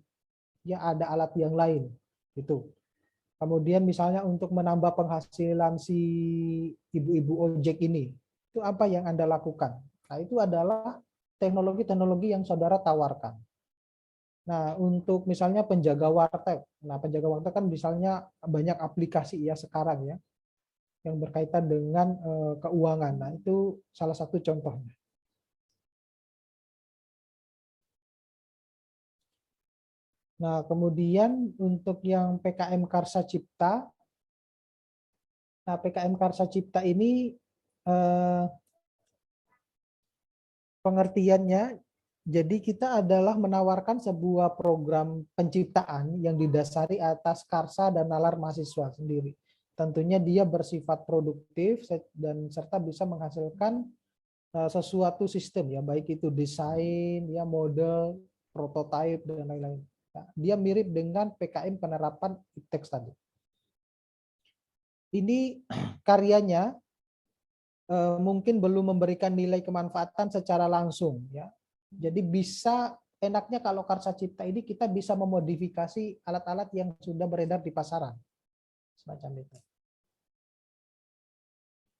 Speaker 6: Ya ada alat yang lain itu. Kemudian misalnya untuk menambah penghasilan si ibu-ibu ojek ini, itu apa yang Anda lakukan? Nah, itu adalah teknologi-teknologi yang saudara tawarkan. Nah, untuk misalnya penjaga warteg. Nah, penjaga warteg kan misalnya banyak aplikasi ya sekarang ya yang berkaitan dengan keuangan. Nah, itu salah satu contohnya. Nah, kemudian untuk yang PKM Karsa Cipta, nah PKM Karsa Cipta ini pengertiannya, jadi kita adalah menawarkan sebuah program penciptaan yang didasari atas karsa dan nalar mahasiswa sendiri. Tentunya dia bersifat produktif dan serta bisa menghasilkan sesuatu sistem ya, baik itu desain, ya model, prototipe dan lain-lain. Dia mirip dengan PKM penerapan IPTEK tadi. Ini karyanya mungkin belum memberikan nilai kemanfaatan secara langsung, ya. Jadi bisa enaknya kalau Karsa Cipta ini kita bisa memodifikasi alat-alat yang sudah beredar di pasaran, semacam itu.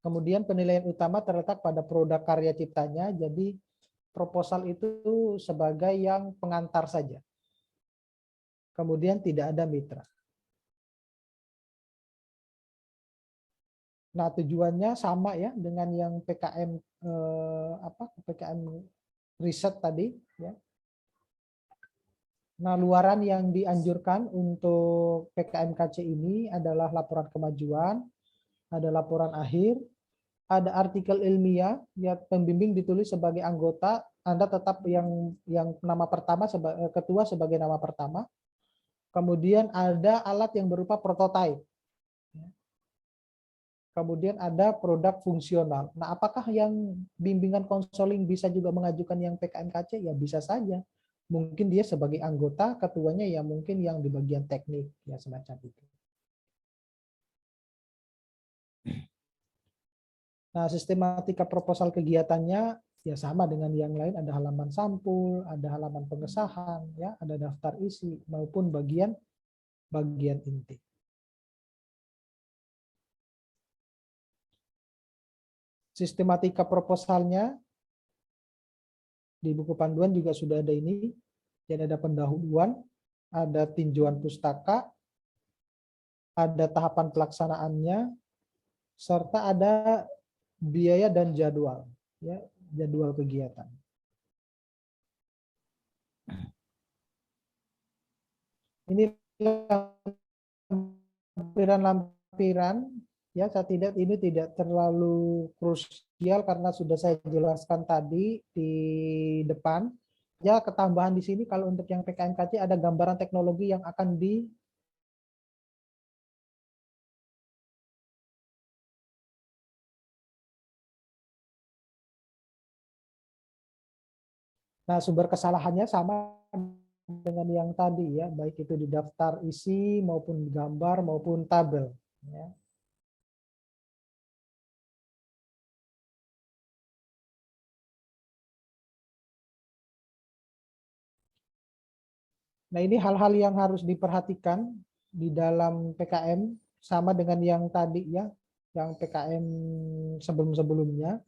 Speaker 6: Kemudian penilaian utama terletak pada produk karya ciptanya, jadi proposal itu sebagai yang pengantar saja. Kemudian tidak ada mitra. Nah, tujuannya sama ya dengan yang PKM PKM riset tadi ya. Nah, luaran yang dianjurkan untuk PKMKC ini adalah laporan kemajuan, ada laporan akhir, ada artikel ilmiah, ya pembimbing ditulis sebagai anggota, Anda tetap yang nama pertama ketua sebagai nama pertama. Kemudian ada alat yang berupa prototipe. Kemudian ada produk fungsional. Nah, apakah yang bimbingan konseling bisa juga mengajukan yang PKMKC? Ya bisa saja. Mungkin dia sebagai anggota, ketuanya ya mungkin yang di bagian teknik, ya semacam itu. Nah, sistematika proposal kegiatannya ya sama dengan yang lain, ada halaman sampul, ada halaman pengesahan, ya, ada daftar isi maupun bagian inti. Sistematika proposalnya di buku panduan juga sudah ada ini. Jadi ada pendahuluan, ada tinjauan pustaka, ada tahapan pelaksanaannya, serta ada biaya dan jadwal, ya, jadwal kegiatan. Ini lampiran-lampiran, ya, ini tidak terlalu krusial karena sudah saya jelaskan tadi di depan. Ya, ketambahan di sini kalau untuk yang PKMKC ada gambaran teknologi yang akan Nah, sumber kesalahannya sama dengan yang tadi, ya, baik itu di daftar isi maupun gambar maupun tabel, ya. Nah, ini hal-hal yang harus diperhatikan di dalam PKM sama dengan yang tadi, ya, yang PKM sebelum-sebelumnya.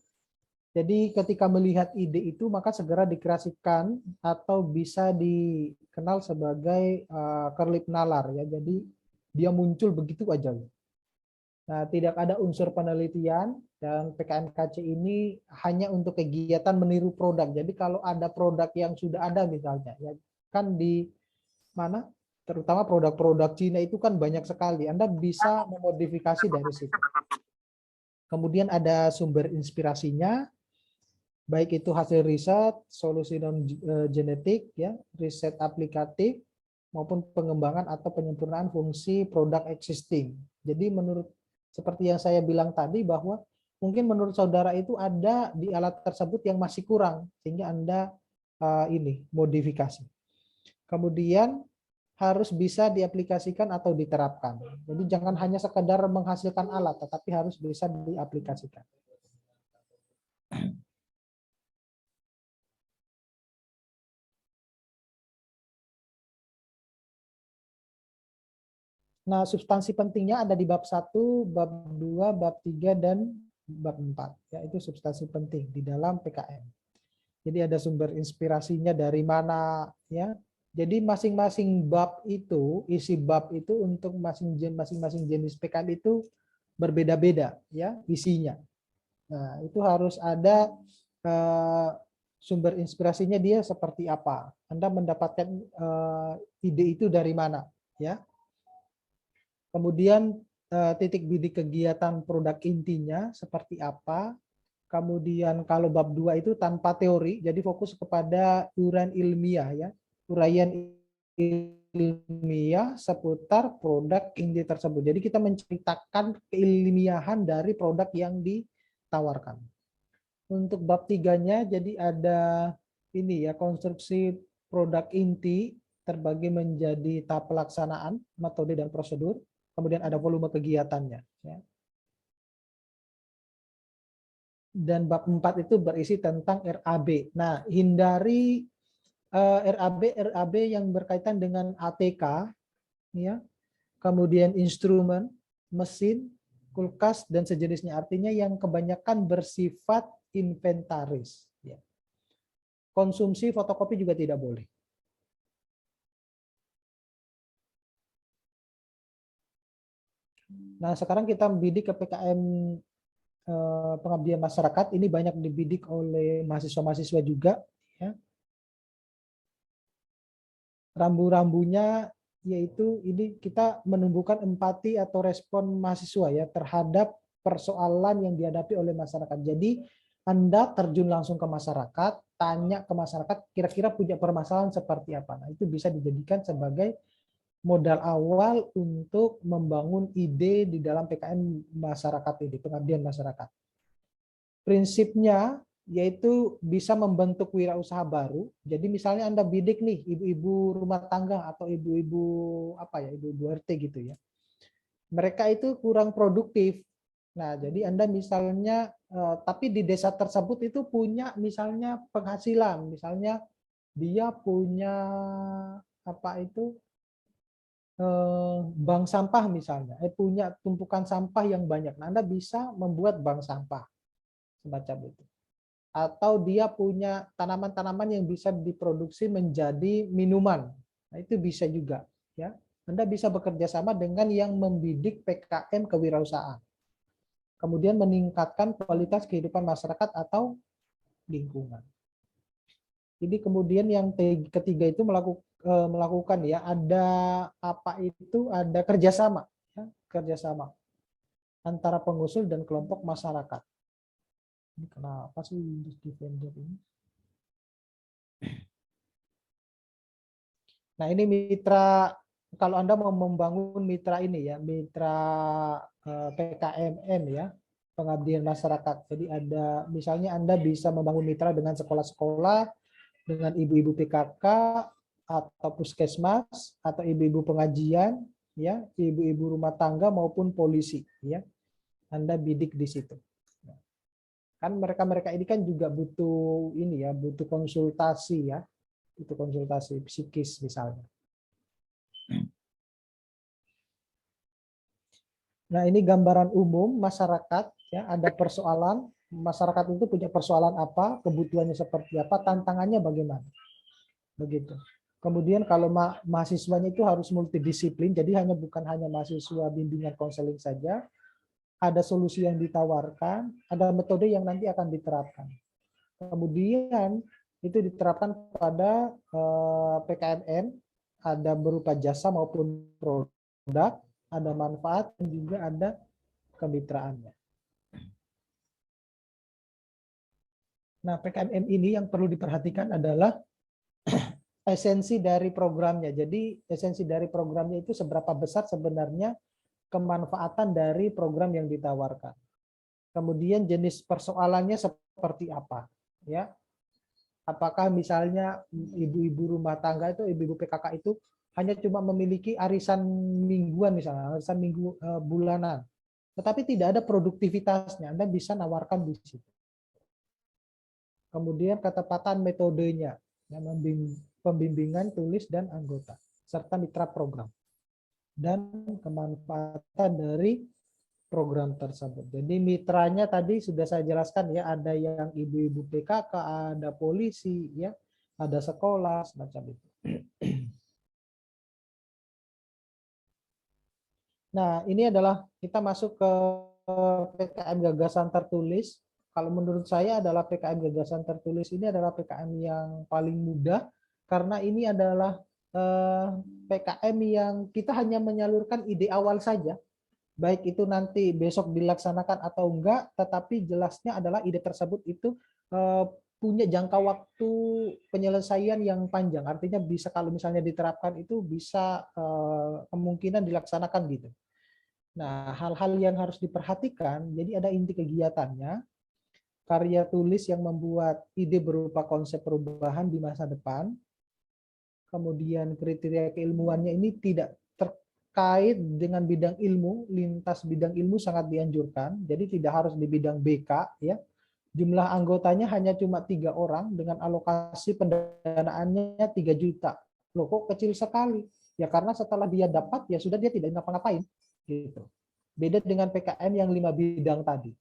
Speaker 6: Jadi ketika melihat ide itu maka segera dikreasikan atau bisa dikenal sebagai kerlip nalar, ya. Jadi dia muncul begitu aja. Nah, tidak ada unsur penelitian dan PKMKC ini hanya untuk kegiatan meniru produk. Jadi kalau ada produk yang sudah ada misalnya, ya, kan di mana terutama produk-produk Cina itu kan banyak sekali. Anda bisa memodifikasi dari situ. Kemudian ada sumber inspirasinya, baik itu hasil riset, solusi non genetik, ya, riset aplikatif, maupun pengembangan atau penyempurnaan fungsi produk existing. Jadi menurut seperti yang saya bilang tadi bahwa mungkin menurut saudara itu ada di alat tersebut yang masih kurang sehingga Anda ini modifikasi. Kemudian harus bisa diaplikasikan atau diterapkan. Jadi jangan hanya sekedar menghasilkan alat, tetapi harus bisa diaplikasikan. Nah, substansi pentingnya ada di bab 1, bab 2, bab 3, dan bab 4. Ya, itu substansi penting di dalam PKM. Jadi ada sumber inspirasinya dari mana, ya. Jadi masing-masing bab itu, isi bab itu untuk masing-masing jenis PKM itu berbeda-beda, ya, isinya. Nah, itu harus ada sumber inspirasinya dia seperti apa. Anda mendapatkan ide itu dari mana, ya. Kemudian titik bidik kegiatan produk intinya seperti apa. Kemudian kalau bab 2 itu tanpa teori, jadi fokus kepada uraian ilmiah, ya. Uraian ilmiah seputar produk inti tersebut. Jadi kita menceritakan keilmiahan dari produk yang ditawarkan. Untuk bab 3-nya jadi ada ini, ya, konstruksi produk inti terbagi menjadi tahap pelaksanaan, metode dan prosedur. Kemudian ada volume kegiatannya, ya. Dan bab 4 itu berisi tentang RAB. Nah, hindari RAB yang berkaitan dengan ATK, ya. Kemudian instrumen, mesin, kulkas dan sejenisnya. Artinya yang kebanyakan bersifat inventaris, ya. Konsumsi fotokopi juga tidak boleh. Nah, sekarang kita bidik ke PKM pengabdian masyarakat. Ini banyak dibidik oleh mahasiswa-mahasiswa juga, ya. Rambu-rambunya yaitu ini kita menumbuhkan empati atau respon mahasiswa, ya, terhadap persoalan yang dihadapi oleh masyarakat. Jadi Anda terjun langsung ke masyarakat, tanya ke masyarakat kira-kira punya permasalahan seperti apa. Nah, itu bisa dijadikan sebagai modal awal untuk membangun ide di dalam PKM masyarakat ini, pengabdian masyarakat. Prinsipnya yaitu bisa membentuk wirausaha baru. Jadi misalnya Anda bidik nih ibu-ibu rumah tangga atau ibu-ibu apa ya, ibu-ibu RT gitu, ya. Mereka itu kurang produktif. Nah, jadi Anda misalnya, tapi di desa tersebut itu punya misalnya penghasilan, misalnya dia punya apa itu bank sampah misalnya, punya tumpukan sampah yang banyak. Nah, Anda bisa membuat bank sampah semacam itu. Atau dia punya tanaman-tanaman yang bisa diproduksi menjadi minuman. Nah, itu bisa juga, ya. Anda bisa bekerja sama dengan yang membidik PKM kewirausahaan. Kemudian meningkatkan kualitas kehidupan masyarakat atau lingkungan. Jadi kemudian yang ketiga itu melakukan ya, ada apa itu, ada kerjasama, ya, kerjasama antara pengusul dan kelompok masyarakat. Ini kenapa sih Windows Defender ini? Nah, ini mitra, kalau Anda mau membangun mitra ini ya, mitra PKMM ya, pengabdian masyarakat. Jadi ada, misalnya Anda bisa membangun mitra dengan sekolah-sekolah, dengan ibu-ibu PKK, atau puskesmas, atau ibu-ibu pengajian, ya, ibu-ibu rumah tangga maupun polisi, ya. Anda bidik di situ. Kan mereka-mereka ini kan juga butuh ini ya, butuh konsultasi ya, butuh konsultasi psikis misalnya. Nah, ini gambaran umum masyarakat ya, ada persoalan, masyarakat itu punya persoalan apa, kebutuhannya seperti apa, tantangannya bagaimana. Begitu. Kemudian kalau mahasiswanya itu harus multidisiplin, jadi bukan hanya mahasiswa bimbingan konseling saja, ada solusi yang ditawarkan, ada metode yang nanti akan diterapkan. Kemudian itu diterapkan pada PKMN, ada berupa jasa maupun produk, ada manfaat, dan juga ada kemitraannya. Nah, PKMM ini yang perlu diperhatikan adalah esensi dari programnya. Jadi esensi dari programnya itu seberapa besar sebenarnya kemanfaatan dari program yang ditawarkan. Kemudian jenis persoalannya seperti apa, ya? Apakah misalnya ibu-ibu rumah tangga itu, ibu-ibu PKK itu hanya cuma memiliki arisan mingguan misalnya, arisan minggu bulanan, tetapi tidak ada produktivitasnya. Anda bisa nawarkan di situ. Kemudian ketepatan metodenya, yang pembimbingan tulis dan anggota, serta mitra program, dan kemanfaatan dari program tersebut. Jadi mitranya tadi sudah saya jelaskan ya, ada yang ibu-ibu PKK, ada polisi, ya, ada sekolah, semacam itu. Nah, ini adalah kita masuk ke PKM gagasan tertulis. Kalau menurut saya adalah PKM gagasan tertulis ini adalah PKM yang paling mudah, karena ini adalah PKM yang kita hanya menyalurkan ide awal saja, baik itu nanti besok dilaksanakan atau enggak, tetapi jelasnya adalah ide tersebut itu punya jangka waktu penyelesaian yang panjang. Artinya bisa kalau misalnya diterapkan itu bisa kemungkinan dilaksanakan gitu. Nah, hal-hal yang harus diperhatikan, jadi ada inti kegiatannya, karya tulis yang membuat ide berupa konsep perubahan di masa depan, kemudian kriteria keilmuannya ini tidak terkait dengan bidang ilmu, lintas bidang ilmu sangat dianjurkan, jadi tidak harus di bidang BK, ya. Jumlah anggotanya hanya cuma 3 orang dengan alokasi pendanaannya 3 juta. Loh, kok kecil sekali? Ya karena setelah dia dapat, ya sudah, dia tidak ngapa-ngapain. Gitu. Beda dengan PKM yang 5 bidang tadi.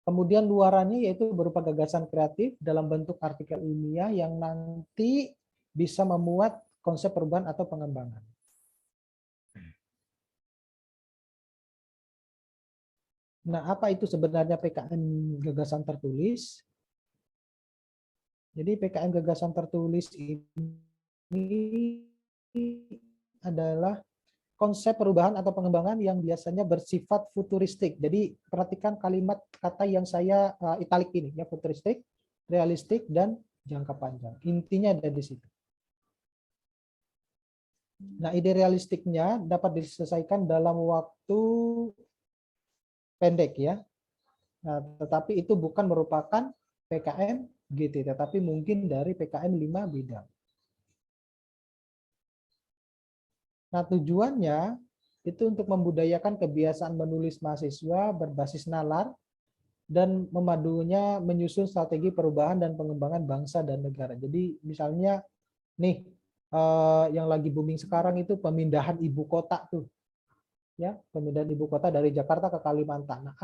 Speaker 6: Kemudian luarannya yaitu berupa gagasan kreatif dalam bentuk artikel ilmiah yang nanti bisa memuat konsep perubahan atau pengembangan. Nah, apa itu sebenarnya PKM gagasan tertulis? Jadi PKM gagasan tertulis ini adalah konsep perubahan atau pengembangan yang biasanya bersifat futuristik. Jadi perhatikan kalimat kata yang saya italik ini, ya, futuristik, realistik, dan jangka panjang. Intinya ada di situ. Nah, ide realistiknya dapat diselesaikan dalam waktu pendek, ya. Nah, tetapi itu bukan merupakan PKM GT, tetapi mungkin dari PKM 5 bidang. Nah, tujuannya itu untuk membudayakan kebiasaan menulis mahasiswa berbasis nalar dan memadunya menyusun strategi perubahan dan pengembangan bangsa dan negara. Jadi misalnya nih yang lagi booming sekarang itu pemindahan ibu kota tuh. Ya, pemindahan ibu kota dari Jakarta ke Kalimantan. Nah,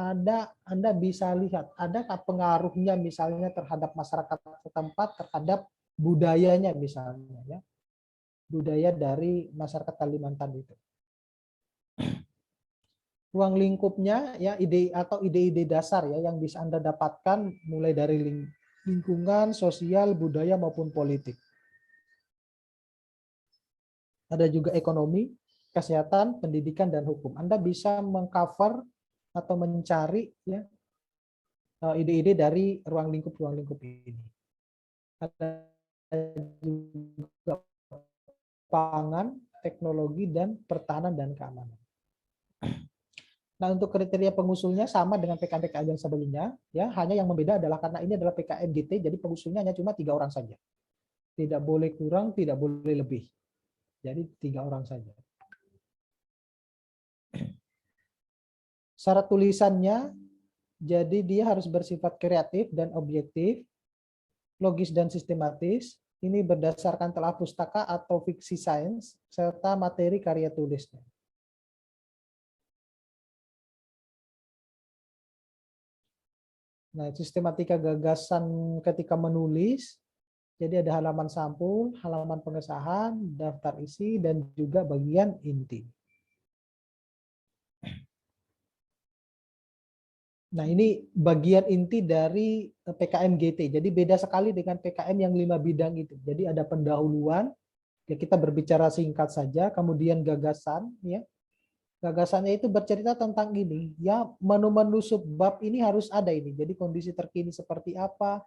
Speaker 6: Anda bisa lihat adakah pengaruhnya misalnya terhadap masyarakat setempat, terhadap budayanya misalnya ya. Budaya dari masyarakat Kalimantan itu. Ruang lingkupnya ya ide atau ide-ide dasar ya yang bisa Anda dapatkan mulai dari lingkungan, sosial, budaya maupun politik. Ada juga ekonomi, kesehatan, pendidikan dan hukum. Anda bisa mengcover atau mencari ya ide-ide dari ruang lingkup ini. Ada juga pangan, teknologi dan pertahanan dan keamanan. Nah, untuk kriteria pengusulnya sama dengan PKM-PKM yang sebelumnya, ya hanya yang membeda adalah karena ini adalah PKM GT, jadi pengusulnya hanya cuma 3 orang saja. Tidak boleh kurang, tidak boleh lebih. Jadi 3 orang saja. Syarat tulisannya, jadi dia harus bersifat kreatif dan objektif, logis dan sistematis. Ini berdasarkan telah pustaka atau fiksi sains, serta materi karya tulisnya. Nah, sistematika gagasan ketika menulis, jadi ada halaman sampul, halaman pengesahan, daftar isi, dan juga bagian inti. Nah, ini bagian inti dari PKM GT. Jadi beda sekali dengan PKM yang 5 bidang itu. Jadi ada pendahuluan, ya kita berbicara singkat saja, kemudian gagasan, ya. Gagasannya itu bercerita tentang ini, ya menu-menu subbab ini harus ada ini. Jadi kondisi terkini seperti apa,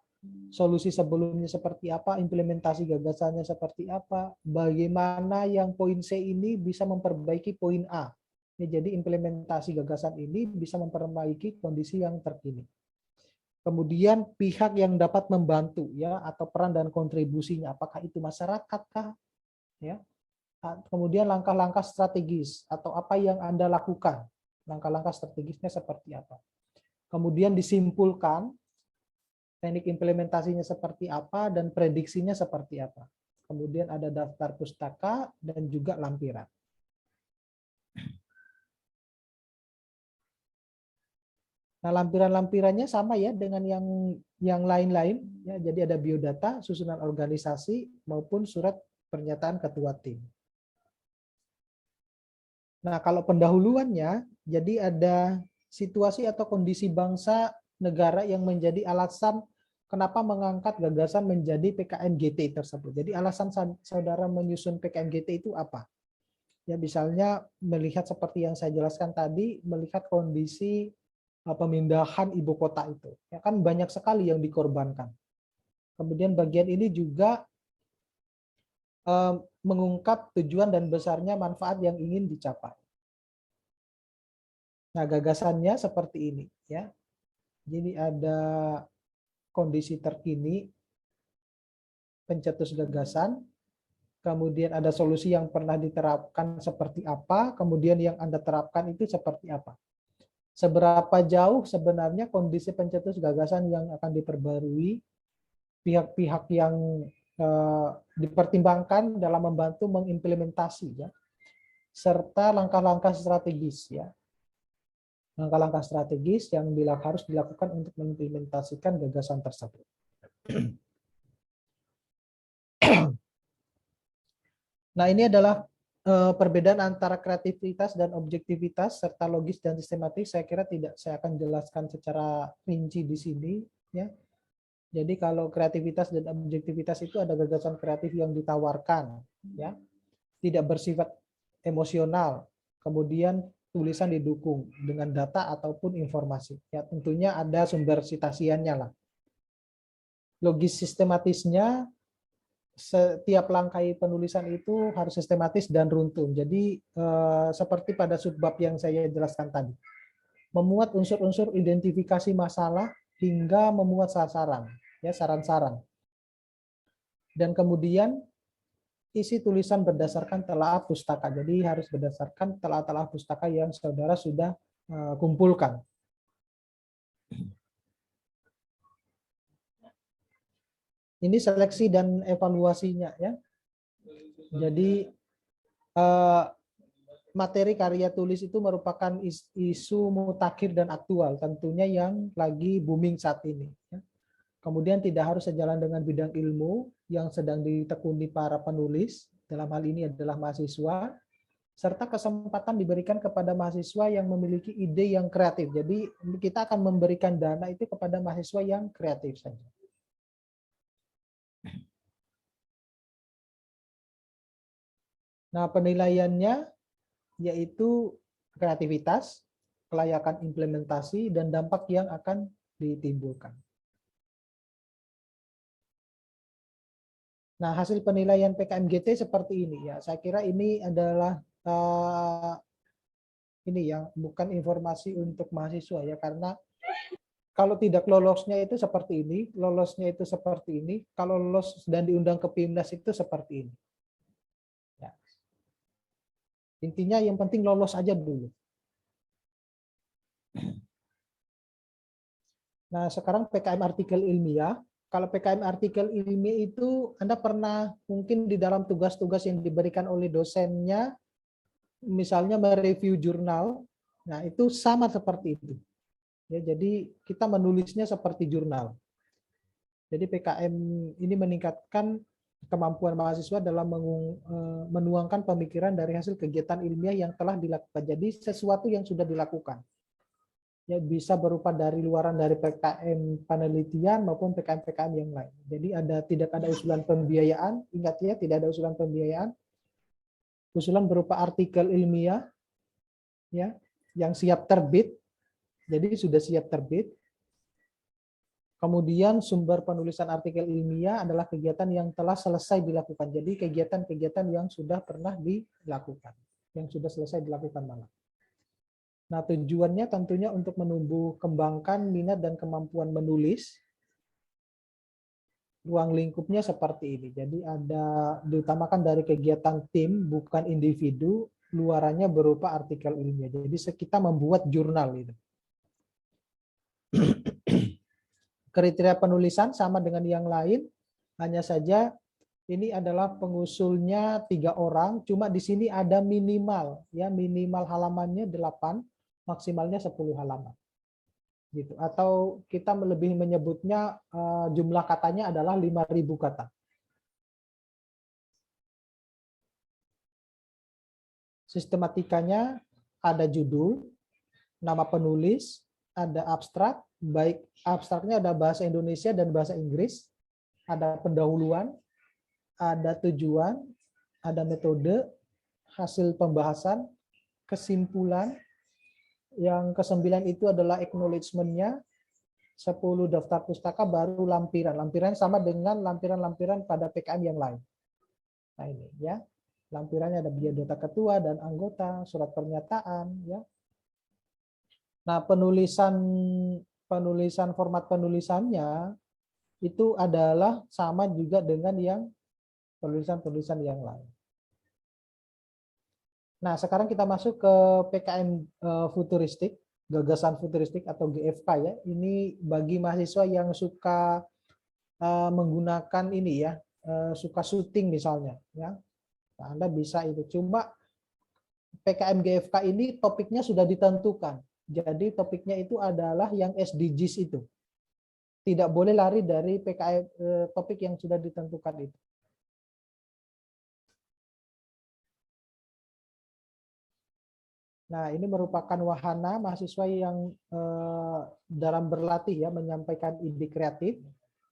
Speaker 6: solusi sebelumnya seperti apa, implementasi gagasannya seperti apa, bagaimana yang poin C ini bisa memperbaiki poin A. Ya, jadi implementasi gagasan ini bisa memperbaiki kondisi yang terkini. Kemudian pihak yang dapat membantu ya atau peran dan kontribusinya, apakah itu masyarakat kah? Ya. Kemudian langkah-langkah strategis atau apa yang Anda lakukan. Langkah-langkah strategisnya seperti apa. Kemudian disimpulkan teknik implementasinya seperti apa dan prediksinya seperti apa. Kemudian ada daftar pustaka dan juga lampiran. Nah, lampiran-lampirannya sama ya dengan yang lain-lain. Ya, jadi ada biodata, susunan organisasi, maupun surat pernyataan ketua tim. Nah, kalau pendahuluannya, jadi ada situasi atau kondisi bangsa negara yang menjadi alasan kenapa mengangkat gagasan menjadi PKM GT tersebut. Jadi alasan saudara menyusun PKM GT itu apa? Ya, misalnya melihat seperti yang saya jelaskan tadi, melihat kondisi pemindahan ibu kota itu. Ya kan banyak sekali yang dikorbankan. Kemudian bagian ini juga mengungkap tujuan dan besarnya manfaat yang ingin dicapai. Nah, gagasannya seperti ini ya. Jadi ada kondisi terkini, pencetus gagasan, kemudian ada solusi yang pernah diterapkan seperti apa, kemudian yang Anda terapkan itu seperti apa. Seberapa jauh sebenarnya kondisi pencetus gagasan yang akan diperbarui, pihak-pihak yang dipertimbangkan dalam membantu mengimplementasi ya, serta langkah-langkah strategis ya, langkah-langkah strategis yang harus dilakukan untuk mengimplementasikan gagasan tersebut. Nah, ini adalah perbedaan antara kreativitas dan objektivitas serta logis dan sistematis. Saya kira tidak saya akan jelaskan secara rinci di sini ya. Jadi kalau kreativitas dan objektivitas itu ada gagasan kreatif yang ditawarkan, ya, tidak bersifat emosional, kemudian tulisan didukung dengan data ataupun informasi. Ya, tentunya ada sumber sitasiannya lah. Logis sistematisnya, setiap langkah penulisan itu harus sistematis dan runtun. Jadi seperti pada subbab yang saya jelaskan tadi, memuat unsur-unsur identifikasi masalah hingga memuat sasaran, ya saran-saran. Dan kemudian isi tulisan berdasarkan telaah pustaka. Jadi harus berdasarkan telaah-telaah pustaka yang saudara sudah kumpulkan. Ini seleksi dan evaluasinya ya. Jadi materi karya tulis itu merupakan isu mutakhir dan aktual, tentunya yang lagi booming saat ini. Kemudian tidak harus sejalan dengan bidang ilmu yang sedang ditekuni para penulis, dalam hal ini adalah mahasiswa, serta kesempatan diberikan kepada mahasiswa yang memiliki ide yang kreatif. Jadi kita akan memberikan dana itu kepada mahasiswa yang kreatif saja. Nah, penilaiannya yaitu kreativitas, kelayakan implementasi, dan dampak yang akan ditimbulkan. Nah, hasil penilaian PKMGT seperti ini ya. Saya kira ini adalah ini yang bukan informasi untuk mahasiswa ya, karena kalau tidak lolosnya itu seperti ini, lolosnya itu seperti ini, kalau lolos dan diundang ke PIMNAS itu seperti ini. Ya. Intinya yang penting lolos aja dulu. Nah, sekarang PKM artikel ilmiah. Kalau PKM artikel ilmiah itu Anda pernah mungkin di dalam tugas-tugas yang diberikan oleh dosennya, misalnya mereview jurnal, nah itu sama seperti itu. Ya, jadi kita menulisnya seperti jurnal. Jadi PKM ini meningkatkan kemampuan mahasiswa dalam menuangkan pemikiran dari hasil kegiatan ilmiah yang telah dilakukan. Jadi sesuatu yang sudah dilakukan. Ya, bisa berupa dari luaran dari PKM penelitian maupun PKM-PKM yang lain. Jadi tidak ada usulan pembiayaan, ingat ya, tidak ada usulan pembiayaan. Usulan berupa artikel ilmiah ya, yang siap terbit. Jadi sudah siap terbit. Kemudian sumber penulisan artikel ilmiah adalah kegiatan yang telah selesai dilakukan. Jadi kegiatan-kegiatan yang sudah pernah dilakukan, yang sudah selesai dilakukan malah. Nah, tujuannya tentunya untuk menumbuh kembangkan minat dan kemampuan menulis. Ruang lingkupnya seperti ini. Jadi ada diutamakan dari kegiatan tim, bukan individu, luarannya berupa artikel ilmiah. Jadi kita membuat jurnal itu. Kriteria penulisan sama dengan yang lain, hanya saja ini adalah pengusulnya 3 orang, cuma di sini ada minimal, ya minimal halamannya 8, maksimalnya 10 halaman, gitu. Atau kita lebih menyebutnya jumlah katanya adalah 5.000 kata. Sistematikanya ada judul, nama penulis, ada abstrak, baik abstraknya ada bahasa Indonesia dan bahasa Inggris, ada pendahuluan, ada tujuan, ada metode, hasil pembahasan, kesimpulan, yang ke-9 itu adalah acknowledgement-nya, 10 daftar pustaka, baru lampiran. Lampiran sama dengan lampiran-lampiran pada PKM yang lain. Nah ini ya, lampirannya ada biodata ketua dan anggota, surat pernyataan ya. Nah, penulisan format penulisannya itu adalah sama juga dengan yang penulisan-penulisan yang lain. Nah, sekarang kita masuk ke PKM futuristik, gagasan futuristik atau GFK ya. Ini bagi mahasiswa yang suka menggunakan ini ya, suka syuting misalnya ya. Nah, Anda bisa itu. Cuma PKM GFK ini topiknya sudah ditentukan. Jadi topiknya itu adalah yang SDGs itu. Tidak boleh lari dari PKM topik yang sudah ditentukan itu. Nah, ini merupakan wahana mahasiswa yang dalam berlatih ya menyampaikan ide kreatif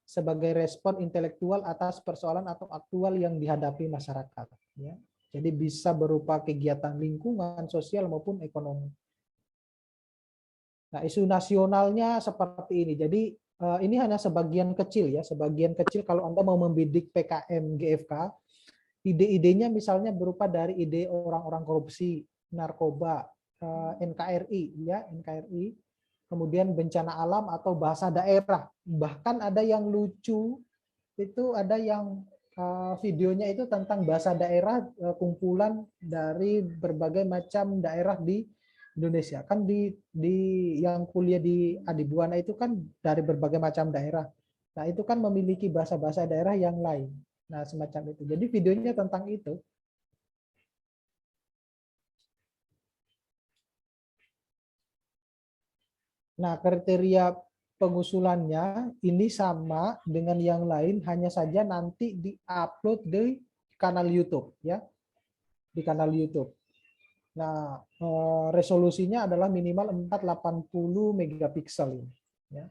Speaker 6: sebagai respon intelektual atas persoalan atau aktual yang dihadapi masyarakat. Ya. Jadi bisa berupa kegiatan lingkungan, sosial maupun ekonomi. Nah, isu nasionalnya seperti ini. Jadi ini hanya sebagian kecil ya, sebagian kecil kalau Anda mau membidik PKM GFK, ide-idenya misalnya berupa dari ide orang-orang korupsi, narkoba, NKRI ya, NKRI, kemudian bencana alam atau bahasa daerah. Bahkan ada yang lucu, itu ada yang videonya itu tentang bahasa daerah, kumpulan dari berbagai macam daerah di Indonesia. Kan di yang kuliah di Adibuana itu kan dari berbagai macam daerah. Nah, itu kan memiliki bahasa-bahasa daerah yang lain. Nah, semacam itu. Jadi videonya tentang itu. Nah, kriteria pengusulannya ini sama dengan yang lain, hanya saja nanti di-upload di kanal YouTube ya. Di kanal YouTube. Nah, resolusinya adalah minimal 480 megapiksel ini ya.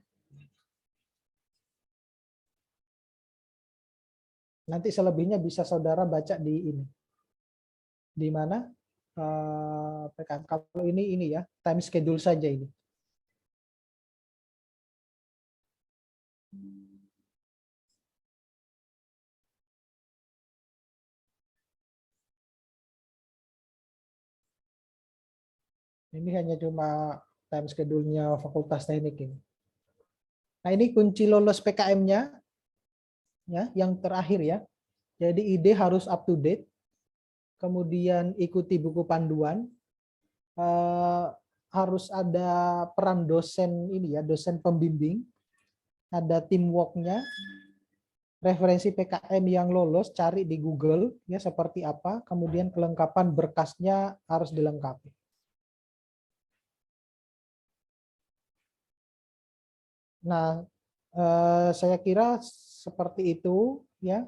Speaker 6: Nanti selebihnya bisa saudara baca di ini. Di mana? PKM. Kalau ini ya, time schedule saja ini. Ini hanya cuma time schedule-nya Fakultas Teknik ini. Nah, ini kunci lolos PKM-nya ya, yang terakhir ya. Jadi ide harus up to date. Kemudian ikuti buku panduan. Harus ada peran dosen ini ya, dosen pembimbing. Ada teamwork-nya. Referensi PKM yang lolos cari di Google ya seperti apa. Kemudian kelengkapan berkasnya harus dilengkapi. Nah, saya kira seperti itu ya.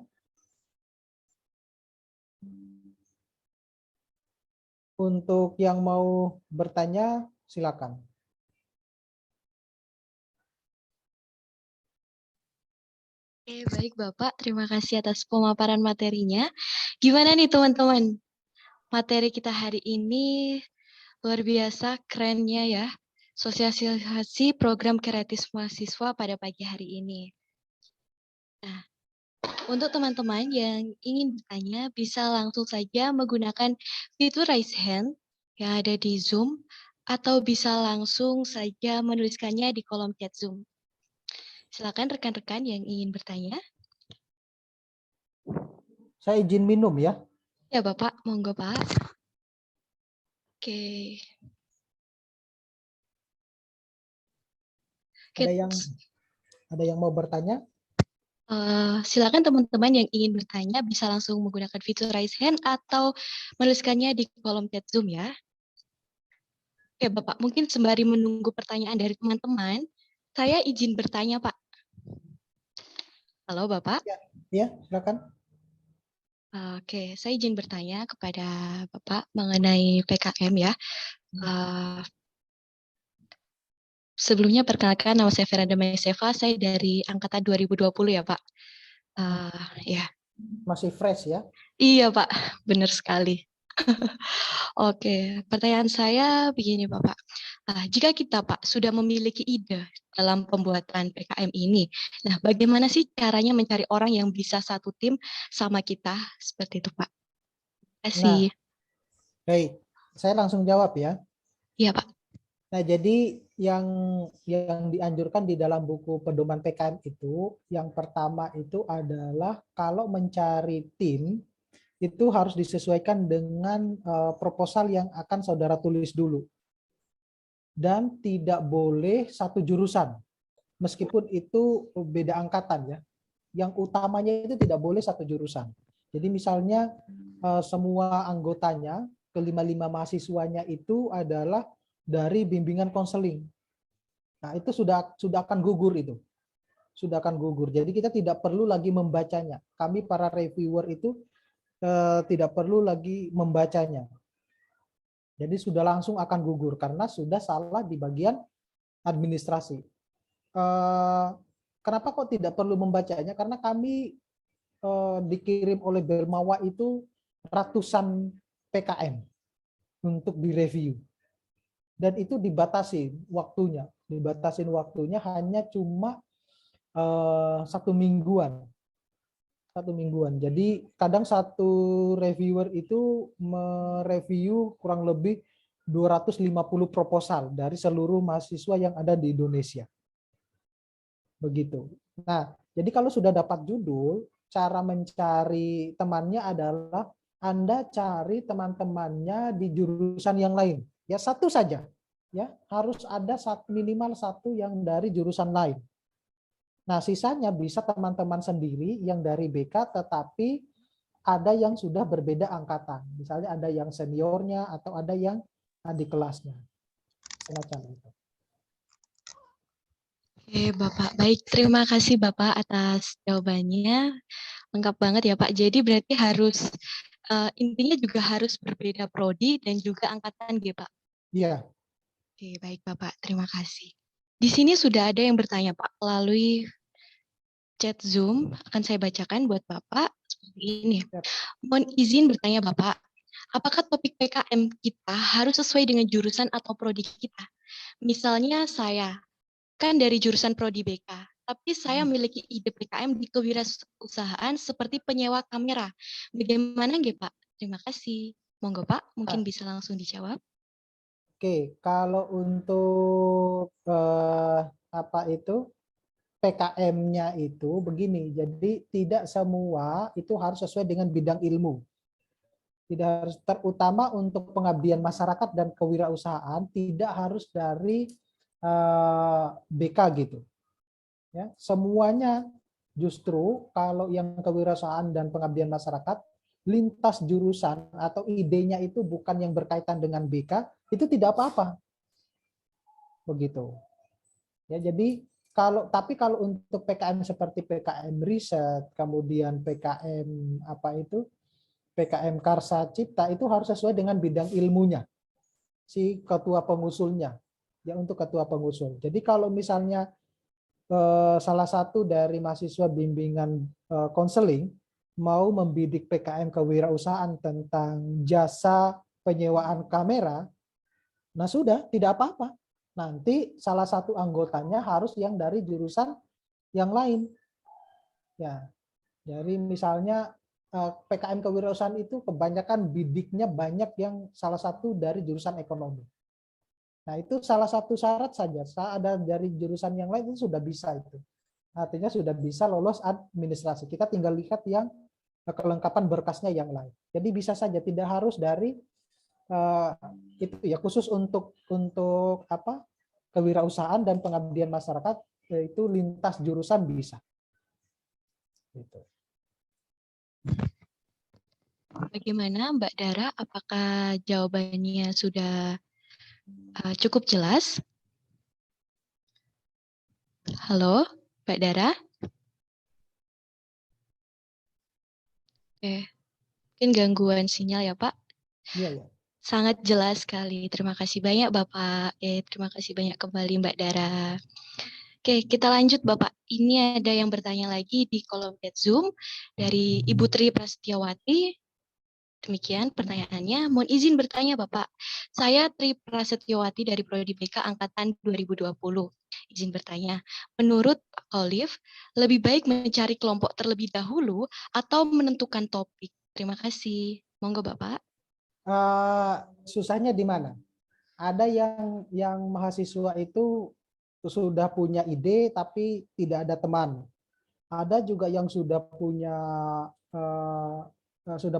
Speaker 6: Untuk yang mau bertanya, silakan.
Speaker 5: Oke, baik Bapak. Terima kasih atas pemaparan materinya. Gimana nih teman-teman? Materi kita hari ini luar biasa kerennya ya. Sosialisasi program kreatif mahasiswa pada pagi hari ini. Nah, untuk teman-teman yang ingin bertanya, bisa langsung saja menggunakan fitur raise hand yang ada di Zoom, atau bisa langsung saja menuliskannya di kolom chat Zoom. Silakan rekan-rekan yang ingin bertanya.
Speaker 6: Saya izin minum ya.
Speaker 5: Ya Bapak, monggo Pak. Oke.
Speaker 6: Ada yang mau bertanya?
Speaker 5: Silakan teman-teman yang ingin bertanya bisa langsung menggunakan fitur raise hand atau menuliskannya di kolom chat Zoom ya. Oke Bapak, mungkin sembari menunggu pertanyaan dari teman-teman, saya izin bertanya Pak. Halo Bapak.
Speaker 6: Ya, silakan.
Speaker 5: Oke, saya izin bertanya kepada Bapak mengenai PKM ya. Sebelumnya perkenalkan, nama saya Veranda Maiseva, saya dari angkatan 2020 ya Pak. Ya.
Speaker 6: Masih fresh ya?
Speaker 5: Iya Pak, benar sekali. Oke, pertanyaan saya begini Bapak. Jika kita Pak sudah memiliki ide dalam pembuatan PKM ini, nah bagaimana sih caranya mencari orang yang bisa satu tim sama kita seperti itu Pak? Terima kasih.
Speaker 6: Nah, baik, saya langsung jawab ya.
Speaker 5: Iya Pak.
Speaker 6: Nah, jadi yang dianjurkan di dalam buku pedoman PKM itu, yang pertama itu adalah kalau mencari tim, itu harus disesuaikan dengan proposal yang akan saudara tulis dulu. Dan tidak boleh satu jurusan, meskipun itu beda angkatan ya. Yang utamanya itu tidak boleh satu jurusan. Jadi misalnya semua anggotanya, kelima-lima mahasiswanya itu adalah dari bimbingan konseling. Nah, itu sudah akan gugur itu. Sudah akan gugur. Jadi kita tidak perlu lagi membacanya. Kami para reviewer itu tidak perlu lagi membacanya. Jadi sudah langsung akan gugur karena sudah salah di bagian administrasi. Kenapa kok tidak perlu membacanya? Karena kami dikirim oleh Belmawa itu ratusan PKM untuk direview. Dan itu dibatasin waktunya hanya cuma 1 mingguan. 1 mingguan. Jadi kadang satu reviewer itu mereview kurang lebih 250 proposal dari seluruh mahasiswa yang ada di Indonesia. Begitu. Nah, jadi kalau sudah dapat judul, cara mencari temannya adalah Anda cari teman-temannya di jurusan yang lain. Ya, satu saja. Ya, harus ada minimal satu yang dari jurusan lain. Nah, sisanya bisa teman-teman sendiri yang dari BK, tetapi ada yang sudah berbeda angkatan. Misalnya ada yang seniornya atau ada yang adik kelasnya. Semacam itu.
Speaker 5: Oke, Bapak. Baik, terima kasih Bapak atas jawabannya. Lengkap banget ya Pak. Jadi berarti harus intinya juga harus berbeda prodi dan juga angkatan gitu Pak.
Speaker 6: Iya.
Speaker 5: Oke, baik Bapak. Terima kasih. Di sini sudah ada yang bertanya Pak melalui chat Zoom. Akan saya bacakan buat Bapak seperti ini. Mohon izin bertanya Bapak, apakah topik PKM kita harus sesuai dengan jurusan atau prodi kita? Misalnya saya kan dari jurusan prodi BK, tapi saya memiliki ide PKM di kewirausahaan seperti penyewa kamera. Bagaimana nggih Pak? Terima kasih. Monggo Pak, mungkin bisa langsung dijawab.
Speaker 6: Oke, kalau untuk apa itu PKM-nya itu begini, jadi tidak semua itu harus sesuai dengan bidang ilmu. Tidak harus, terutama untuk pengabdian masyarakat dan kewirausahaan tidak harus dari BK gitu. Ya, semuanya justru kalau yang kewirausahaan dan pengabdian masyarakat lintas jurusan atau idenya itu bukan yang berkaitan dengan BK, itu tidak apa-apa. Begitu. Ya, jadi tapi kalau untuk PKM seperti PKM riset, kemudian PKM apa itu? PKM Karsa Cipta itu harus sesuai dengan bidang ilmunya si ketua pengusulnya. Ya, untuk ketua pengusul. Jadi kalau misalnya salah satu dari mahasiswa bimbingan konseling mau membidik PKM kewirausahaan tentang jasa penyewaan kamera, nah sudah, tidak apa-apa. Nanti salah satu anggotanya harus yang dari jurusan yang lain. Ya, dari misalnya PKM kewirausahaan itu kebanyakan bidiknya banyak yang salah satu dari jurusan ekonomi. Nah, itu salah satu syarat saja. Ada dari jurusan yang lain itu sudah bisa itu. Artinya sudah bisa lolos administrasi. Kita tinggal lihat yang kelengkapan berkasnya yang lain. Jadi bisa saja, tidak harus dari itu ya, khusus untuk apa? Kewirausahaan dan pengabdian masyarakat, yaitu lintas jurusan bisa. Gitu.
Speaker 5: Bagaimana Mbak Dara? Apakah jawabannya sudah cukup jelas? Halo, Mbak Dara? Mungkin gangguan sinyal ya Pak?
Speaker 6: Iya, ya.
Speaker 5: Sangat jelas sekali. Terima kasih banyak Bapak. Terima kasih banyak kembali Mbak Dara. Oke, kita lanjut Bapak. Ini ada yang bertanya lagi di kolom chat Zoom dari Ibu Tri Prasetyawati. Demikian pertanyaannya. Mohon izin bertanya Bapak. Saya Tri Prasetyawati dari Prodi BK Angkatan 2020. Izin bertanya, menurut Pak Olive, lebih baik mencari kelompok terlebih dahulu atau menentukan topik? Terima kasih. Monggo Bapak.
Speaker 6: Susahnya di mana? Ada yang mahasiswa itu sudah punya ide tapi tidak ada teman. Ada juga yang sudah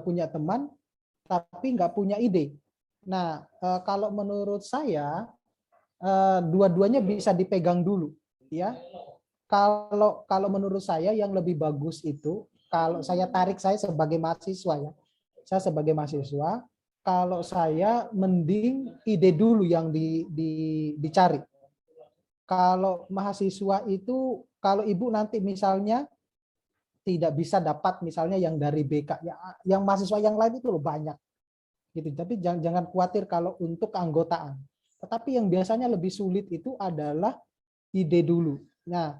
Speaker 6: punya teman tapi nggak punya ide. Nah, kalau menurut saya dua-duanya bisa dipegang dulu, ya. Kalau menurut saya yang lebih bagus itu, kalau saya sebagai mahasiswa ya, saya sebagai mahasiswa, kalau saya mending ide dulu yang dicari. Kalau mahasiswa itu, kalau ibu nanti misalnya tidak bisa dapat misalnya yang dari BK, ya, yang mahasiswa yang lain itu loh banyak, gitu. Tapi jangan khawatir kalau untuk keanggotaan. Tetapi yang biasanya lebih sulit itu adalah ide dulu. Nah,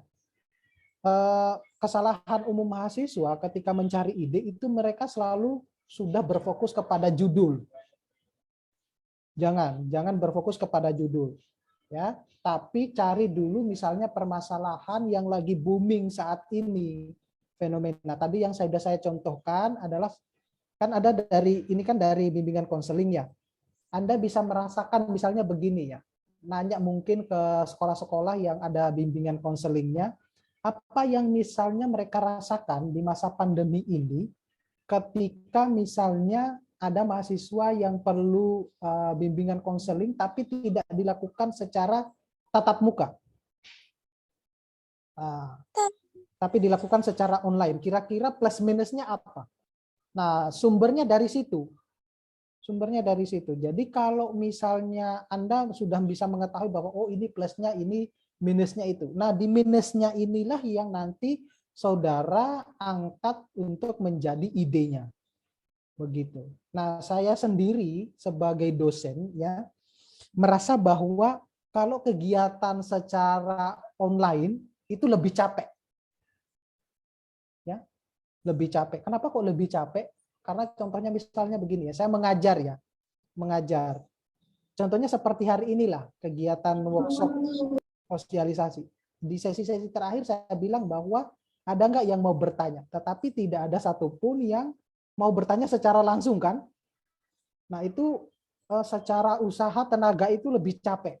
Speaker 6: kesalahan umum mahasiswa ketika mencari ide itu mereka selalu sudah berfokus kepada judul. Jangan berfokus kepada judul, ya. Tapi cari dulu misalnya permasalahan yang lagi booming saat ini, fenomena. Tadi yang sudah saya contohkan adalah kan ada dari bimbingan konseling ya. Anda bisa merasakan misalnya begini ya. Nanya mungkin ke sekolah-sekolah yang ada bimbingan konselingnya, apa yang misalnya mereka rasakan di masa pandemi ini ketika misalnya ada mahasiswa yang perlu bimbingan konseling tapi tidak dilakukan secara tatap muka. Tapi dilakukan secara online. Kira-kira plus minusnya apa? Nah, sumbernya dari situ. Sumbernya dari situ. Jadi kalau misalnya Anda sudah bisa mengetahui bahwa oh ini plusnya, ini minusnya itu. Nah, di minusnya inilah yang nanti saudara angkat untuk menjadi idenya. Begitu. Nah, saya sendiri sebagai dosen ya merasa bahwa kalau kegiatan secara online itu lebih capek. Ya. Lebih capek. Kenapa kok lebih capek? Karena contohnya misalnya begini ya, saya mengajar ya. Mengajar. Contohnya seperti hari inilah, kegiatan workshop sosialisasi. Di sesi-sesi terakhir saya bilang bahwa ada nggak yang mau bertanya, tetapi tidak ada satupun yang mau bertanya secara langsung kan. Nah itu secara usaha tenaga itu lebih capek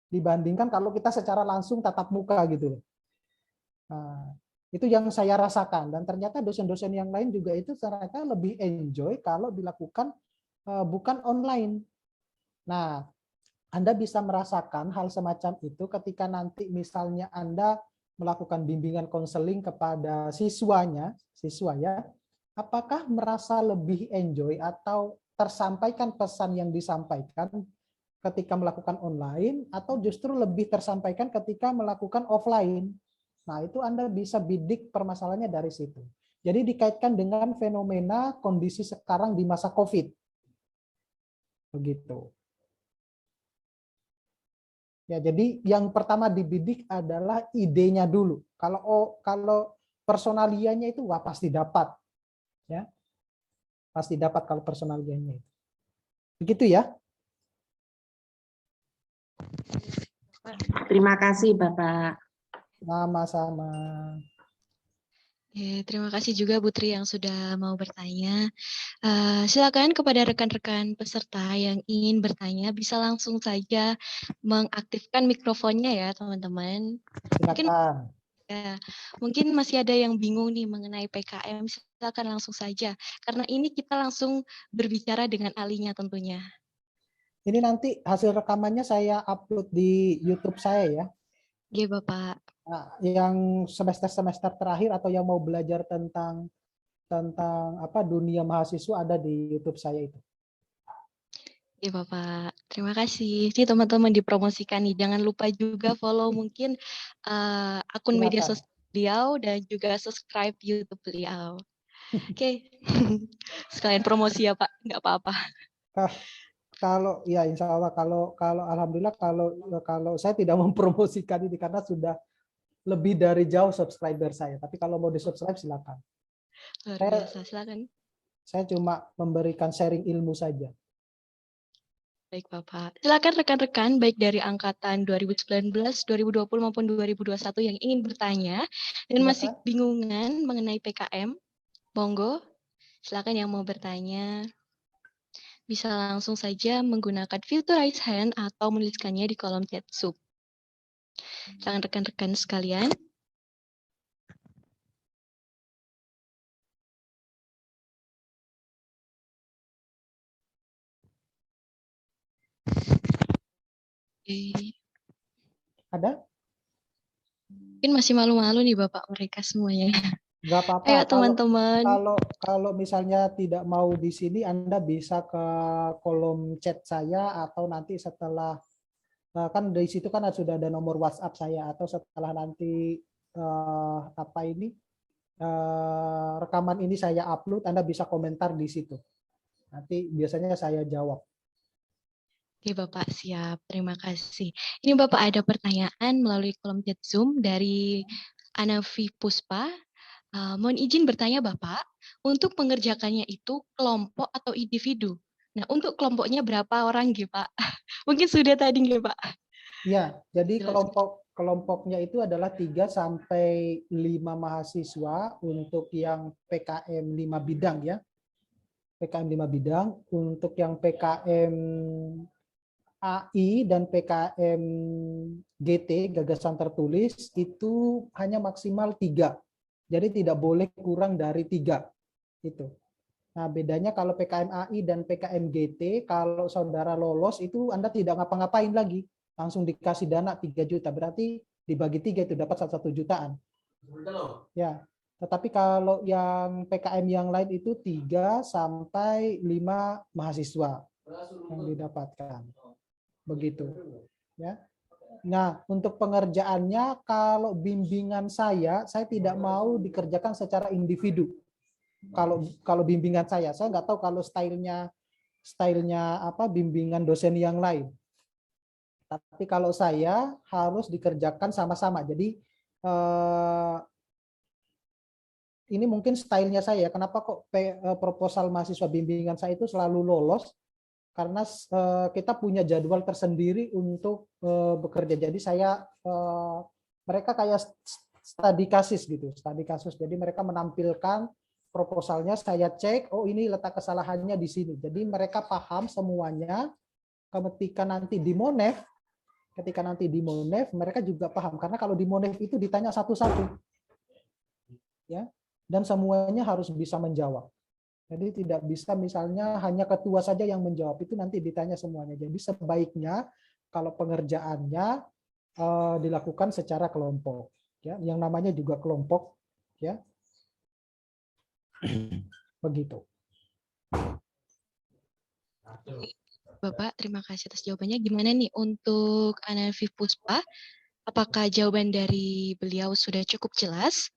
Speaker 6: dibandingkan kalau kita secara langsung tatap muka gitu loh. Nah, itu yang saya rasakan dan ternyata dosen-dosen yang lain juga itu ternyata lebih enjoy kalau dilakukan bukan online. Nah, Anda bisa merasakan hal semacam itu ketika nanti misalnya Anda melakukan bimbingan konseling kepada siswanya, siswa ya, apakah merasa lebih enjoy atau tersampaikan pesan yang disampaikan ketika melakukan online atau justru lebih tersampaikan ketika melakukan offline. Nah, itu Anda bisa bidik permasalahannya dari situ. Jadi dikaitkan dengan fenomena kondisi sekarang di masa COVID. Begitu. Ya, jadi yang pertama dibidik adalah idenya dulu. Kalau personalianya itu wah pasti dapat. Ya. Pasti dapat kalau personalianya itu. Begitu ya.
Speaker 7: Terima kasih Bapak.
Speaker 6: Sama-sama.
Speaker 5: Terima kasih juga Bu Tri yang sudah mau bertanya. Silakan kepada rekan-rekan peserta yang ingin bertanya bisa langsung saja mengaktifkan mikrofonnya ya teman-teman. Mungkin masih ada yang bingung nih mengenai PKM, silakan langsung saja. Karena ini kita langsung berbicara dengan ahlinya tentunya.
Speaker 6: Ini nanti hasil rekamannya saya upload di YouTube saya ya.
Speaker 5: Iya Bapak.
Speaker 6: Nah, yang semester-semester terakhir atau yang mau belajar tentang apa dunia mahasiswa ada di YouTube saya itu.
Speaker 5: Iya Bapak, terima kasih. Ini teman-teman dipromosikan nih. Jangan lupa juga follow mungkin akun media sosial beliau dan juga subscribe YouTube beliau. Oke, sekalian promosi ya Pak, nggak apa-apa.
Speaker 6: Kalau ya insya Allah kalau alhamdulillah kalau saya tidak mempromosikan ini karena sudah lebih dari jauh subscriber saya. Tapi kalau mau di subscribe silakan.
Speaker 5: Luar biasa, silakan.
Speaker 6: Saya cuma memberikan sharing ilmu saja.
Speaker 5: Baik Bapak. Silakan rekan-rekan baik dari angkatan 2019, 2020 maupun 2021 yang ingin bertanya dan masih bingungan mengenai PKM. Monggo, silakan yang mau bertanya. Bisa langsung saja menggunakan fitur raise hand atau menuliskannya di kolom chat Zoom. Silakan rekan-rekan sekalian.
Speaker 6: Ada?
Speaker 5: Mungkin masih malu-malu nih Bapak mereka semuanya.
Speaker 6: Nggak apa-apa.
Speaker 5: Ayo teman-teman.
Speaker 6: Kalau misalnya tidak mau di sini, Anda bisa ke kolom chat saya atau nanti setelah kan dari situ kan sudah ada nomor WhatsApp saya atau setelah nanti rekaman ini saya upload, Anda bisa komentar di situ. Nanti biasanya saya jawab.
Speaker 5: Oke Bapak, siap. Terima kasih. Ini Bapak ada pertanyaan melalui kolom chat Zoom dari Anavi Puspa. Mohon izin bertanya Bapak, untuk pengerjakannya itu kelompok atau individu? Nah, untuk kelompoknya berapa orang gitu Pak? Mungkin sudah tadi gitu Pak.
Speaker 6: Ya, jadi kelompoknya itu adalah 3 sampai 5 mahasiswa untuk yang PKM 5 bidang ya. PKM 5 bidang. Untuk yang PKM AI dan PKM GT, gagasan tertulis, itu hanya maksimal 3. Jadi tidak boleh kurang dari 3. Itu. Nah, bedanya kalau PKM AI dan PKM GT, kalau saudara lolos itu Anda tidak ngapa-ngapain lagi. Langsung dikasih dana 3 juta. Berarti dibagi 3 itu dapat 1 jutaan. Ya. Tetapi kalau yang PKM yang lain itu 3 sampai 5 mahasiswa yang didapatkan. Begitu. Ya. Nah, untuk pengerjaannya, kalau bimbingan saya tidak mau dikerjakan secara individu. Kalau bimbingan saya nggak tahu kalau stylenya apa bimbingan dosen yang lain. Tapi kalau saya harus dikerjakan sama-sama. Jadi ini mungkin stylenya saya. Kenapa kok proposal mahasiswa bimbingan saya itu selalu lolos? Karena kita punya jadwal tersendiri untuk bekerja. Jadi saya mereka kayak studi kasus gitu, studi kasus. Jadi mereka menampilkan proposalnya, saya cek, oh ini letak kesalahannya di sini. Jadi mereka paham semuanya. Ketika nanti di Monef, mereka juga paham. Karena kalau di Monef itu ditanya satu-satu, ya, dan semuanya harus bisa menjawab. Jadi tidak bisa misalnya hanya ketua saja yang menjawab, itu nanti ditanya semuanya. Jadi sebaiknya kalau pengerjaannya dilakukan secara kelompok, ya, yang namanya juga kelompok, ya, begitu.
Speaker 5: Bapak, terima kasih atas jawabannya. Gimana nih untuk Ananvi Puspa? Apakah jawaban dari beliau sudah cukup jelas?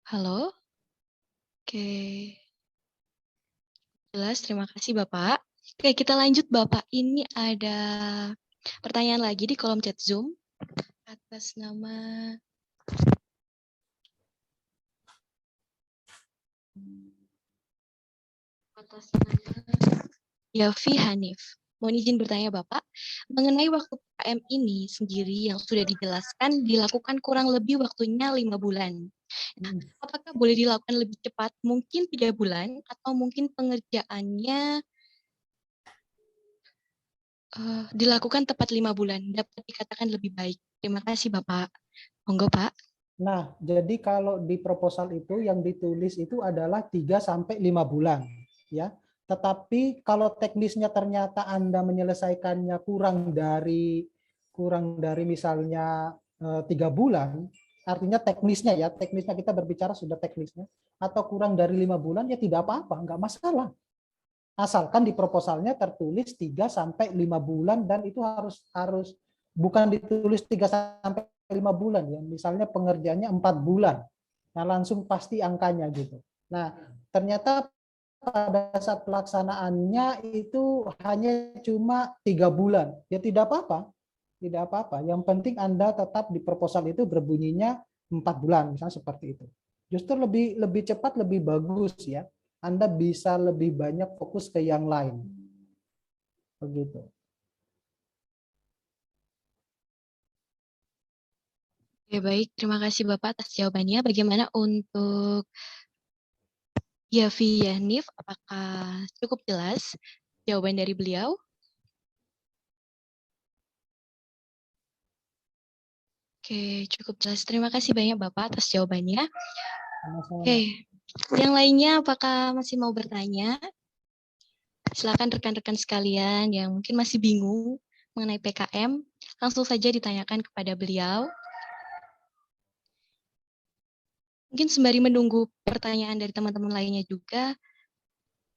Speaker 5: Halo? Oke. Jelas, terima kasih Bapak. Oke, kita lanjut Bapak. Ini ada pertanyaan lagi di kolom chat Zoom. Atas nama... Yafi Hanif. Mohon izin bertanya Bapak, mengenai waktu PKM ini sendiri yang sudah dijelaskan dilakukan kurang lebih waktunya 5 bulan. Nah, apakah boleh dilakukan lebih cepat? Mungkin 3 bulan atau mungkin pengerjaannya dilakukan tepat 5 bulan. Dapat dikatakan lebih baik. Terima kasih Bapak. Monggo Pak.
Speaker 6: Nah, jadi kalau di proposal itu yang ditulis itu adalah 3 sampai 5 bulan, ya. Tetapi kalau teknisnya ternyata Anda menyelesaikannya kurang dari misalnya 3 bulan, artinya teknisnya kita berbicara sudah teknisnya, atau kurang dari 5 bulan ya tidak apa-apa, enggak masalah. Asalkan di proposalnya tertulis 3 sampai 5 bulan dan itu harus bukan ditulis 3 sampai 5 bulan ya. Misalnya pengerjaannya 4 bulan. Nah, langsung pasti angkanya gitu. Nah, ternyata pada saat pelaksanaannya itu hanya cuma 3 bulan. Ya tidak apa-apa. Tidak apa-apa. Yang penting Anda tetap di proposal itu berbunyinya 4 bulan, misalnya seperti itu. Justru lebih cepat lebih bagus ya. Anda bisa lebih banyak fokus ke yang lain. Begitu.
Speaker 5: Oke, baik. Terima kasih Bapak atas jawabannya. Bagaimana untuk Yafi Hanif? Apakah cukup jelas jawaban dari beliau? Oke, cukup jelas. Terima kasih banyak Bapak atas jawabannya. Oke, yang lainnya apakah masih mau bertanya? Silakan rekan-rekan sekalian yang mungkin masih bingung mengenai PKM, langsung saja ditanyakan kepada beliau. Mungkin sembari menunggu pertanyaan dari teman-teman lainnya juga.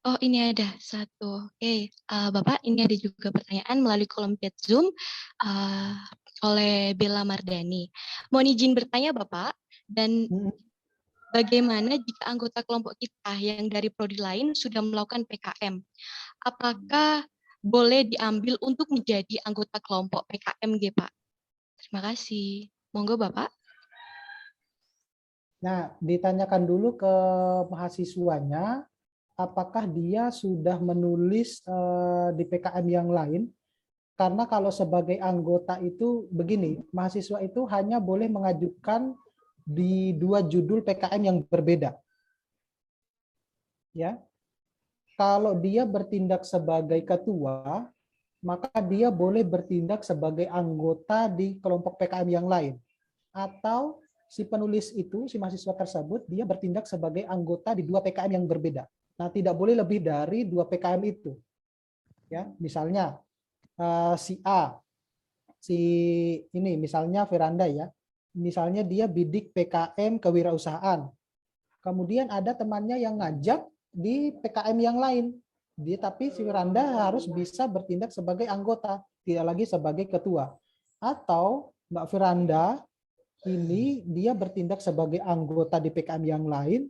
Speaker 5: Oh, ini ada satu. Oke, Bapak, ini ada juga pertanyaan melalui kolom chat Zoom oleh Bella Mardani. Mohon izin bertanya, Bapak, dan bagaimana jika anggota kelompok kita yang dari prodi lain sudah melakukan PKM? Apakah boleh diambil untuk menjadi anggota kelompok PKMG, Pak? Terima kasih. Monggo, Bapak.
Speaker 6: Nah, ditanyakan dulu ke mahasiswanya, apakah dia sudah menulis di PKM yang lain? Karena kalau sebagai anggota itu begini, mahasiswa itu hanya boleh mengajukan di 2 judul PKM yang berbeda. Ya. kalau dia bertindak sebagai ketua, maka dia boleh bertindak sebagai anggota di kelompok PKM yang lain. Atau si penulis itu, si mahasiswa tersebut, dia bertindak sebagai anggota di 2 PKM yang berbeda. Nah, tidak boleh lebih dari 2 PKM itu. Ya, misalnya si A, si ini misalnya Veranda ya, misalnya dia bidik PKM kewirausahaan. Kemudian ada temannya yang ngajak di PKM yang lain. Dia tapi si Veranda harus bisa bertindak sebagai anggota, tidak lagi sebagai ketua. Atau Mbak Veranda ini dia bertindak sebagai anggota di PKM yang lain,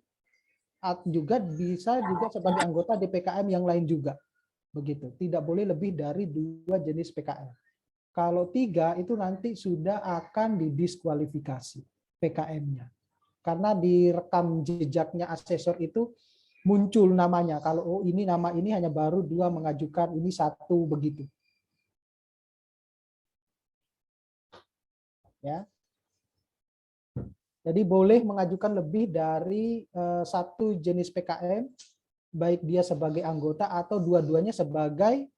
Speaker 6: juga bisa juga sebagai anggota di PKM yang lain juga. Begitu. Tidak boleh lebih dari 2 jenis PKM. Kalau 3 itu nanti sudah akan didiskualifikasi PKM-nya. Karena di rekam jejaknya asesor itu muncul namanya. Kalau oh ini nama ini hanya baru 2 mengajukan, ini 1 begitu. Ya. Jadi boleh mengajukan lebih dari 1 jenis PKM, baik dia sebagai anggota atau dua-duanya sebagai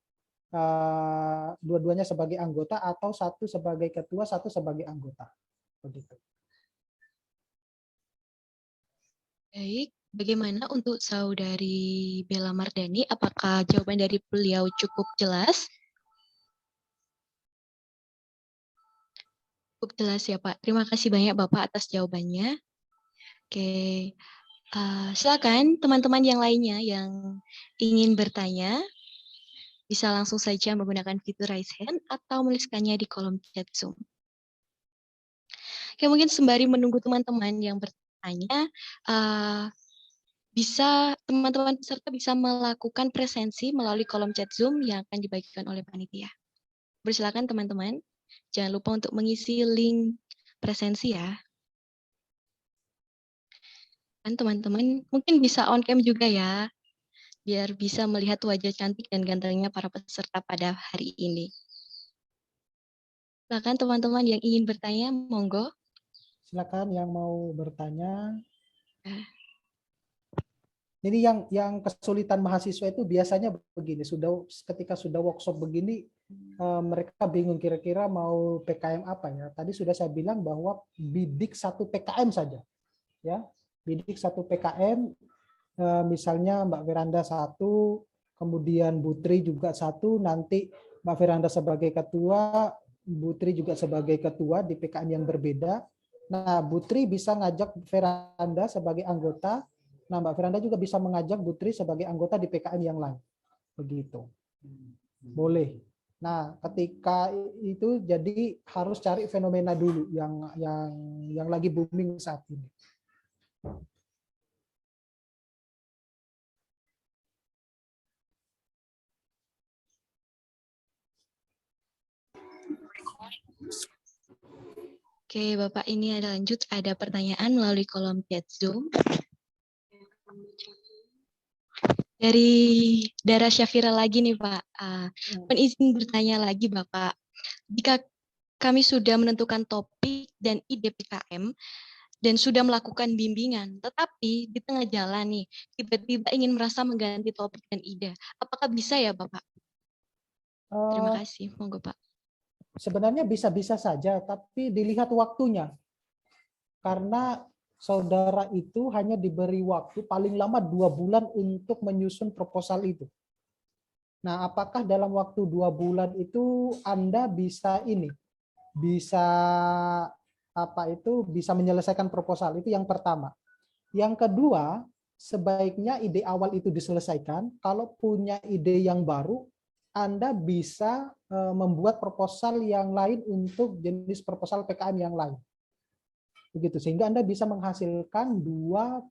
Speaker 6: anggota atau 1 sebagai ketua, 1 sebagai anggota. Begitu.
Speaker 5: Baik, bagaimana untuk saudari Bella Mardani? Apakah jawaban dari beliau cukup jelas? Cukup jelas ya Pak. Terima kasih banyak Bapak atas jawabannya. Oke, silakan teman-teman yang lainnya yang ingin bertanya bisa langsung saja menggunakan fitur raise hand atau menuliskannya di kolom chat Zoom. Oke, mungkin sembari menunggu teman-teman yang bertanya, bisa teman-teman peserta bisa melakukan presensi melalui kolom chat Zoom yang akan dibagikan oleh panitia. Bersilakan teman-teman, jangan lupa untuk mengisi link presensi ya. Dan teman-teman mungkin bisa on cam juga ya, biar bisa melihat wajah cantik dan gantengnya para peserta pada hari ini. Silakan teman-teman yang ingin bertanya, monggo.
Speaker 6: Silakan yang mau bertanya. Jadi yang kesulitan mahasiswa itu biasanya begini, ketika sudah workshop begini mereka bingung kira-kira mau PKM apa ya. Tadi sudah saya bilang bahwa bidik 1 PKM saja. Ya, bidik 1 PKM misalnya Mbak Veranda 1, kemudian Butri juga 1, nanti Mbak Veranda sebagai ketua, Butri juga sebagai ketua di PKM yang berbeda. Nah, Butri bisa ngajak Veranda sebagai anggota. Nah, Mbak Veranda juga bisa mengajak Butri sebagai anggota di PKM yang lain. Begitu. Boleh. Nah, ketika itu jadi harus cari fenomena dulu yang lagi booming saat ini.
Speaker 5: Oke, Bapak, ini ada lanjut. Ada pertanyaan melalui kolom chat Zoom. Dari Dara Syafira lagi nih, Pak. Izin bertanya lagi, Bapak. Jika kami sudah menentukan topik dan ide PKM, dan sudah melakukan bimbingan, tetapi di tengah jalan nih, tiba-tiba ingin merasa mengganti topik dan ide. Apakah bisa ya, Bapak? Terima kasih. Monggo, Pak.
Speaker 6: Sebenarnya bisa-bisa saja, tapi dilihat waktunya. Karena saudara itu hanya diberi waktu paling lama 2 bulan untuk menyusun proposal itu. Nah, apakah dalam waktu 2 bulan itu Anda bisa bisa menyelesaikan proposal itu yang pertama. Yang kedua, sebaiknya ide awal itu diselesaikan. Kalau punya ide yang baru, Anda bisa membuat proposal yang lain untuk jenis proposal PKM yang lain. Begitu, sehingga Anda bisa menghasilkan 2